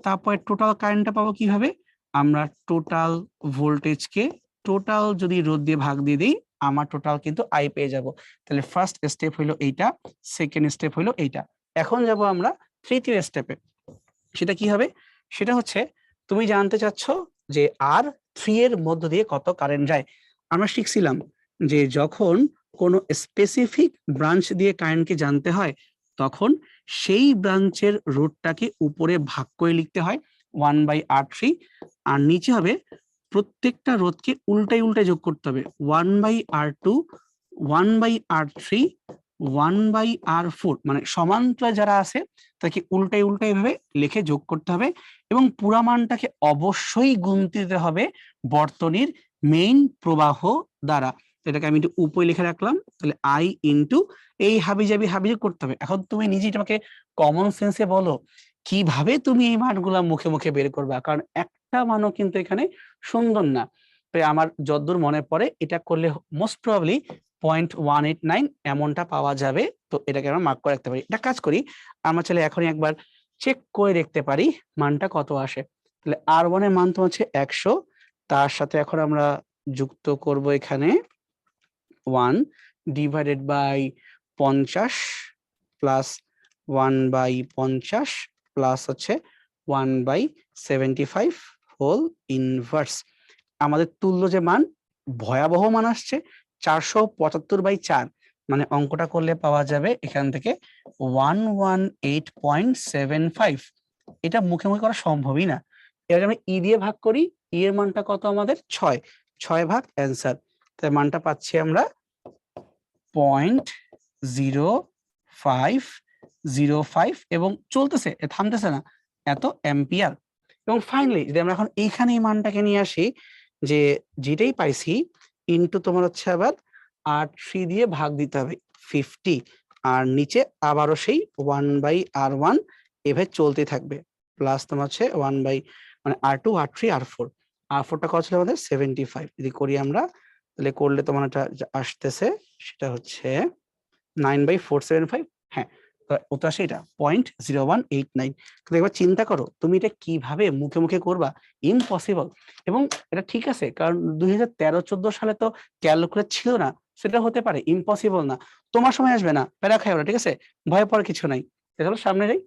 তারপরে টোটাল কারেন্টটা পাবো কিভাবে? আমরা টোটাল ভোল্টেজকে টোটাল যদি রোধ দিয়ে ভাগ দিয়ে দিই, আমার টোটাল কিন্তু আই পেয়ে যাব। তাহলে ফার্স্ট স্টেপ হলো এইটা, সেকেন্ড স্টেপ হলো এইটা। এখন যাব আমরা তৃতীয় স্টেপে। সেটা কি হবে? সেটা হচ্ছে তুমি জানতে চাচ্ছ যে R3 এর মধ্য দিয়ে কত কারেন্ট যায়। আমরা শিখছিলাম যে যখন কোনো স্পেসিফিক ব্রাঞ্চ দিয়ে কারেন্টকে জানতে হয়, তখন সেই ব্রাঞ্চের রুটটাকে উপরে ভাগ করে লিখতে হয় 1/R3, আর নিচে হবে প্রত্যেকটা রোধকে উল্টাই উল্টাই যোগ করতে হবে 1/R2, 1/R3, 1/R4, মানে সমান্তরাল যারা আছে তাকে উল্টাই উল্টাই ভাবে লিখে যোগ করতে হবে, এবং পুরা মানটাকে অবশ্যই গুনতে দিতে হবে বর্তনীর মেইন প্রবাহ দ্বারা। এটাকে আমি একটু উপরে লিখে রাখলাম, তাহলে I ইন্টু এই হাবিজাবি হাবিজাবি করতে হবে। এখন তুমি নিজেই তোমাকে কমন সেন্সে বলো কিভাবে তুমি এই মানগুলা মুখে মুখে বের করবা, কারণ একটা মানও কিন্তু এখানে সুন্দর না। তো আমার যতদূর মনে পড়ে এটা করলে মোস্ট প্রবাবলি 0.189 এমনটা পাওয়া যাবে। তো এটাকে আমরা মার্ক করে রাখতে পারি। এটা কাজ করি, আমরা চাইলে এখনই একবার চেক করে দেখতে পারি মানটা কত আসে। তাহলে R1 এর মান তো হচ্ছে 100, তার সাথে এখন আমরা যুক্ত করব এখানে 1 ডিভাইডেড বাই 50 প্লাস 1/50 প্লাস হচ্ছে 1/75 হোল ইনভার্স। আমাদের তুল্য যে মান, ভয়াবহ মান আসছে 475/4, মানে অঙ্কটা করলে পাওয়া যাবে এখান থেকে 118.75। এটা মুখে মুখে করা সম্ভবই না। এবার আমরা ই দিয়ে ভাগ করি, ই এর মানটা কত আমাদের 6, 6 ভাগ অ্যান্সার। তাই মানটা পাচ্ছি আমরা 0.0505 এবং চলতেছে, থামতেছে না, এত অ্যাম্পিয়ার। এবং ফাইনালি যদি আমরা এখন এইখানে এই মানটাকে নিয়ে আসি, যে যেটাই পাইছি ইন্টু তোমার হচ্ছে আবার R3 দিয়ে ভাগ দিতে হবে 50, আর নিচে আবারও সেই 1/R1 এভাবে চলতে থাকবে, প্লাস তোমার হচ্ছে 1 বাই মানে R2, R3, R4, R4টা কত ছিল আমাদের 75। যদি করি আমরা, তাহলে করলে তোমার এটা আসতেছে, সেটা হচ্ছে 9/475। হ্যাঁ, উত্তর আসে এটা 0.0189। কিন্তু একবার চিন্তা করো তুমি এটা কিভাবে মুখে মুখে করবা, ইম্পসিবল। এবং এটা ঠিক আছে, কারণ 2013-14 সালে তো ক্যালকুলেট ছিল না, সেটা হতে পারে, ইম্পসিবল না। তোমার সময় আসবে না, প্যারা খাই ওরা, ঠিক আছে, ভয় পাওয়ার কিছু নাই। চলো সামনে যাই।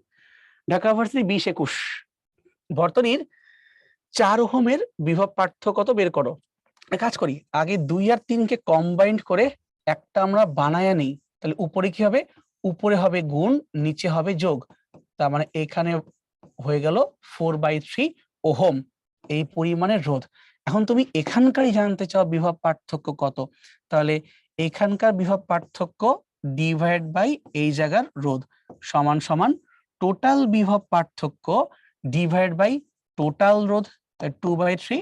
ঢাকা ইউনিভার্সিটি 20-21 বর্তনীর 4 ওহমের বিভব পার্থক্য কত বের করো। এক কাজ করি, আগে 2 আর 3 কে কম্বাইন্ড করে একটা আমরা বানায়া নিই, তাহলে উপরে কি হবে, উপরে হবে গুণ, নিচে হবে যোগ। তার মানে এখানে হয়ে গেল 4/3 ওহম এই পরিমাণের রোধ। এখন তুমি এখানকারই জানতে চাও বিভব পার্থক্য কত, তাহলে এখানকার বিভব পার্থক্য ডিভাইড বাই এই জায়গার রোধ সমান সমান টোটাল বিভব পার্থক্য ডিভাইড বাই টোটাল রোধ 2/3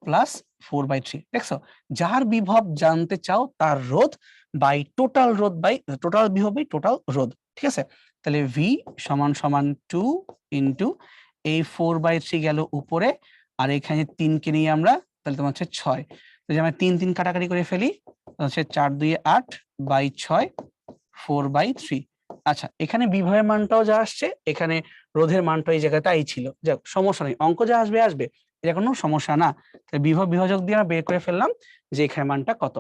প্লাস 4/3। দেখছো, যার বিভব জানতে চাও তার রোধ বাই টোটাল রোধ বাই টোটাল বিভব বাই টোটাল রোধ, ঠিক আছে। তাহলে V সমান সমান 2 ইন্টু এই 4/3 গেল উপরে, আর এখানে 3 কে নিয়ে আমরা, তাহলে তোমার হচ্ছে 6। যদি আমরা 3 3 কাটাকাটি করে ফেলি, হচ্ছে 4 2 8 বাই 6 4/3। আচ্ছা, এখানে বিভবের মানটাও যা আসছে, এখানে রোধের মানটা এই জায়গায় তাই ছিল, যাক সমস্যা নেই, অঙ্ক যা আসবে আসবে, এটা কোনো সমস্যা না। বিভব বিভাজক দিয়ে আমরা বের করে ফেললাম যে এখানে মানটা কত।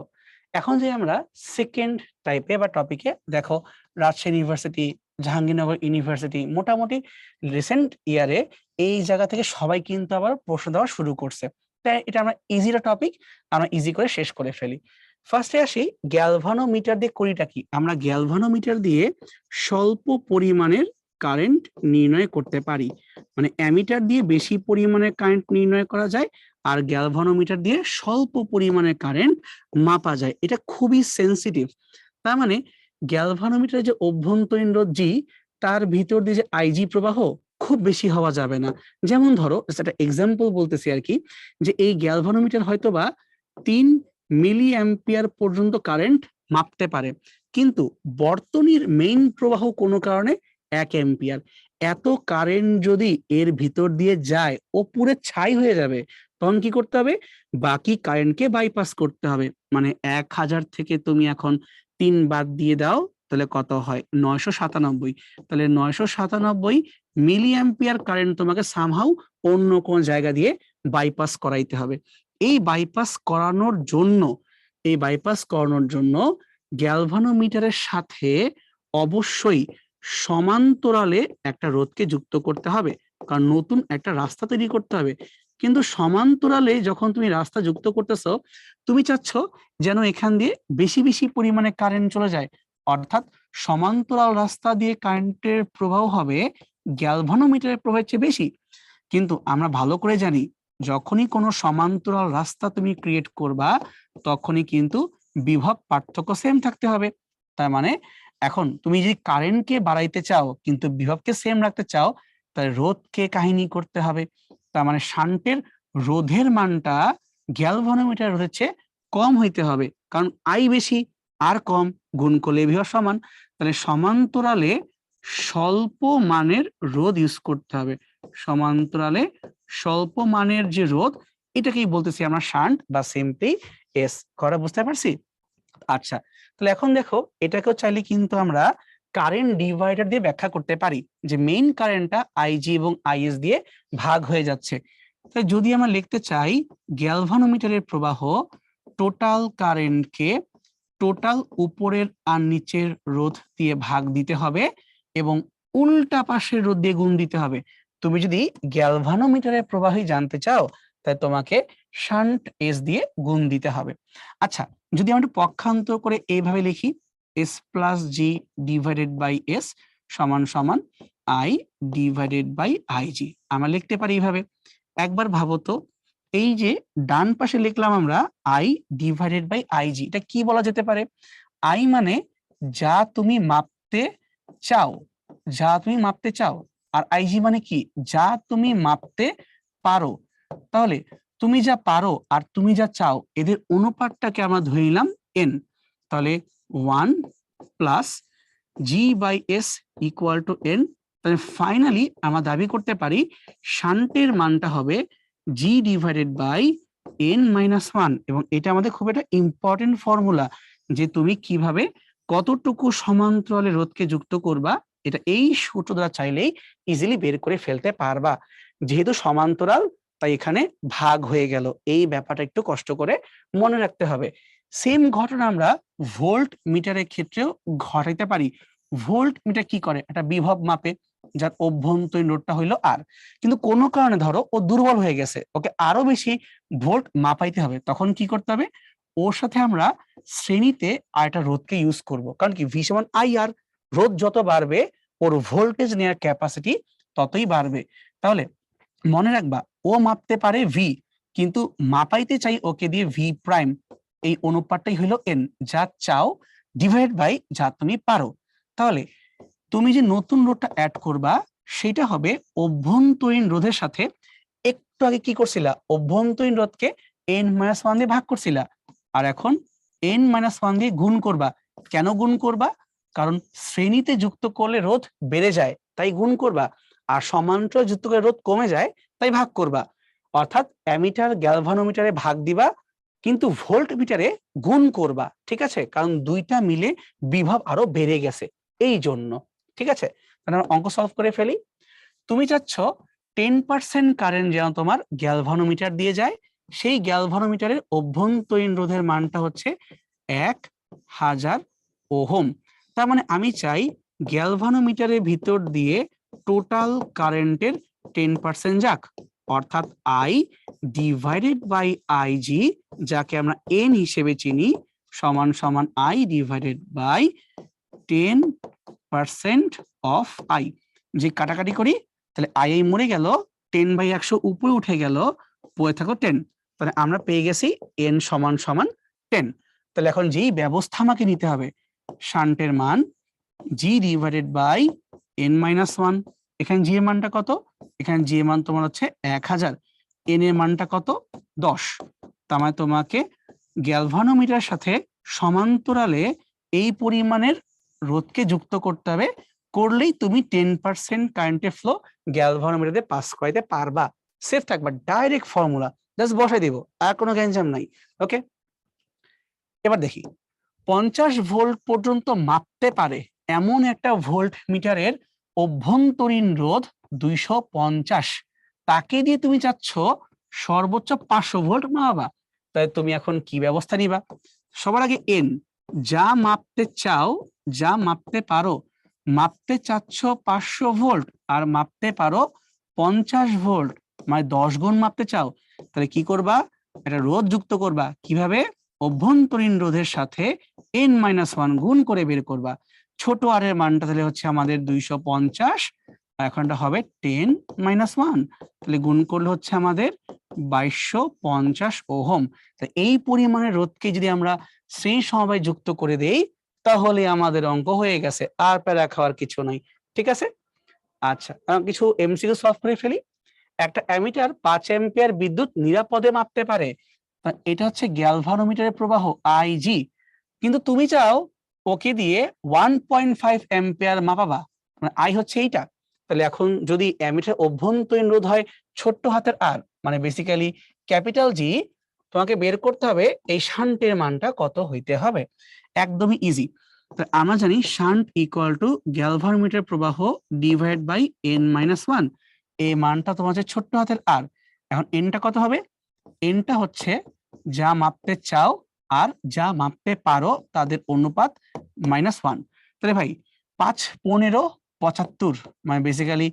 এখন যে আমরা সেকেন্ড টাইপে বা টপিকে, দেখো রাজশাহী ইউনিভার্সিটি, জাহাঙ্গীরনগর ইউনিভার্সিটি মোটামুটি রিসেন্ট ইয়ারে এই জায়গা থেকে সবাই কিন্তু আবার প্রশ্ন দেওয়া শুরু করছে, তাই এটা আমরা ইজিটা টপিক আমরা ইজি করে শেষ করে ফেলি। ফার্স্টে আসি গ্যালভানোমিটার দিয়ে করিটা কি। আমরা গ্যালভানোমিটার দিয়ে স্বল্প পরিমাণের কারেন্ট নির্ণয় করতে পারি, মানে অ্যামিটার দিয়ে বেশি পরিমাণের কারেন্ট নির্ণয় করা যায়, আর গ্যালভানোমিটার দিয়ে স্বল্প পরিমাণের কারেন্ট মাপা যায়। এটা খুবই সেন্সিটিভ। তার মানে গ্যালভানোমিটারের যে অভ্যন্তরীণ রোধ জি, তার ভিতর দিয়ে যে আইজি প্রবাহ খুব বেশি হওয়া যাবে না। যেমন ধরো একটা এক্সাম্পল বলতেছি আর কি, যে এই গ্যালভানোমিটার হয়তোবা 3 মিলি অ্যাম্পিয়ার পর্যন্ত কারেন্ট মাপতে পারে, কিন্তু বর্তনীর মেইন প্রবাহ কোনো কারণে 1 অ্যাম্পিয়ার। এত কারেন্ট যদি এর ভিতর দিয়ে যায়, ও পুরো ছাই হয়ে যাবে। তখন কি করতে হবে, বাকি কারেন্টকে বাইপাস করতে হবে। মানে 1000 থেকে তুমি এখন 3 বাদ দিয়ে দাও, তাহলে কত হয় 997। তাহলে 997 মিলি অ্যাম্পিয়ার কারেন্ট তোমাকে সামহাউ অন্য কোন জায়গা দিয়ে বাইপাস করাইতে হবে। এই বাইপাস করানোর জন্য, গ্যালভানোমিটারের সাথে অবশ্যই সমান্তরালে একটা রোধকে যুক্ত করতে হবে, কারণ নতুন একটা রাস্তা তৈরি করতে হবে। কিন্তু সমান্তরালে যখন তুমি রাস্তা যুক্ত করতেছো, তুমি চাচ্ছ যেন এখান দিয়ে বেশি বেশি পরিমাণে কারেন্ট চলে যায়, অর্থাৎ সমান্তরাল রাস্তা দিয়ে কারেন্টের প্রবাহ হবে গ্যালভানোমিটারের প্রবাহের চেয়ে বেশি। কিন্তু আমরা ভালো করে জানি যখনই কোনো সমান্তরাল রাস্তা তুমি ক্রিয়েট করবা তখনই কিন্তু বিভব পার্থক্য সেম থাকতে হবে। তার মানে এখন তুমি যদি কারেন্টকে বাড়াইতে চাও কিন্তু বিভবকে সেম রাখতে চাও, তাহলে রোধকে কাহিনী করতে হবে। তার মানে শান্টের রোধের মানটা গ্যালভানোমিটার রোধের চেয়ে কম হইতে হবে, কারণ আই বেশি আর কম গুণ করলে বিভব সমান। তাহলে সমান্তরালে স্বল্প মানের রোধ ইউজ করতে হবে। সমান্তরালে স্বল্প মানের যে রোধ, এটাকেই বলতেছি আমরা শান্ট বা সিম্পলি এস। করা বুঝতে পারছি? আচ্ছা, তাহলে এখন দেখো এটাকেও চাইলে কিন্তু আমরা কারেন্ট ডিভাইডার দিয়ে ব্যাখ্যা করতে পারি, যে মেইন কারেন্টটা আইজি এবং আইএস দিয়ে ভাগ হয়ে যাচ্ছে। তাই যদি আমরা লিখতে চাই গ্যালভানোমিটারের প্রবাহ টোটাল কারেন্টকে টোটাল উপরের আর নিচের রোধ দিয়ে ভাগ দিতে হবে এবং উল্টা পাশের রোধ দিয়ে গুণ দিতে হবে। তুমি যদি গ্যালভানোমিটারের প্রবাহই জানতে চাও তাই তোমাকে শান্ট এস দিয়ে গুণ দিতে হবে। আচ্ছা, যদি আমরা পক্ষান্তর করে এইভাবে লিখি, S plus G divided by S সমান সমান আই ডিভাইডেড বাই আইজি। আমরা লিখতে পারি এইভাবে। একবার ভাবো তো, এই যে ডান পাশে লিখলাম আমরা আই ডিভাইডেড বাই আইজি, এটা কি বলা যেতে পারে? আই মানে যা তুমি মাপতে চাও, যা তুমি মাপতে চাও, আর আইজি মানে কি? যা তুমি মাপতে পারো। তাহলে তুমি যা পারো আর তুমি যা চাও এদের অনুপাতটাকে আমরা ধরে নিলাম এন। তাহলে 1 plus G by S equal to N. তাহলে ফাইনালি আমরা দাবি করতে পারি শান্টের মানটা হবে G divided by N minus one. এবং এটা আমাদের খুব একটা ইম্পর্টেন্ট ফর্মুলা, যে তুমি কিভাবে কতটুকু সমান্তরালে রোধকে যুক্ত করবা, এটা এই সূত্র দ্বারা চাইলেই ইজিলি বের করে ফেলতে পারবা। যেহেতু সমান্তরাল তাই এখানে ভাগ হয়ে গেল, এই ব্যাপারটা একটু কষ্ট করে মনে রাখতে হবে। সেম ঘটনা আমরা ভোল্ট মিটারের ক্ষেত্রেও ঘটাইতে পারি। ভোল্ট মিটার কি করে? একটা বিভব মাপে, যার অভ্যন্তরীণ রোধটা হইলো আর, কিন্তু কোনো কারণে ধরো ও দুর্বল হয়ে গেছে, ওকে আরো বেশি ভোল্ট মাপাইতে হবে, তখন কি করতে হবে? ওর সাথে আমরা শ্রেণীতে আর একটা রোধকে ইউজ করব, কারণ কি ভি সমান আই আর, রোধ যত বাড়বে ওর ভোল্টেজ নেওয়ার ক্যাপাসিটি ততই বাড়বে। তাহলে মনে রাখবা ও মাপতে পারে ভি, কিন্তু মাপাইতে চাই ওকে দিয়ে ভি প্রাইম। এই অনুপাতটাই হলো এন, যা চাও ডিভাইড বাই যা তুমি পারো। তাহলে তুমি যে নতুন রোধটা অ্যাড করবা সেটা হবে অভ্যন্তরীণ রোধের সাথে, একটু আগে কি করছিলা? অভ্যন্তরীণ রোধকে এন মাইনাস ওয়ান দিয়ে ভাগ করছিলা, আর এখন এন মাইনাস ওয়ান দিয়ে গুণ করবা। কেন গুণ করবা? কারণ শ্রেণীতে যুক্ত করলে রোধ বেড়ে যায় তাই গুণ করবা, আর সমান্তরাল যুক্ত করলে রোধ কমে যায় তাই ভাগ করবা। অর্থাৎ অ্যামিটার গ্যালভানোমিটারে ভাগ দিবা কিন্তু ভোল্ট মিটারে গুণ করবা, ঠিক আছে? কারণ দুইটা মিলে বিভব আরো বেড়ে গেছে এই জন্য। ঠিক আছে, তাহলে আমরা অঙ্ক সলভ করে ফেলি। তুমি চাচ্ছ 10% কারেন্ট যেন তোমার গ্যালভানোমিটার দিয়ে যায়, সেই গ্যালভানোমিটারের অভ্যন্তরীণ রোধের মানটা হচ্ছে 1000 ওহম। তার মানে আমি চাই গ্যালভানোমিটারের ভিতর দিয়ে টোটাল কারেন্টের 10% যাক, অর্থাৎ আই ডিভাইডেড বাই আইজি, যাকে আমরা এন হিসেবে চিনি, সমান সমান I divided by 10% of I. যে কাটাকাটি করি তাহলে আই আই মরে গেল, 10/100 উপরে উঠে গেল, পড়ে থাকো 10। তাহলে আমরা পেয়ে গেছি এন সমান সমান 10। তাহলে এখন যেই ব্যবস্থা আমাকে নিতে হবে, শান্টের মান G divided by N minus one. এখানে জি এর মানটা কত? এখানে জি এর মান তোমার হচ্ছে 1000, এন এর মানটা কত? 10। তার মানে তোমাকে গ্যালভানোমিটারের সাথে সমান্তরালে এই পরিমাণের রোধকে যুক্ত করতে হবে, করলেই তুমি 10% কারেন্টের ফ্লো গ্যালভানোমিটারে পাস করাইতে পারবা। সেফ থাকবা, ডাইরেক্ট ফর্মুলা জাস্ট বসাই দিব, আর কোনো গ্যাঞ্জাম নাই। ওকে, এবার দেখি 50 ভোল্ট পর্যন্ত মাপতে পারে এমন একটা ভোল্ট মিটারের অভ্যন্তরীণ রোধ 250, তাকে দিয়ে তুমি চাচ্ছ সর্বোচ্চ 500 ভোল্ট মাপাবা। তাই তুমি এখন কি ব্যবস্থা নিবা? সবার আগে এন, যা মাপতে চাও, যা মাপতে পারো, মাপতে চাচ্ছ 500 ভোল্ট আর মাপতে পারো 50 ভোল্ট, মানে 10 গুণ মাপতে চাও, তাহলে কি করবা, এটা রোধ যুক্ত করবা। কিভাবে? অভ্যন্তরীণ রোধের সাথে n-1 গুণ করে বের করবা। ছোট আর এর মানটা তাহলে হচ্ছে আমাদের 250, এখন এটা হবে 10-1, তাহলে গুণ করলে হচ্ছে আমাদের 2250 ওহম। এই পরিমাণের রোধকে যদি আমরা শ্রেণী সমবায় যুক্ত করে দেই তাহলে আমাদের অঙ্ক হয়ে গেছে, আর প্যারা খাওয়ার কিছু নাই। ঠিক আছে, আচ্ছা কিছু এমসিকিউ সলভ করে ফেলি। একটা অ্যামিটার 5 অ্যাম্পিয়ার বিদ্যুৎ নিরাপদে মাপতে পারে, এটা হচ্ছে গ্যালভানোমিটারের প্রবাহ আইজি, কিন্তু তুমি চাও ওকে দিয়ে 1.5 অ্যাম্পিয়ার মাপাবা, মানে আই হচ্ছে এইটা। তাহলে এখন যদি অ্যামিটার অভ্যন্তরীণ রোধ হয় ছোট্ট হাতের আর, মানে বেসিক্যালি ক্যাপিটাল জি, তোমাকে বের করতে হবে এই শান্টের মানটা কত হইতে হবে। একদমই ইজি। আমরা জানি শান্ট ইকুয়াল টু গ্যালভানোমিটার প্রবাহ ডিভাইড বাই n-1, এই মানটা তোমার হচ্ছে ছোট্ট হাতের আর। এখন এনটা কত হবে? এনটা হচ্ছে যা মাপতে চাও আর যা মাপতে পারো তাদের অনুপাত -1। তাহলে ভাই 5, 15, 75, মানে বেসিক্যালি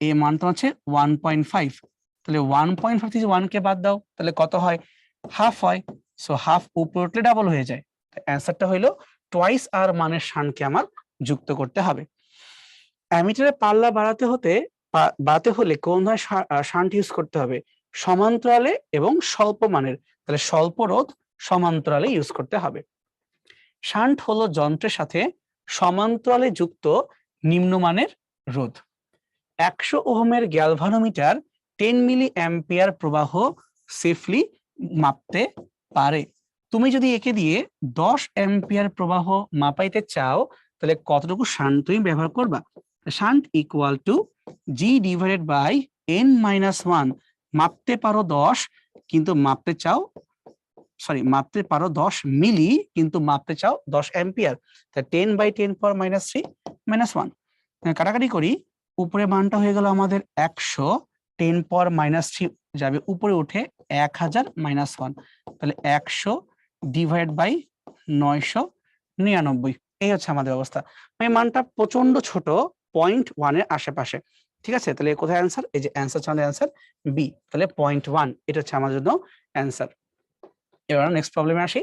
এই মানটা হচ্ছে 1.5। তাহলে 1.5 থেকে 1 কে বাদ দাও, তাহলে কত হয়? হাফ হয়। সো হাফ উপরে উঠলে ডাবল হয়ে যায়। অ্যান্সারটা হইলো টোয়াইস আর মানের শানকে আমার যুক্ত করতে হবে। অ্যামিটারের পাল্লা বাড়াতে হলে কোন ধরনের শান্ট ইউজ করতে হবে? সমান্তরালে এবং স্বল্প মানের। তাহলে স্বল্প রোধ সমান্তরালে ইউজ করতে হবে। শান্ট হলো যন্ত্রের সাথে সমান্তরালে যুক্ত নিম্নমানের রোধ। 100 ওহমের গ্যালভানোমিটার 10 মিলি অ্যাম্পিয়ার প্রবাহ সেফলি মাপতে পারে। তুমি যদি একে দিয়ে 10 অ্যাম্পিয়ার প্রবাহ মাপাইতে চাও তাহলে কতটুকু শান্ট তুমি ব্যবহার করবা? Shunt equal to G divided by n-1। মাপতে পারো 10 কিন্তু মাপতে পারো 10 মিলি কিন্তু মাপতে চাও 10 অ্যাম্পিয়ার, তাই 10/10⁻³ -1। কাটাকাটি করি, উপরে মানটা হয়ে গেল আমাদের 100, 10⁻³ যাবে উপরে উঠে 1000-1, তাহলে 100 ডিভাইড বাই 999। এই হচ্ছে আমাদের অবস্থা। এই মানটা প্রচন্ড ছোট, 0.1 এর আশেপাশে। ঠিক আছে, তাহলে কোথায় অ্যান্সার? এই যে অ্যান্সার, আমাদের অ্যান্সার বি, তাহলে 0.1 এটা হচ্ছে আমার জন্য অ্যান্সার। এবার নেক্সট প্রবলেমে আসি।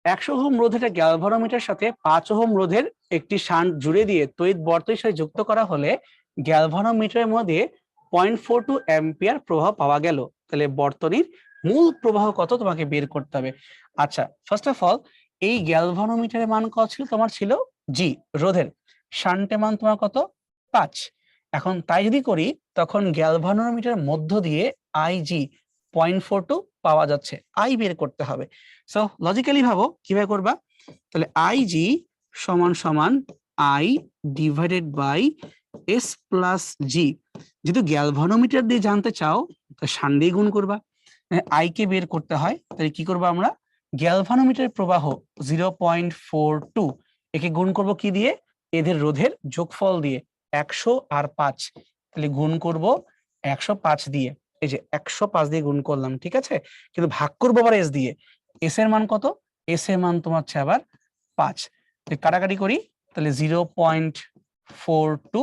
100 ওহম রোধের গ্যালভানোমিটারের সাথে 5 ওহম রোধের একটি শান্ট জুড়ে দিয়ে তড়িৎ বর্তনীর সাথে যুক্ত করা হলে গ্যালভানোমিটারের মধ্যে 0.42 অ্যাম্পিয়ার প্রবাহ পাওয়া গেল। তাহলে বর্তনীর মূল প্রবাহ কত তোমাকে বের করতে হবে। আচ্ছা, ফার্স্ট অফ অল এই গ্যালভানোমিটারের মান কত ছিল? তোমার ছিল জি রোধের, শান্টের মান তোমার কত? 5। এখন তাই যদি করি তখন গ্যালভানোমিটারের মধ্য দিয়ে আইজি 0.42 পাওয়া যাচ্ছে, আই বের করতে হবে। সো লজিক্যালি ভাবো কিভাবে করবা। তাহলে আইজি সমান সমান I divided by S plus G. যেহেতু গ্যালভানোমিটার দিয়ে জানতে চাও তো শান দিয়ে গুণ করবা। আই কে বের করতে হয়, তাহলে কি করবো আমরা? গ্যালভানোমিটারের প্রবাহ 0.42, একে গুণ করব কি দিয়ে? এদের রোধের যোগফল দিয়ে, 100 আর 5, তাহলে গুণ করব 105 দিয়ে। এই যে 105 দিয়ে গুণ করলাম, ঠিক আছে, কিন্তু ভাগ করবো আবার এস দিয়ে। এস এর মান কত? এস এর মান তোমার হচ্ছে আবার 5। কাটাকাটি করি, তাহলে 0.42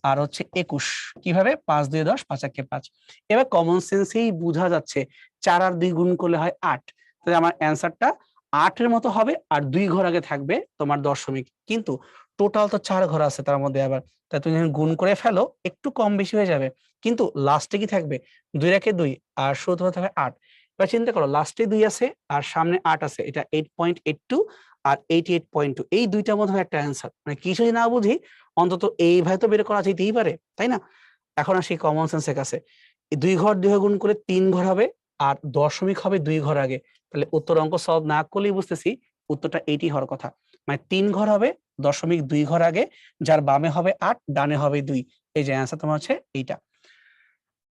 আর হচ্ছে 21, কিভাবে? 5 2 10, 5 1 5। এবার কমন সেন্সেই বোঝা যাচ্ছে 4 আর 2 গুণ করলে হয় 8, তাহলে আমার অ্যান্সারটা 8 এর মতো হবে, আর 2 ঘর আগে থাকবে তোমার দশমিক, কিন্তু টোটাল তো 4 ঘর আছে তার মধ্যে আবার, তাই তুমি যখন গুণ করে ফেলো একটু কম বেশি হয়ে যাবে, কিন্তু লাস্টে কি থাকবে? 2 রেখে 2 আর শুধু থাকবে 8। এবার চিন্তা করো, লাস্টে 2 আছে আর সামনে 8 আছে, এটা 8.82 আর 88.2, এই দুইটার মধ্যে একটা অ্যান্সার। মানে কিছু যদি না বুঝি অন্তত এইভাবে তো বের করা যেতেই পারে, তাই না? এখন আসি কমন সেন্সের কাছে। 2 ঘর 2 গুণ করে 3 ঘর হবে, আর দশমিক হবে 2 ঘর আগে, তাহলে উত্তর অঙ্ক সলভ না করলেই বুঝতেছি উত্তরটা এইটি হওয়ার কথা। মানে 3 ঘর হবে, দশমিক 2 ঘর আগে, যার বামে হবে 8, ডানে হবে 2। এই যে অ্যান্সার তোমার হচ্ছে এইটা।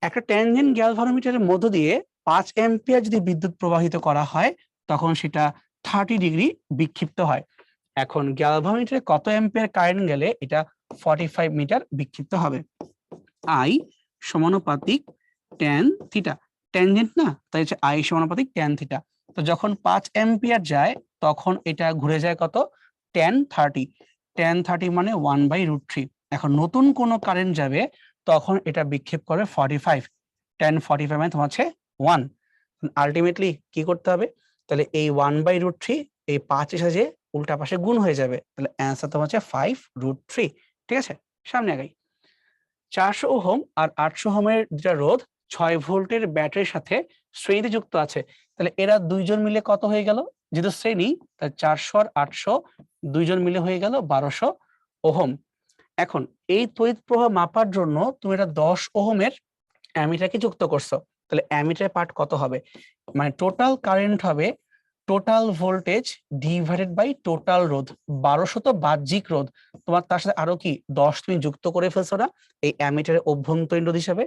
একটা ট্যানজেন্ট গ্যালভানোমিটারের মধ্য দিয়ে 5 অ্যাম্পিয়ার যদি বিদ্যুৎ প্রবাহিত করা হয় তখন সেটা 30 ডিগ্রি বিক্ষিপ্ত হয়। এখন গ্যালভানোমিটারে কত অ্যাম্পিয়ার কারেন্ট গেলে এটা 45 মিটার বিক্ষিপ্ত হবে? আই সমানুপাতিক ট্যান থিটা, ট্যানজেন্ট না, তাই হচ্ছে আই সমানুপাতিক ট্যান থিটা। তো যখন 5 অ্যাম্পিয়ার যায় তখন এটা ঘুরে যায় কত? ট্যান 30। ট্যান 30 মানে 1/√3। এখন নতুন কোন কারেন্ট যাবে তখন এটা বিক্ষেপ করে 45। tan 45 মানে তোমার হচ্ছে 1। আলটিমেটলি কি করতে হবে, তাহলে এই 1/√3 এই 5 এর সাথে উল্টা পাশে গুণ হয়ে যাবে, তাহলে অ্যান্সার তোমার হচ্ছে 5√3। ঠিক আছে, সামনে আগাই। 400 ওহম আর 800 ওহমের যেটা রোধ 6 ভোল্টের ব্যাটারির সাথে শ্রেণীতে যুক্ত আছে, তাহলে এরা দুইজন মিলে কত হয়ে গেল, যেহেতু শ্রেণী তাহলে 400 আর 800 দুইজন মিলে হয়ে গেল 1200 ওহম। এখন এই তড়িৎ প্রবাহ মাপার জন্য তুমি এটা 10 ওহমের অ্যামিটারকে যুক্ত করছো, তাহলে অ্যামিটার পার্ট কত হবে, মানে টোটাল কারেন্ট হবে total voltage divided by total রোধ। 1200 তো বাহ্যিক রোধ, তোমার তার সাথে আরো কি 10 তুমি যুক্ত করে ফেলছো না এই অ্যামিটারের অভ্যন্তরীণ রোধ হিসাবে।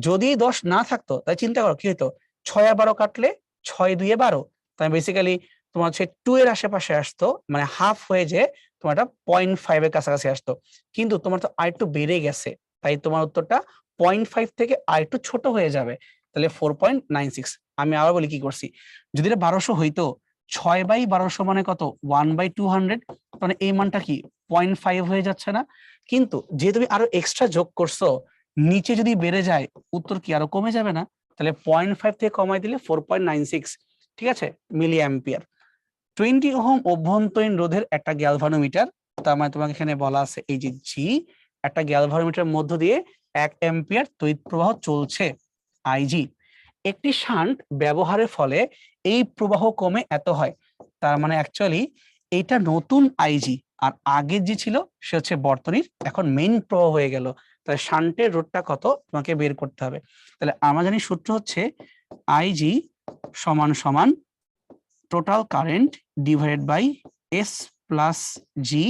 যদি 10 না থাকতো তাহলে চিন্তা করো কি হতো, 6 আর 12 কাটলে 6 2 এ 12, তাই বেসিক্যালি তোমার হচ্ছে 2 এর আশেপাশে আসতো, মানে হাফ হয়ে যে তোমার এটা 0.5 এর কাছাকাছি আসতো, কিন্তু তোমার তো আরেকটু বেড়ে গেছে, তাই তোমার উত্তরটা 0.5 থেকে আরেকটু ছোট হয়ে যাবে, তাহলে 4.96। আমি আবার বলি কি করছি, যদি এটা 1200 হইতো 6/1200 মানে কত 1/200, মানে এই মানটা কি 0.5 হয়ে যাচ্ছে না, কিন্তু যে তুমি আরো এক্সট্রা যোগ করছো নিচে যদি বেড়ে যায় উত্তর কি আরো কমে যাবে না, তাহলে 0.5 থেকে কমাই দিলে 4.96। ঠিক আছে, মিলি অ্যাম্পিয়ার। 20 ওহম অভ্যন্তরীণ রোধের একটা গ্যালভানোমিটার, তার মানে তোমাকে এখানে বলা আছে এই যে জি, একটা গ্যালভানোমিটারের মধ্য দিয়ে 1 অ্যাম্পিয়ার তড়িৎ প্রবাহ চলছে আইজি। একটি শান্ট ব্যবহারের ফলে এই প্রবাহ কমে এত হয়, তার মানে অ্যাকচুয়ালি এইটা নতুন আইজি, আর আগের যে ছিল সে হচ্ছে বর্তনীর এখন মেইন প্রবাহ হয়ে গেল, তাহলে শান্টের রোধটা কত তোমাকে বের করতে হবে। তাহলে আমরা জানি সূত্র হচ্ছে আইজি সমান সমান total current divided by S plus G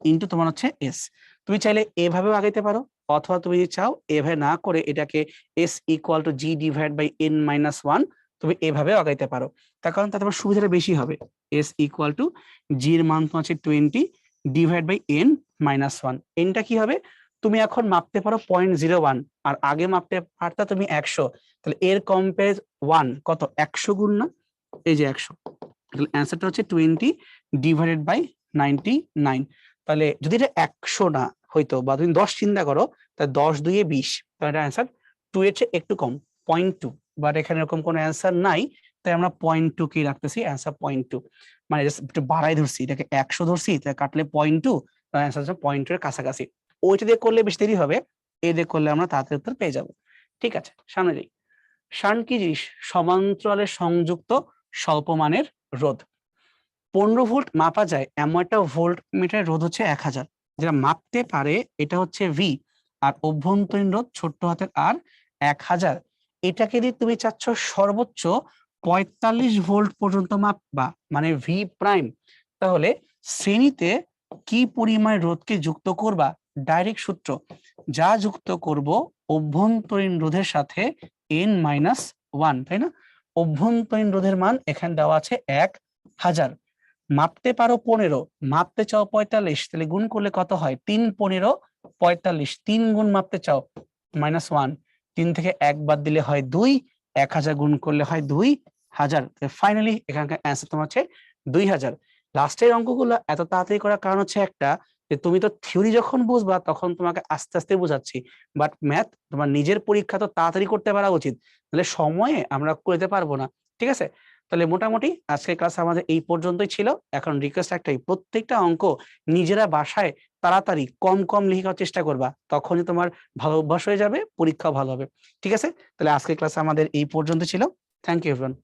into তোমার হচ্ছে এস। তুমি চাইলে এভাবেও আগাইতে পারো, অথবা তুমি যদি চাও এভাবে না করে এটাকে S equal to G divide by N minus one, তুমি এভাবেও আগাইতে পারো, তার কারণ তাতে তোমার সুবিধাটা বেশি হবে। এস ইকুয়াল টু জি এর মান তোমার হচ্ছে 20 divide by N minus one. এনটা কি হবে, তুমি এখন মাপতে পারো 0.01, আর আগে মাপতে পারতা তুমি 100, তাহলে এর কম্পেয়ার 1 কত 100 গুণ না, এই যে 100, তাহলে অ্যান্সারটা হচ্ছে 20 ডিভাইডেড বাই 99। তাহলে যদি এটা 100 না হইতো বা তুমি 10 চিন্তা করো, তাহলে 10 2 এ 20, তাহলে এটা অ্যান্সার 2 এর চেয়ে একটু কম 0.2, বাট এখানে এরকম কোনো অ্যান্সার নাই, তাই আমরা 0.2 কি রাখতেছি অ্যান্সার 0.2, মানে জাস্ট একটু বাড়াই ধরছি, এটাকে 100 ধরছি তাই কাটলে 0.2, তাহলে অ্যান্সার হচ্ছে 0.2 এর কাছাকাছি। ওইটা দিয়ে করলে বেশি দেরি হবে, এই দিয়ে করলে আমরা তাড়াতাড়ি উত্তর পেয়ে যাব। ঠিক আছে, সামনে যাই। শান্ট কি জিনিস, সমান্তরালে সংযুক্ত স্বল্প মানের রোধ। 15 ভোল্ট মাপা যায় এমন একটা ভোল্ট মিটারের রোধ হচ্ছে 1000, যেটা মাপতে পারে এটা হচ্ছে ভি, আর অভ্যন্তরীণ রোধ ছোট্ট হাতের আর 1000। এটাকে দিয়ে তুমি চাচ্ছ সর্বোচ্চ 45 ভোল্ট পর্যন্ত মাপবা, মানে ভি প্রাইম। তাহলে শ্রেণীতে কি পরিমাণ রোধকে যুক্ত করবা, ডাইরেক্ট সূত্র, যা যুক্ত করব অভ্যন্তরীণ রোধের সাথে এন মাইনাস ওয়ান, তাই না। অভ্যন্তরীণ রোধের মান এখানে দেওয়া আছে 1000, মাপতে পারো 15, মাপতে চাও 45, তাহলে গুণ করলে কত হয় 3 15 45, 3 গুণ মাপতে চাও মাইনাস ওয়ান, 3 থেকে 1 বাদ দিলে হয় 2, 1000 গুণ করলে হয় 2000, ফাইনালি এখানকার অ্যান্সার তোমার হচ্ছে 2000। লাস্টের অঙ্কগুলো এত তাড়াতাড়ি করার কারণ হচ্ছে একটা, যে তুমি তো থিওরি যখন বুঝবা তখন তোমাকে আস্তে আস্তে বুঝাচ্ছি, বাট ম্যাথ তোমার নিজের পরীক্ষা তো তাড়াতাড়ি করতে পারা উচিত, তাহলে সময়ে আমরা করতে পারবো না। ঠিক আছে, তাহলে মোটামুটি আজকের ক্লাস আমাদের এই পর্যন্তই ছিল। এখন রিকোয়েস্ট একটাই, প্রত্যেকটা অঙ্ক নিজেরা বাসায় তাড়াতাড়ি কম কম লিখার চেষ্টা করবা, তখনই তোমার ভালো অভ্যাস হয়ে যাবে, পরীক্ষাও ভালো হবে। ঠিক আছে, তাহলে আজকের ক্লাস আমাদের এই পর্যন্ত ছিল। Thank you everyone.